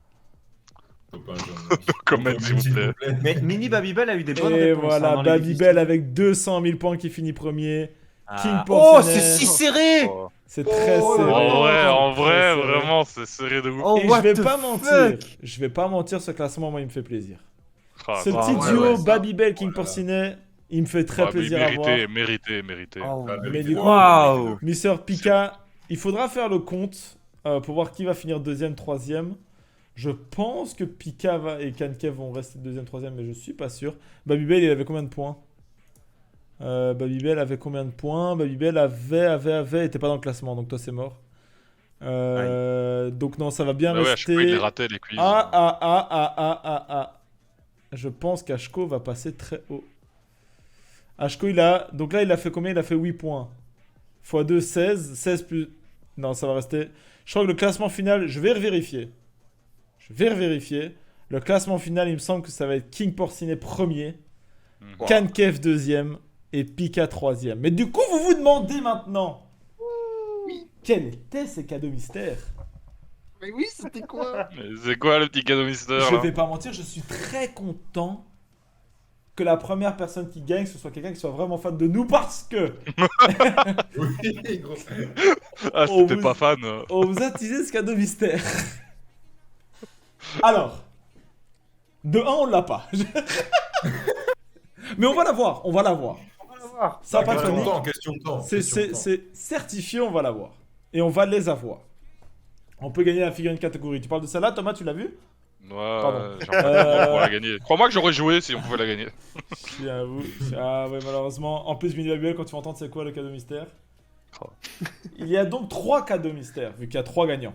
Faut pas un journaliste. Comme même, s'il vous plaît. mais Mini Babybel a eu des bonnes Et réponses. voilà, hein, dans les Babybel avec 200 000 points qui finit premier. Ah. King Oh, Porcinet. c'est si serré. Oh. C'est très Oh, serré. Ouais, en Très vrai, serré. vraiment, c'est serré de ouf. Oh, Et what je vais the pas fuck. mentir. Je vais pas mentir, ce classement, moi, il me fait plaisir. Ah, Ce ça, petit ouais, duo ouais, ça. Babybel King Oh là là. Porcinet, il me fait très ah, mais plaisir à voir. mérité. Oh, Ah, Mais du coup, Waouh. Mister Pika, il faudra faire le compte pour voir qui va finir deuxième, troisième. Je pense que Pika et Kankev vont rester deuxième, troisième, mais je suis pas sûr. Babybel, il avait combien de points? Babybel avait combien de points? Babybel était pas dans le classement, donc toi c'est mort. Donc non, ça va bien Bah ouais, à chaque fois, il les rester. ratait, les quiz. Ah. Je pense qu'Ashko va passer très haut. Ashko, donc là, il a fait combien? Il a fait 8 points. x2, 16. 16 plus... Non, ça va rester... Je crois que le classement final, je vais revérifier. Le classement final, il me semble que ça va être King Porcinet premier, Mhm. Kankev deuxième et Pika troisième. Mais du coup, vous vous demandez maintenant... Quels étaient ces cadeaux mystères? Mais oui, c'était quoi? Mais c'est quoi le petit cadeau mystère Je là vais pas mentir, je suis très content que la première personne qui gagne, ce soit quelqu'un qui soit vraiment fan de nous parce que Oui, gros. Ah, On c'était vous- pas fan. On vous a teasé ce cadeau mystère. Alors, de 1, on l'a pas. Mais on va l'avoir, on va l'avoir. Ça va pas question de panique. temps, question de temps. C'est certifié, on va l'avoir. Et on va les avoir. On peut gagner la figurine catégorie. Tu parles de celle-là, Thomas, tu l'as vu? Ouais, j'ai l'impression qu'on va la gagner. Crois-moi que j'aurais joué si on pouvait la gagner. J'avoue. Ah ouais, malheureusement. En plus, Mini Babel, quand tu vas entendre c'est quoi le cadeau mystère. Oh. Il y a donc 3 cadeaux mystères, vu qu'il y a 3 gagnants.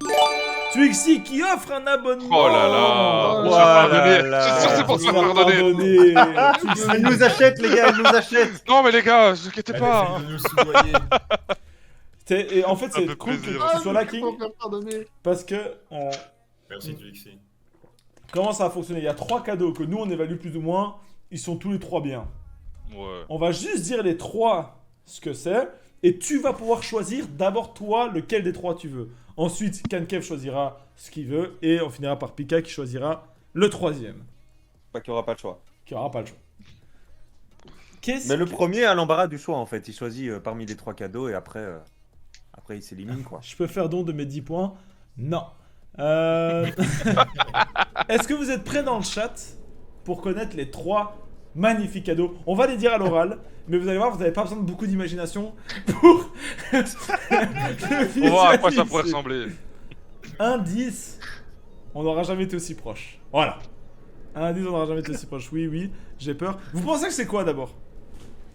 Twixy qui offre un abonnement. Oh là là, Oh on là s'est pardonné. là. C'est sûr, c'est pour On se se faire fait pardonner. pardonner. Il nous achète, les gars, il nous achète. Non, mais les gars, vous inquiétez pas. hein. De nous soudoyer. Et en fait, Ça c'est fait cool plaisir. que tu sois là, King, Faut faire pardonner. parce que Merci, Twixy. comment ça va fonctionner? Il y a 3 cadeaux que nous on évalue plus ou moins. Ils sont tous les 3 bien. Ouais. On va juste dire les 3 ce que c'est. Et tu vas pouvoir choisir d'abord toi lequel des 3 tu veux. Ensuite, Kankev choisira ce qu'il veut. Et on finira par Pika qui choisira le 3ème. Pas qu'il n'y aura pas le choix. Qui aura pas le choix. Qu'est-ce Mais le que- premier a l'embarras du choix en fait. Il choisit parmi les 3 cadeaux et après il s'élimine quoi. Je peux faire don de mes 10 points? Non. Est-ce que vous êtes prêts dans le chat pour connaître les 3 magnifiques cadeaux? On va les dire à l'oral, mais vous allez voir, vous n'avez pas besoin de beaucoup d'imagination pour. On va voir à quoi ça pourrait ressembler. Un 10, on n'aura jamais été aussi proche. Voilà. Un 10, on n'aura jamais été aussi proche. Oui, oui, j'ai peur. Vous pensez que c'est quoi d'abord?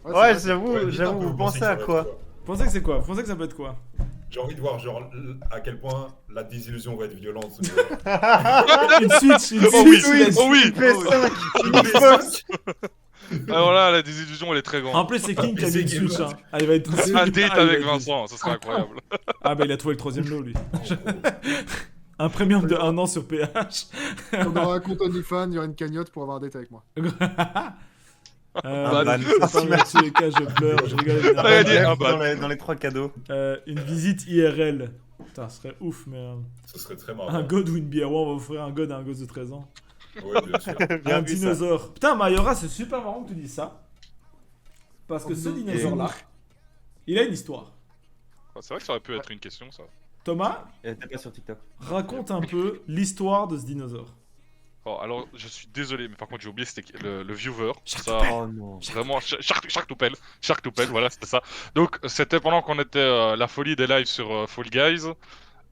Ouais, c'est j'avoue, Ouais, dites un j'avoue, peu, vous pensez que à ça va être quoi? Vous pensez que c'est quoi? Vous pensez que ça peut être quoi? J'ai envie de voir genre à quel point la désillusion va être violente. Une Switch, une Oh oui, Switch. oh oui. PS5, une Xbox. Alors là, la désillusion, elle est très En grande. plus, c'est King qui a mis une PC Switch. Gamer. Hein. Ah, il va être Un date Ah, il va avec être- Vincent, ça serait incroyable. Ah, bah il a trouvé le 3ème lot, lui. Un premium de 1 an sur PH. On aura un compte OnlyFans, il y aura une cagnotte pour avoir un date avec moi. Un ban. c'est pas dans tous les cas, je pleure, je rigole. évidemment. Ouais, gagné. Ah bah. Dans les 3 cadeaux. Une visite IRL. Putain, ce serait ouf, mais Ce serait très marrant. un god ou une bière, ouais, on va offrir un god à un gosse de 13 ans. Ouais, bien sûr. Bien Un vu, ça. dinosaure. Putain, Mayora, c'est super marrant que tu dis ça. Parce que ce dinosaure-là, il a une histoire. C'est vrai que ça aurait pu être une question, ça. Thomas, Elle était pas sur TikTok. raconte un peu l'histoire de ce dinosaure. Oh, alors, je suis désolé, mais par contre, j'ai oublié, c'était le viewer. Ça, Oh non. vraiment, Sharktopel, voilà, c'était ça. Donc, c'était pendant qu'on était la folie des lives sur Fall Guys.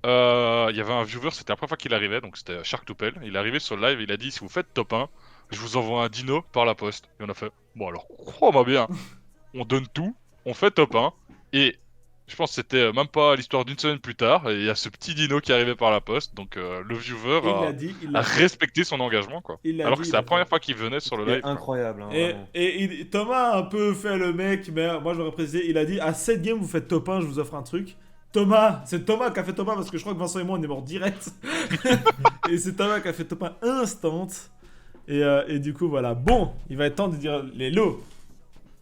Il y avait un viewer, c'était la première fois qu'il arrivait, donc c'était Sharktopel. Il est arrivé sur le live, il a dit si vous faites top 1, je vous envoie un dino par la poste. Et on a fait bon, alors, crois-moi bien, on donne tout, on fait top 1, et je pense que c'était même pas l'histoire d'une semaine plus tard, et il y a ce petit dino qui est arrivé par la poste, donc le viewer Il l'a dit, il a l'a respecté son engagement, quoi. Il l'a Alors dit, que il c'est la l'a première fait. fois qu'il venait sur le C'est live. quoi. incroyable. Hein, Et, vraiment. Thomas a un peu fait le mec, mais moi je l'aurais précisé, il a dit à 7 games vous faites top 1, je vous offre un truc. Thomas, c'est Thomas qui a fait top 1 parce que je crois que Vincent et moi on est morts direct. Et c'est Thomas qui a fait top 1 instant. Et du coup voilà, bon, il va être temps de dire les lots.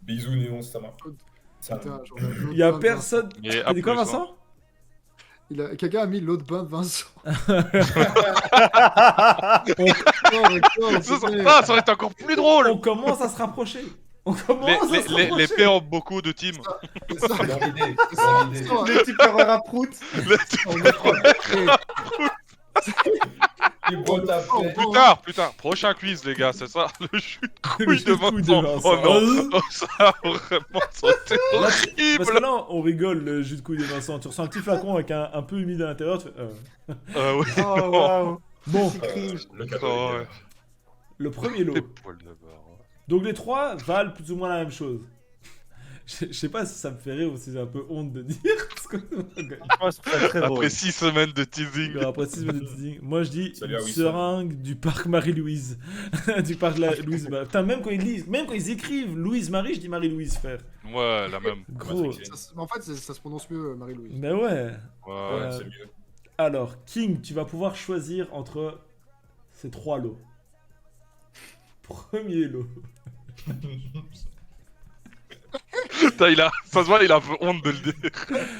Bisous, Néon, ça marche. Putain, j'en ai Il y a l'autre bain de personne. Et T'as à dit quoi plus, hein. Vincent? Quelqu'un a mis l'autre bain de Vincent. On- Non, mais quoi, Ça, c'était- ça aurait été encore plus drôle. On commence à se rapprocher. On commence à se rapprocher. Les paix ont beaucoup de teams. c'est ça, C'est dans l'idée. c'est C'est dans ça, l'idée. c'est ça. Les tipeurs à prout. On est trop- Il boit ta paix. Plus tard, prochain quiz, les gars, c'est ça, le jus de Le couille jus de de couille de Vincent. Vincent. Oh non, oh, ça vraiment, ça aurait été Là, Parce que horrible. là, on rigole le jus de couille de Vincent. Tu ressens un petit flacon avec un peu humide à l'intérieur. Tu fais, Ouais. Oh waouh. Bon, Le cadeau. Oh, est ouais. le premier lot. Les poils de barre. Donc les trois valent plus ou moins la même chose. Je sais pas si ça me fait rire ou si j'ai un peu honte de dire. Parce que- Je pense que c'est très drôle. Après 6 semaines de teasing. Alors, après 6 minutes de teasing, moi je dis Salut à une Wilson. seringue du parc Marie-Louise. Du parc Louise. Putain, même quand ils lisent, même quand ils écrivent Louise-Marie, je dis Marie-Louise, frère. Ouais, la même. Gros. En fait, ça se prononce mieux, Marie-Louise. Mais ouais. Ouais. Ouais. C'est mieux. Alors, King, tu vas pouvoir choisir entre ces trois lots. Premier lot. Putain, ça se voit, il a un peu honte de le dire.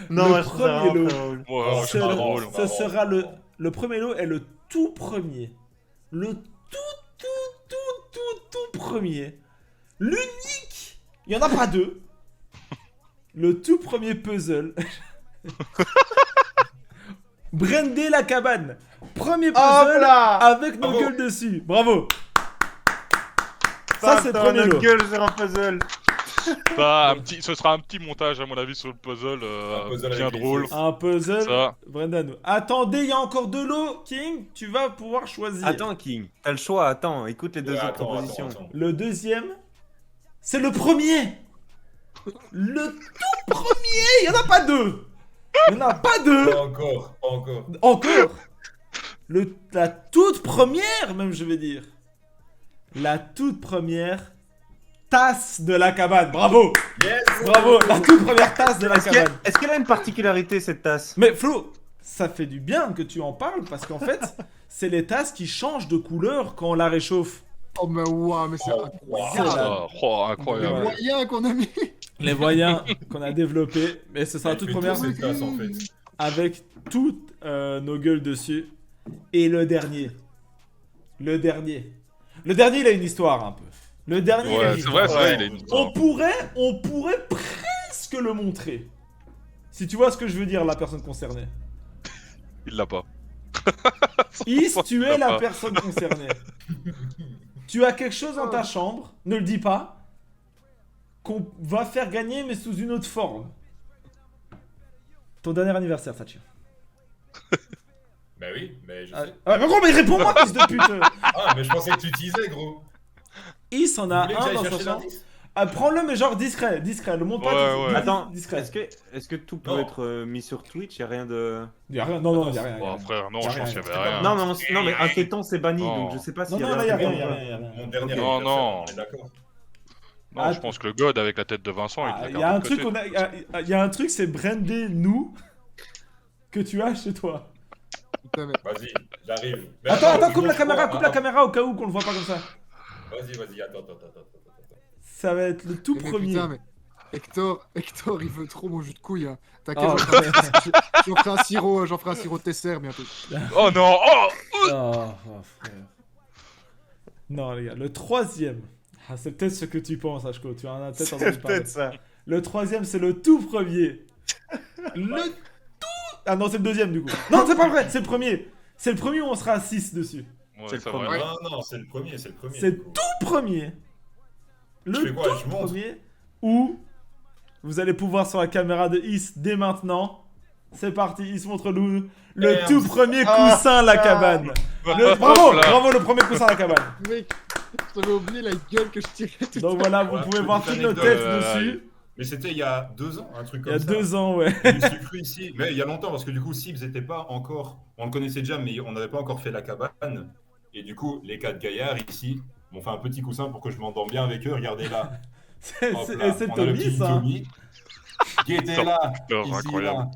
Non, Le moi, je trouve ça premier vraiment lot. très drôle. Ouais, Oh, c'est Ce- pas drôle. Ce sera le premier lot est le tout premier. Le tout premier. L'unique. Il y en a pas deux. Le tout premier puzzle Brander la cabane. Premier Hop puzzle là. avec nos Bravo. gueules dessus. Bravo. Ça, c'est le premier notre lot. gueule sur un puzzle. Ce sera un petit montage à mon avis sur le puzzle, Un puzzle bien avec les drôle. fesses. Un puzzle. Ça. Brendan. Attendez, il y a encore 2 lots, King. Tu vas pouvoir choisir. Attends, King. T'as le choix. Attends, écoute les deux Ouais, autres attends, propositions. attends. Le deuxième, c'est le premier. Le tout premier. Il n'y en a pas 2. Il n'y en a pas 2. Pas encore, pas encore. Encore. La toute première, même, je vais dire. La toute première tasse de la cabane. Bravo. Yes. Bravo. La toute première tasse de la cabane. Est-ce qu'elle a une particularité cette tasse? Mais Flo, ça fait du bien que tu en parles parce qu'en fait, c'est les tasses qui changent de couleur quand on la réchauffe. Oh, mais waouh, mais c'est Oh, incroyable. Oh, Les incroyable. moyens qu'on a mis. Les moyens qu'on a développés. Mais ce sera la Elle toute fait première tous ces tasses, en fait. avec toutes nos gueules dessus. Et le dernier. Le dernier. Le dernier, il a une histoire un peu. Le dernier, il a Ouais, une c'est vrai, histoire. il a une histoire. On pourrait presque le montrer. Si tu vois ce que je veux dire, la personne concernée. Il l'a pas. Is, tu es l'a la pas. personne concernée. Tu as quelque chose dans ta chambre, ne le dis pas, qu'on va faire gagner, mais sous une autre forme. Ton dernier anniversaire, Satchio. Bah oui, mais je Ah, sais. mais gros, mais réponds-moi, fils de pute. Ah, mais je pensais que tu teasais, gros. Is en Vous a voulez que un j'aille dans sa chercher chambre. l'indice? Ah, prends-le, mais genre discret. Le montre pas. Ouais, ouais. Attends, discret. est-ce que tout peut Non. être mis sur Twitch? Y'a rien de. Y'a rien, non, il y a rien. y a Oh, rien. frère, non, Y a je pense rien, qu'il y avait rien. Non, mais inquiétant, c'est banni, Non. donc je sais pas Non, s'il y non, avait là, un y a truc rien, comme y a ça. rien, y a rien. Mon dernier Ok. Non, anniversaire, non. on est d'accord. Non, Ah, je pense que le God avec la tête de Vincent, Ah, il y l'a a un gardé de truc, côté. y a un truc, c'est brander nous que tu as chez toi. Putain, mais Vas-y, j'arrive. Mais Attends, je coupe la m'en caméra, fous, coupe la hein. caméra au cas où qu'on le voit pas comme ça. Vas-y, attends. Ça va être le tout mais premier. putain, mais Hector, il veut trop mon jus de couille. Hein. T'inquiète, Oh, j'en ferai un sirop Tesser bientôt. Oh non, oh frère. Non, les gars, le troisième. Ah, c'est peut-être ce que tu penses, Ashko. Tu en as peut-être entendu C'est parler. peut-être ça. Le troisième, c'est le tout premier. Le tout. Ah non, c'est le deuxième du coup. Non, c'est pas vrai, c'est le premier. C'est le premier où on sera à 6 dessus. Ouais, C'est le c'est premier. vrai. Non, c'est le premier. C'est tout premier. Le Je fais quoi, je tout monte premier où vous allez pouvoir sur la caméra de Is dès maintenant. C'est parti, Is montre-nous le Merde. tout premier coussin à la cabane. Bravo, Hop là. bravo, le premier coussin à la cabane. Mec, j'avais oublié la gueule que je tirais tout Donc voilà, vous Voilà, pouvez voir petite toutes nos anecdote, têtes dessus. Mais c'était il y a 2 ans, un truc Il y comme a ça. 2 ans, ouais. Je me suis cru ici, mais il y a longtemps, parce que du coup, Sibs n'était pas encore. On le connaissait déjà, mais on n'avait pas encore fait la cabane. Et du coup, les 4 gaillards ici m'ont fait un petit coussin pour que je m'endorme bien avec eux. Regardez là. C'est Hop c'est- là, et c'est on a le Tommy, petit ça. Tommy qui était là. Oh, ici, incroyable. là.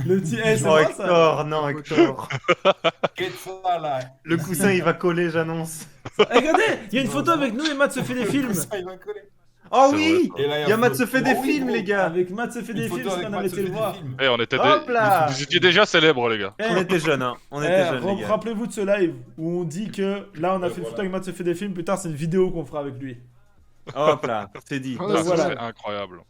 Le petit. Eh, c'est Oh, moi ça. Hector, non, Hector. Qui est ça, là. Le coussin, il va coller, j'annonce. Eh, regardez, il y a une photo avec nous et Matt se fait des Le films. coussin, il va coller. Oh C'est oui! vrai, Et là, Yamat se Flo. fait des Oh oui, films, gros. les gars. Avec Matt se fait des Une films, photo si avec on Matt avait se été fait le des voir. films. Eh, on était Hop là. Vous étiez déjà célèbres, les gars. On était jeunes, hein. On Eh, était jeunes, les gars. rappelez-vous de ce live où on dit que là on a fait une voilà. photo avec Matt se fait des films, plus tard c'est une vidéo qu'on fera avec lui. Hop là, c'est dit. Oh, Ça, voilà. c'est incroyable.